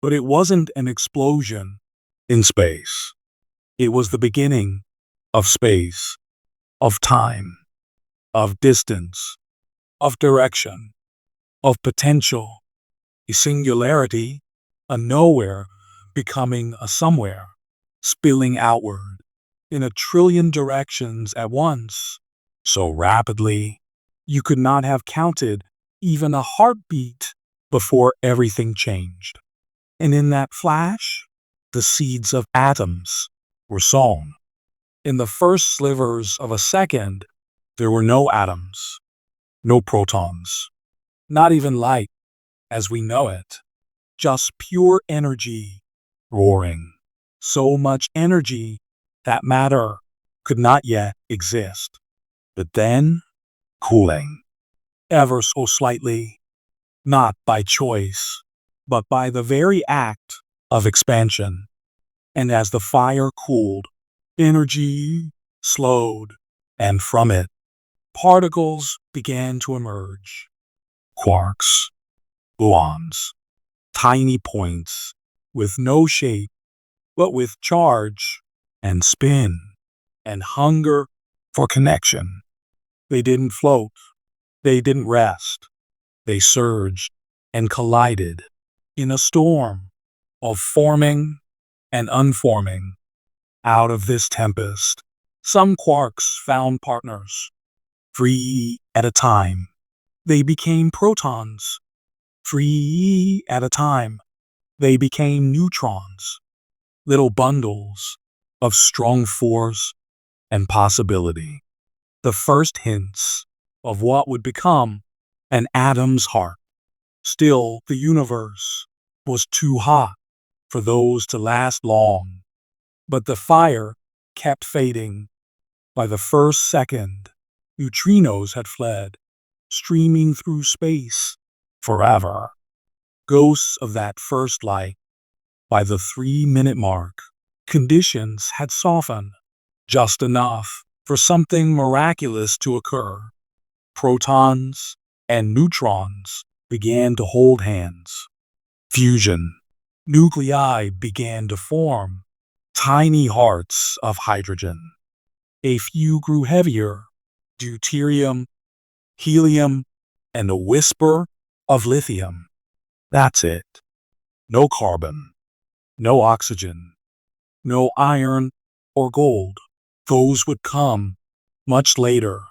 But it wasn't an explosion in space. It was the beginning of space, of time, of distance, of direction, of potential, a singularity, a nowhere becoming a somewhere, spilling outward in a trillion directions at once, so rapidly you could not have counted even a heartbeat before everything changed. And in that flash, the seeds of atoms were sown. In the first slivers of a second, there were no atoms, no protons, not even light as we know it, just pure energy roaring. So much energy that matter could not yet exist. But then, cooling, ever so slightly, not by choice, but by the very act of expansion. And as the fire cooled, energy slowed, and from it, particles began to emerge. Quarks, gluons, tiny points with no shape, but with charge and spin and hunger for connection. They didn't float, they didn't rest, they surged and collided in a storm of forming and unforming. Out of this tempest, some quarks found partners, 3 at a time. They became protons, 3 at a time. They became neutrons, little bundles of strong force and possibility. The first hints of what would become an atom's heart. Still, the universe was too hot for those to last long, but the fire kept fading. By the first second, neutrinos had fled, streaming through space forever. Ghosts of that first light. By the 3-minute mark, conditions had softened just enough for something miraculous to occur. Protons and neutrons began to hold hands. Fusion. Nuclei began to form, tiny hearts of hydrogen. A few grew heavier, deuterium, helium, and a whisper of lithium. That's it. No carbon, no oxygen, no iron or gold. Those would come much later.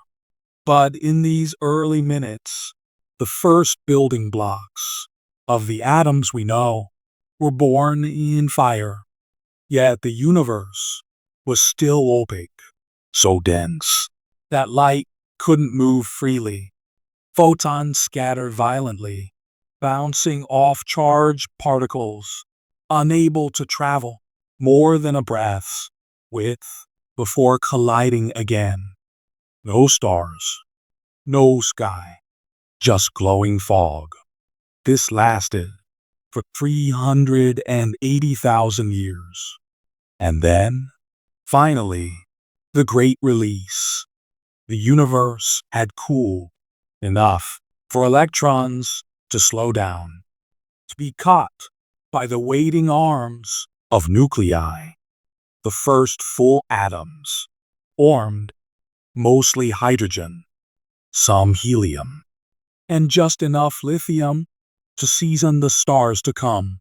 But in these early minutes, the first building blocks of the atoms we know were born in fire. Yet the universe was still opaque, so dense that light couldn't move freely. Photons scattered violently, bouncing off charged particles, unable to travel more than a breath's width before colliding again. No stars, no sky, just glowing fog. This lasted for 380,000 years. And then, finally, the great release. The universe had cooled enough for electrons to slow down, to be caught by the waiting arms of nuclei. The first full atoms formed, mostly hydrogen, some helium, and just enough lithium to season the stars to come.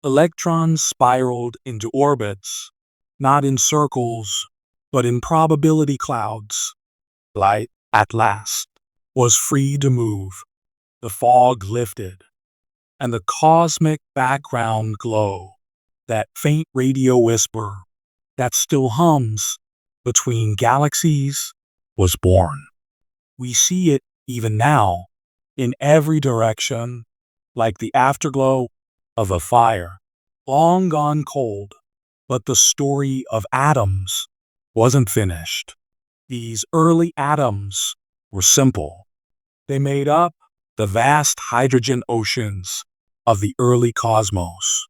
Electrons spiraled into orbits, not in circles, but in probability clouds. Light, at last, was free to move. The fog lifted, and the cosmic background glow, that faint radio whisper that still hums between galaxies, was born. We see it even now, in every direction, like the afterglow of a fire, long gone cold. But the story of atoms wasn't finished. These early atoms were simple. They made up the vast hydrogen oceans of the early cosmos.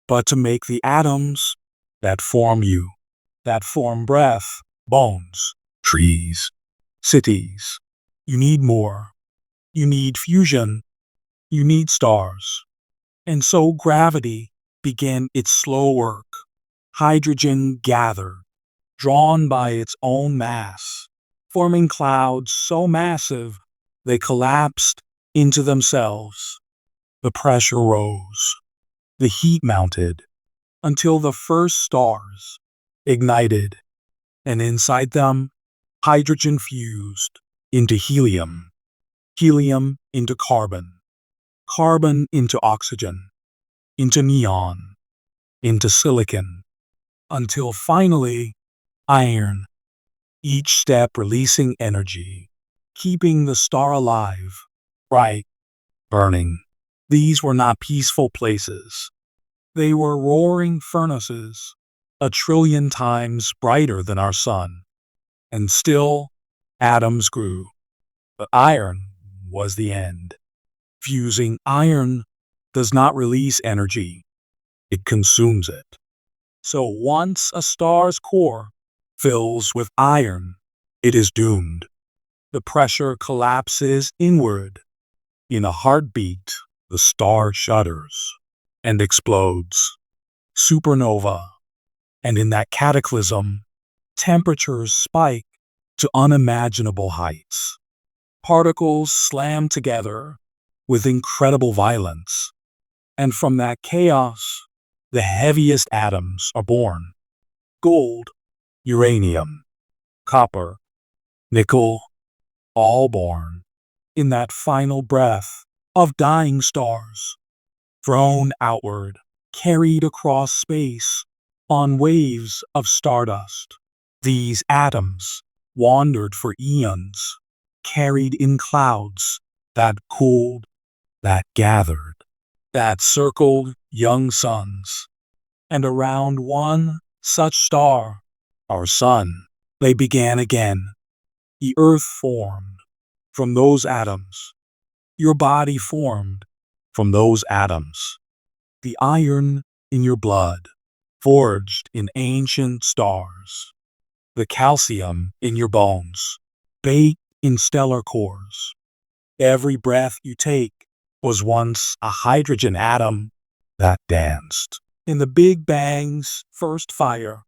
But to make the atoms that form you, that form breath, bones, trees, cities, you need more. You need fusion. You need stars. And so gravity began its slow work. Hydrogen gathered, drawn by its own mass, forming clouds so massive they collapsed into themselves. The pressure rose, the heat mounted, until the first stars ignited, and inside them, hydrogen fused into helium, helium into carbon, carbon into oxygen, into neon, into silicon, until finally, iron, each step releasing energy, keeping the star alive, bright, burning. These were not peaceful places. They were roaring furnaces, 1,000,000,000 times brighter than our sun. And still, atoms grew. But iron was the end. Fusing iron does not release energy. It consumes it. So once a star's core fills with iron, it is doomed. The pressure collapses inward. In a heartbeat, the star shudders and explodes. Supernova. And in that cataclysm, temperatures spike to unimaginable heights. Particles slam together with incredible violence. And from that chaos, the heaviest atoms are born. Gold, uranium, copper, nickel, all born in that final breath of dying stars, thrown outward, carried across space on waves of stardust. These atoms wandered for eons, carried in clouds that cooled, that gathered, that circled young suns. And around one such star, our sun, they began again. The earth formed from those atoms. Your body formed from those atoms. The iron in your blood, forged in ancient stars. The calcium in your bones, baked in stellar cores. Every breath you take was once a hydrogen atom that danced in the Big Bang's first fire.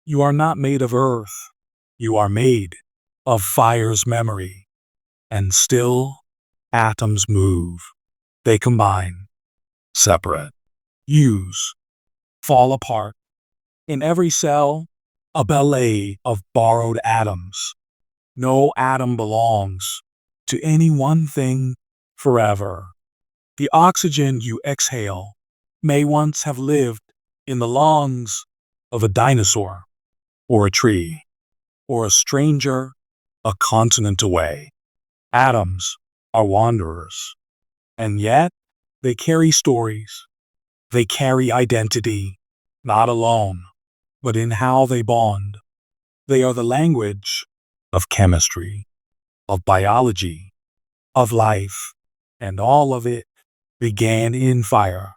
You are not made of earth. You are made of fire's memory. And still, atoms move. They combine, separate, use, fall apart. In every cell, a ballet of borrowed atoms. No atom belongs to any one thing forever. The oxygen you exhale may once have lived in the lungs of a dinosaur, or a tree, or a stranger a continent away. Atoms are wanderers, and yet they carry stories. They carry identity, not alone, but in how they bond. They are the language of chemistry, of biology, of life, and all of it began in fire.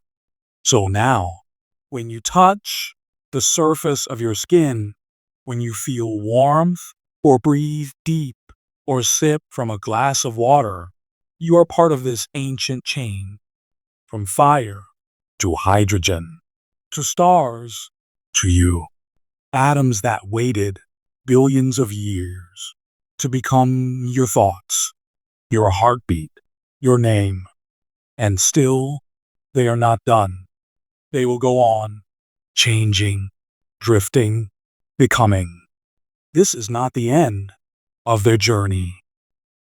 So now, when you touch the surface of your skin, when you feel warmth, or breathe deep, or sip from a glass of water, you are part of this ancient chain. From fire to hydrogen, to stars, to you. Atoms that waited billions of years to become your thoughts, your heartbeat, your name. And still, they are not done. They will go on, changing, drifting, becoming. This is not the end of their journey.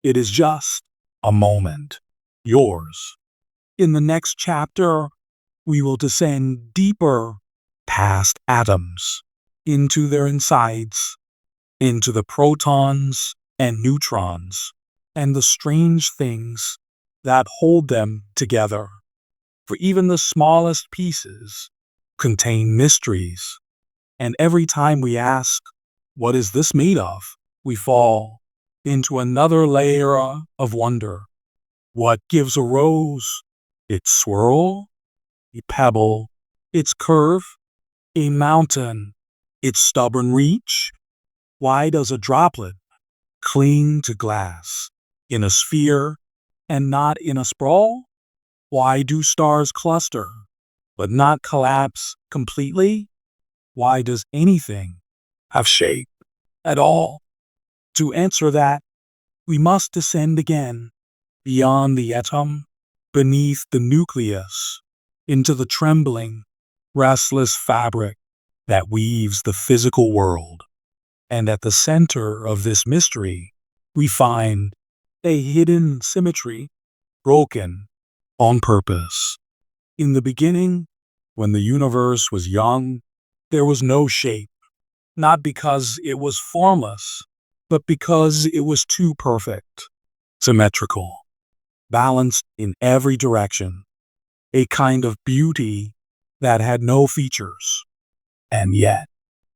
It is just a moment, yours. In the next chapter, we will descend deeper past atoms, into their insides, into the protons and neutrons, and the strange things that hold them together. For even the smallest pieces contain mysteries, and every time we ask, what is this made of? We fall into another layer of wonder. What gives a rose its swirl, a pebble, its curve, a mountain, its stubborn reach? Why does a droplet cling to glass in a sphere and not in a sprawl? Why do stars cluster but not collapse completely? Why does anything have shape at all? To answer that, we must descend again beyond the atom, beneath the nucleus, into the trembling, restless fabric that weaves the physical world. And at the center of this mystery, we find a hidden symmetry, broken on purpose. In the beginning, when the universe was young, there was no shape, not because it was formless, but because it was too perfect, symmetrical, balanced in every direction, a kind of beauty that had no features. And yet,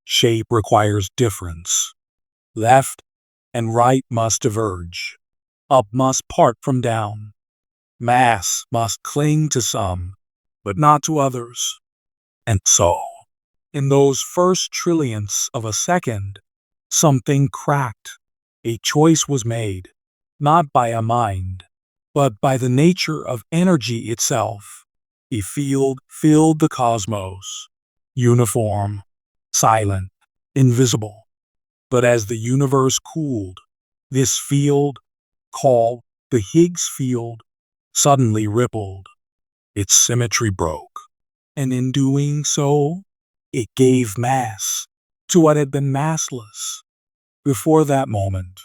shape requires difference. Left and right must diverge. Up must part from down. Mass must cling to some, but not to others. And so, in those first trillionths of a second, something cracked. A choice was made, not by a mind, but by the nature of energy itself. A field filled the cosmos, uniform, silent, invisible. But as the universe cooled, this field, called the Higgs field, suddenly rippled. Its symmetry broke, and in doing so, it gave mass to what had been massless. Before that moment,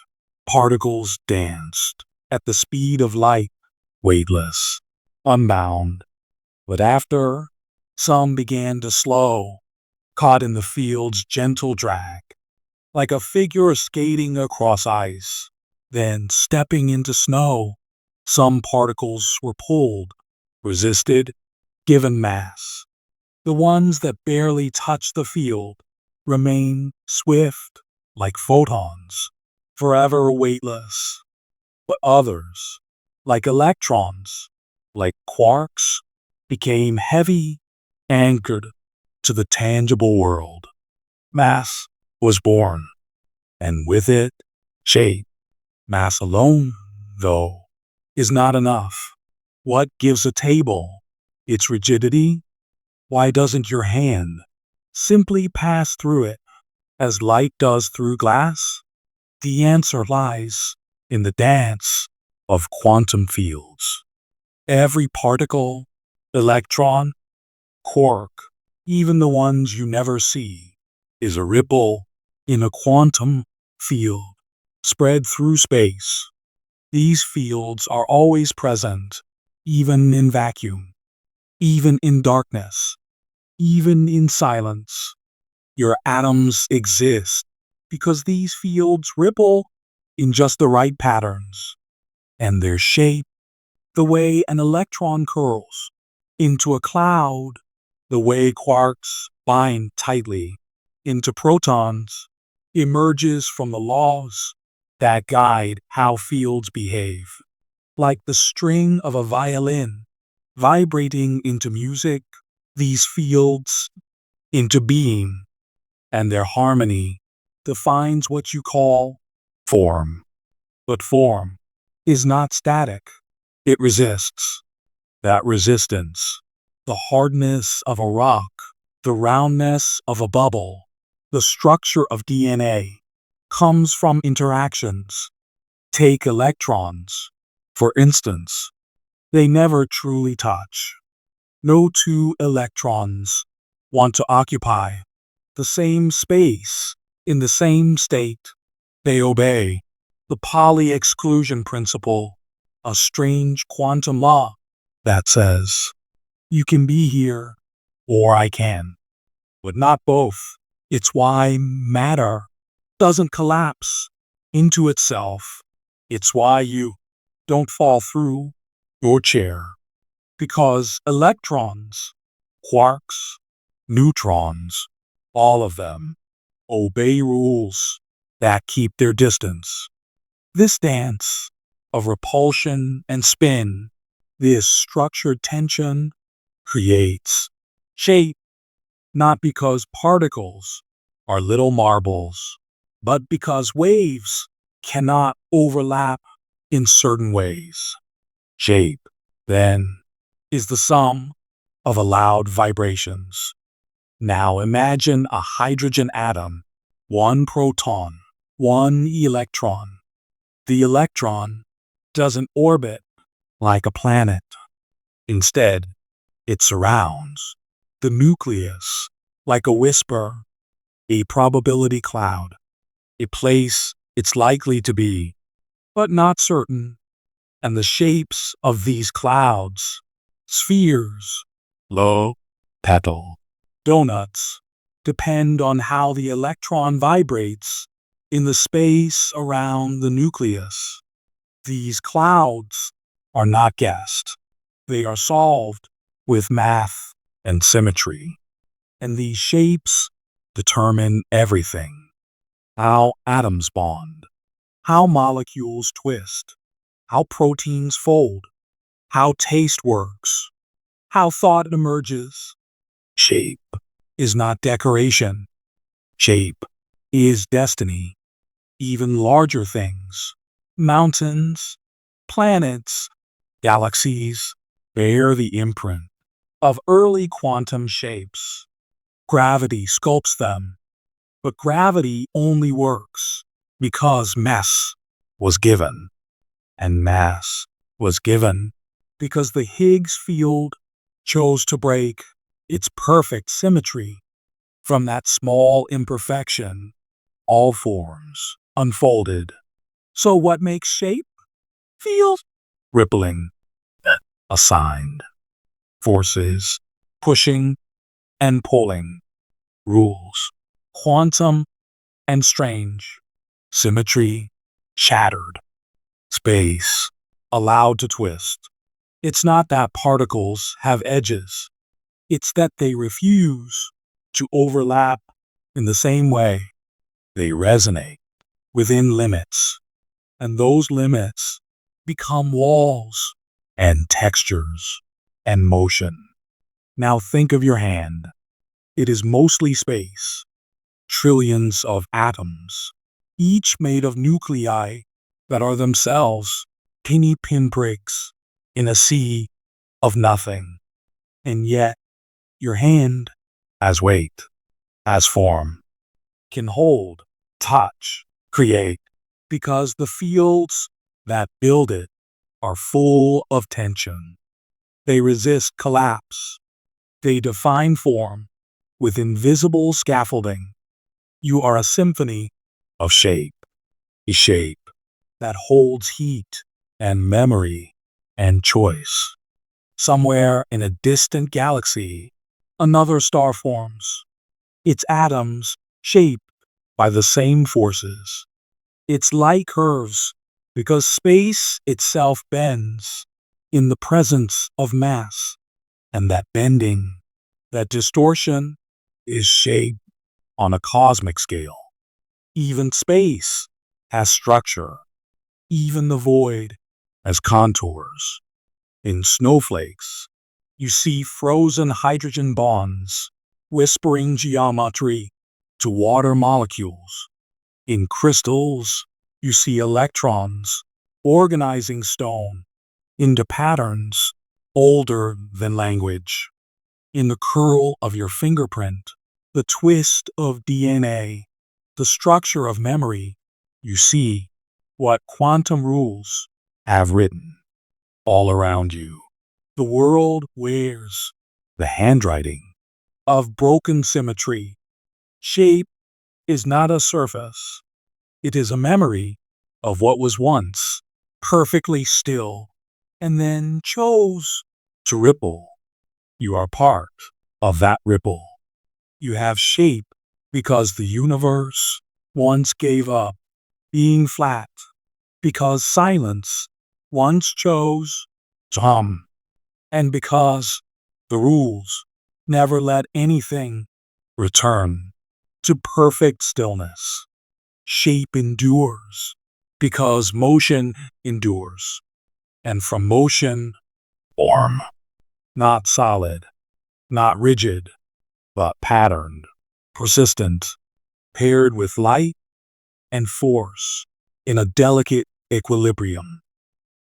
particles danced at the speed of light, weightless, unbound. But after, some began to slow, caught in the field's gentle drag, like a figure skating across ice, then stepping into snow. Some particles were pulled, resisted, given mass. The ones that barely touch the field remain swift like photons, forever weightless. But others, like electrons, like quarks, became heavy, anchored to the tangible world. Mass was born, and with it, shape. Mass alone, though, is not enough. What gives a table its rigidity? Why doesn't your hand simply pass through it as light does through glass? The answer lies in the dance of quantum fields. Every particle, electron, quark, even the ones you never see, is a ripple in a quantum field spread through space. These fields are always present, even in vacuum, even in darkness, even in silence. Your atoms exist because these fields ripple in just the right patterns, and their shape, the way an electron curls into a cloud, the way quarks bind tightly into protons, emerges from the laws that guide how fields behave. Like the string of a violin vibrating into music, these fields into being, and their harmony defines what you call form. But form is not static. It resists. That resistance, the hardness of a rock, the roundness of a bubble, the structure of DNA, comes from interactions. Take electrons, for instance. They never truly touch. No two electrons want to occupy the same space in the same state. They obey the Pauli exclusion principle, a strange quantum law that says, you can be here or I can, but not both. It's why matter doesn't collapse into itself. It's why you don't fall through your chair. Because electrons, quarks, neutrons, all of them obey rules that keep their distance. This dance of repulsion and spin, this structured tension, creates shape, not because particles are little marbles, but because waves cannot overlap in certain ways. Shape, then, is the sum of allowed vibrations. Now imagine a hydrogen atom, one proton, one electron. The electron doesn't orbit like a planet. Instead, it surrounds the nucleus like a whisper, a probability cloud, a place it's likely to be, but not certain. And the shapes of these clouds, spheres, low, petal, donuts, depend on how the electron vibrates in the space around the nucleus. These clouds are not guessed. They are solved with math and symmetry. And these shapes determine everything. How atoms bond, how molecules twist, how proteins fold, how taste works, how thought emerges. Shape is not decoration. Shape is destiny. Even larger things, mountains, planets, galaxies, bear the imprint of early quantum shapes. Gravity sculpts them, but gravity only works because mass was given. And mass was given because the Higgs field chose to break its perfect symmetry. From that small imperfection, all forms unfolded. So what makes shape? Field. Rippling. Assigned. Forces. Pushing and pulling. rules. Quantum and strange. Symmetry shattered. Space allowed to twist. It's not that particles have edges. It's that they refuse to overlap in the same way. They resonate within limits, and those limits become walls and textures and motion. Now think of your hand. It is mostly space, trillions of atoms, each made of nuclei that are themselves tiny pinpricks in a sea of nothing. And yet, your hand, as weight, as form, can hold, touch, create, because the fields that build it are full of tension. They resist collapse. They define form with invisible scaffolding. You are a symphony of shape, a shape that holds heat and memory and choice. Somewhere in a distant galaxy, another star forms. Its atoms shaped by the same forces. Its light curves because space itself bends in the presence of mass, and that bending, that distortion, is shaped on a cosmic scale. Even space has structure. Even the void has contours. In snowflakes, you see frozen hydrogen bonds, whispering geometry to water molecules. In crystals, you see electrons organizing stone into patterns older than language. In the curl of your fingerprint, the twist of DNA, the structure of memory, you see what quantum rules have written all around you. The world wears the handwriting of broken symmetry. Shape is not a surface. It is a memory of what was once perfectly still and then chose to ripple. You are part of that ripple. You have shape because the universe once gave up being flat, because silence once chose to hum, and because the rules never let anything return to perfect stillness. Shape endures because motion endures, and from motion, form. Not solid, not rigid, but patterned, persistent, paired with light and force in a delicate equilibrium.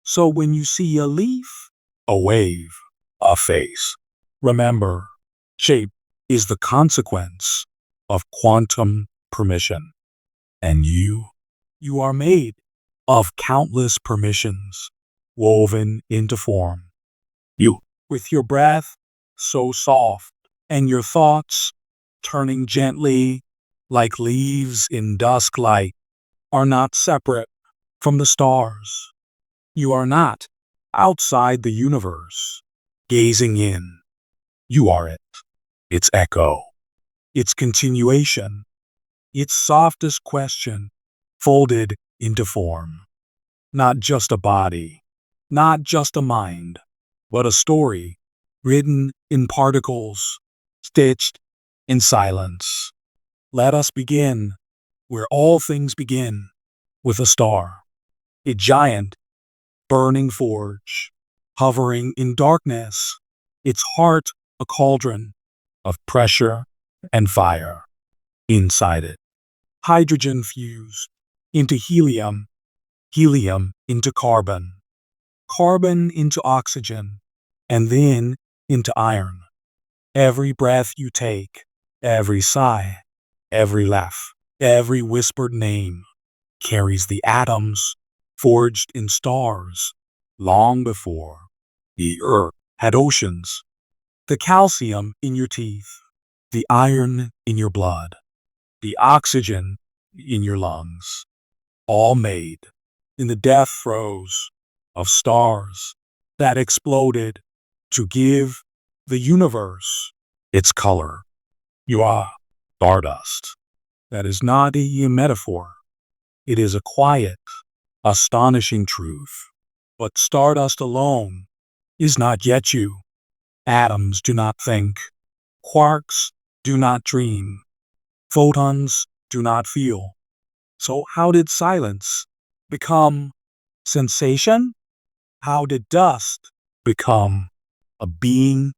So when you see a leaf, a wave, a face, remember, shape is the consequence of quantum permission. And you are made of countless permissions woven into form. You, with your breath so soft and your thoughts turning gently like leaves in dusk light, are not separate from the stars. You are not outside the universe, gazing in. You are it, its echo, its continuation, its softest question folded into form. Not just a body, not just a mind, but a story written in particles, stitched in silence. Let us begin where all things begin, with a star, a giant burning forge, hovering in darkness, its heart a cauldron of pressure and fire. Inside it, hydrogen fused into helium, helium into carbon, carbon into oxygen, and then into iron. Every breath you take, every sigh, every laugh, every whispered name carries the atoms forged in stars long before the earth had oceans. The calcium in your teeth, the iron in your blood, the oxygen in your lungs, all made in the death throes of stars that exploded to give the universe its color. You are Stardust. That is not a metaphor. It is a quiet, astonishing truth. But stardust alone is not yet you. Atoms do not think. Quarks do not dream. Photons do not feel. So how did silence become sensation? How did dust become a being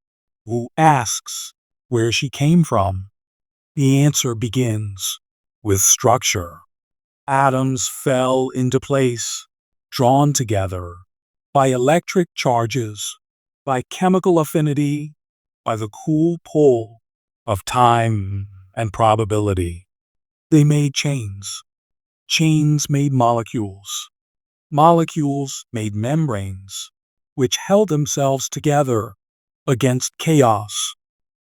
who asks where she came from? The answer begins with structure. Atoms fell into place, drawn together by electric charges, by chemical affinity, by the cool pull of time and probability. They made chains. Chains made molecules. Molecules made membranes, which held themselves together against chaos.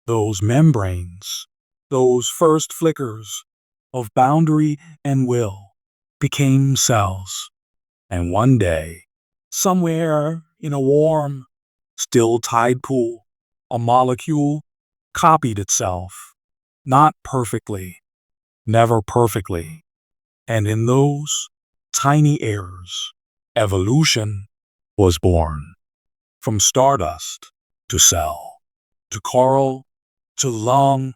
Those membranes, those first flickers of boundary and will, became cells. And one day, somewhere in a warm, still tide pool, a molecule copied itself. Not perfectly, never perfectly. And in those tiny errors, evolution was born. From stardust to cell, to coral, to lung,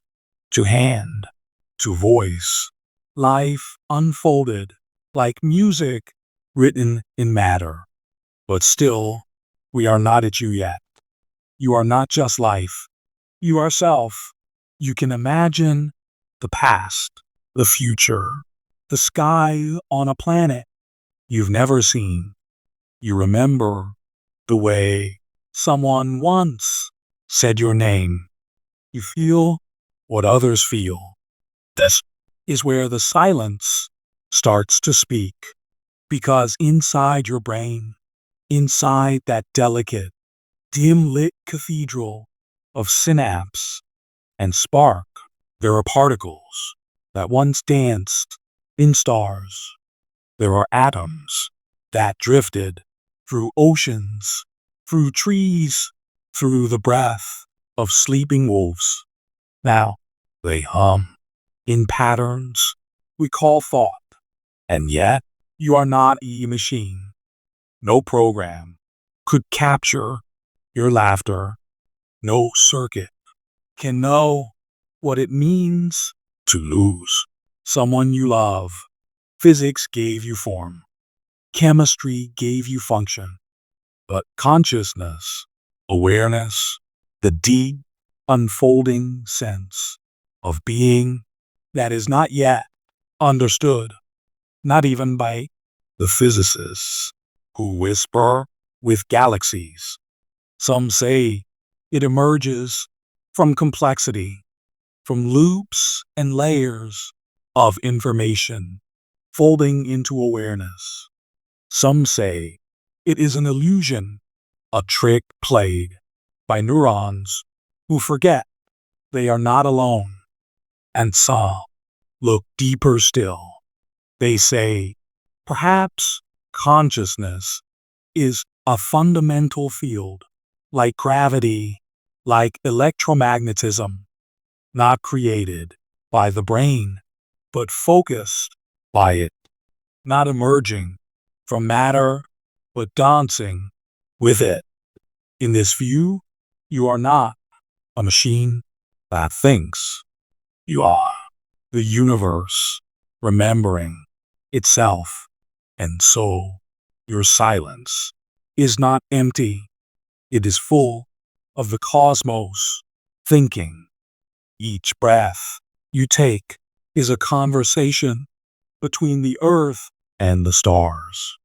to hand, to voice, life unfolded like music written in matter. But still, we are not at you yet. You are not just life. You are self. You can imagine the past, the future, the sky on a planet you've never seen. You remember the way someone once said your name. You feel what others feel. This is where the silence starts to speak. Because inside your brain, inside that delicate, dim-lit cathedral of synapse and spark, there are particles that once danced in stars. There are atoms that drifted through oceans, through trees, through the breath of sleeping wolves. Now they hum in patterns we call thought. And yet, you are not a machine. No program could capture your laughter. No circuit can know what it means to lose someone you love. Physics gave you form. Chemistry gave you function. But consciousness, awareness, the deep, unfolding sense of being that is not yet understood, not even by the physicists who whisper with galaxies. Some say it emerges from complexity, from loops and layers of information folding into awareness. Some say it is an illusion, a trick played by neurons who forget they are not alone. And some look deeper still. They say, perhaps consciousness is a fundamental field, like gravity, like electromagnetism, not created by the brain, but focused by it, not emerging from matter, but dancing with it. In this view, you are not a machine that thinks. You are the universe remembering itself. And so, your silence is not empty. It is full of the cosmos thinking. Each breath you take is a conversation between the earth and the stars.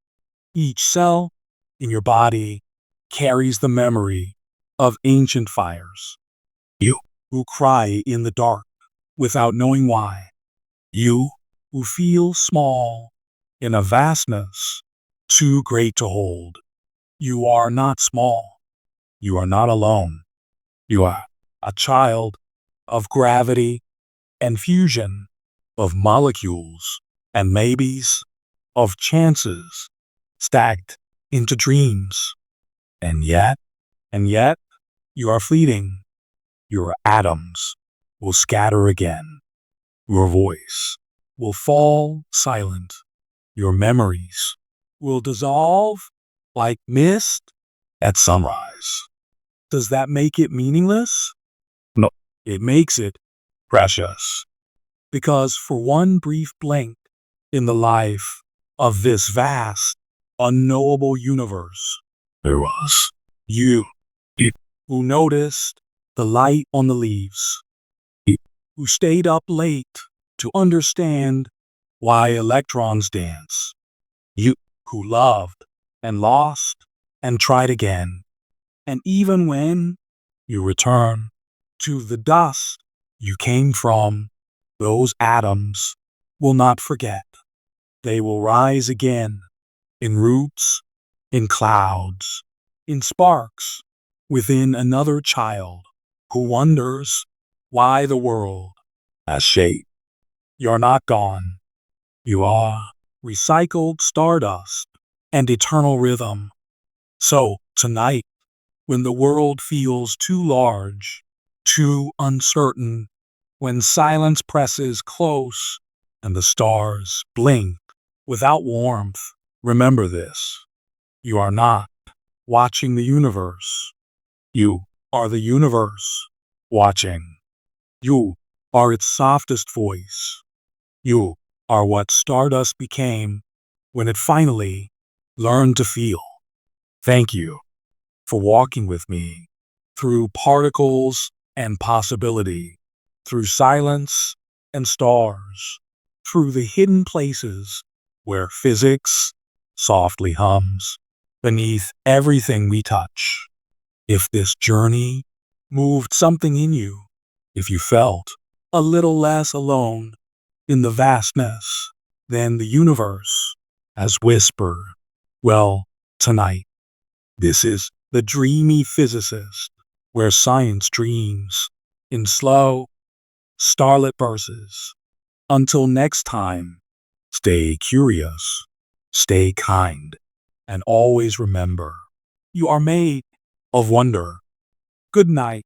Each cell in your body carries the memory of ancient fires. You who cry in the dark without knowing why. You who feel small in a vastness too great to hold. You are not small. You are not alone. You are a child of gravity and fusion, of molecules and maybes, of chances stacked into dreams. And yet, you are fleeting. Your atoms will scatter again. Your voice will fall silent. Your memories will dissolve like mist at sunrise. Does that make it meaningless? No, it makes it precious. Because for one brief blink in the life of this vast, unknowable universe, there was you, it, who noticed the light on the leaves, it, who stayed up late to understand why electrons dance, you who loved and lost and tried again. And even when you return to the dust you came from, those atoms will not forget. They will rise again in roots, in clouds, in sparks, within another child who wonders why the world has shape. You're not gone. You are recycled stardust and eternal rhythm. So, tonight, when the world feels too large, too uncertain, when silence presses close and the stars blink without warmth, remember this. You are not watching the universe. You are the universe watching. You are its softest voice. You are what stardust became when it finally learned to feel. Thank you for walking with me through particles and possibility, through silence and stars, through the hidden places where physics softly hums beneath everything we touch. If this journey moved something in you, if you felt a little less alone in the vastness than the universe has whispered, well, tonight, this is the Dreamy Physicist, where science dreams in slow, starlit verses. Until next time, stay curious, stay kind, and always remember, you are made of wonder. Good night.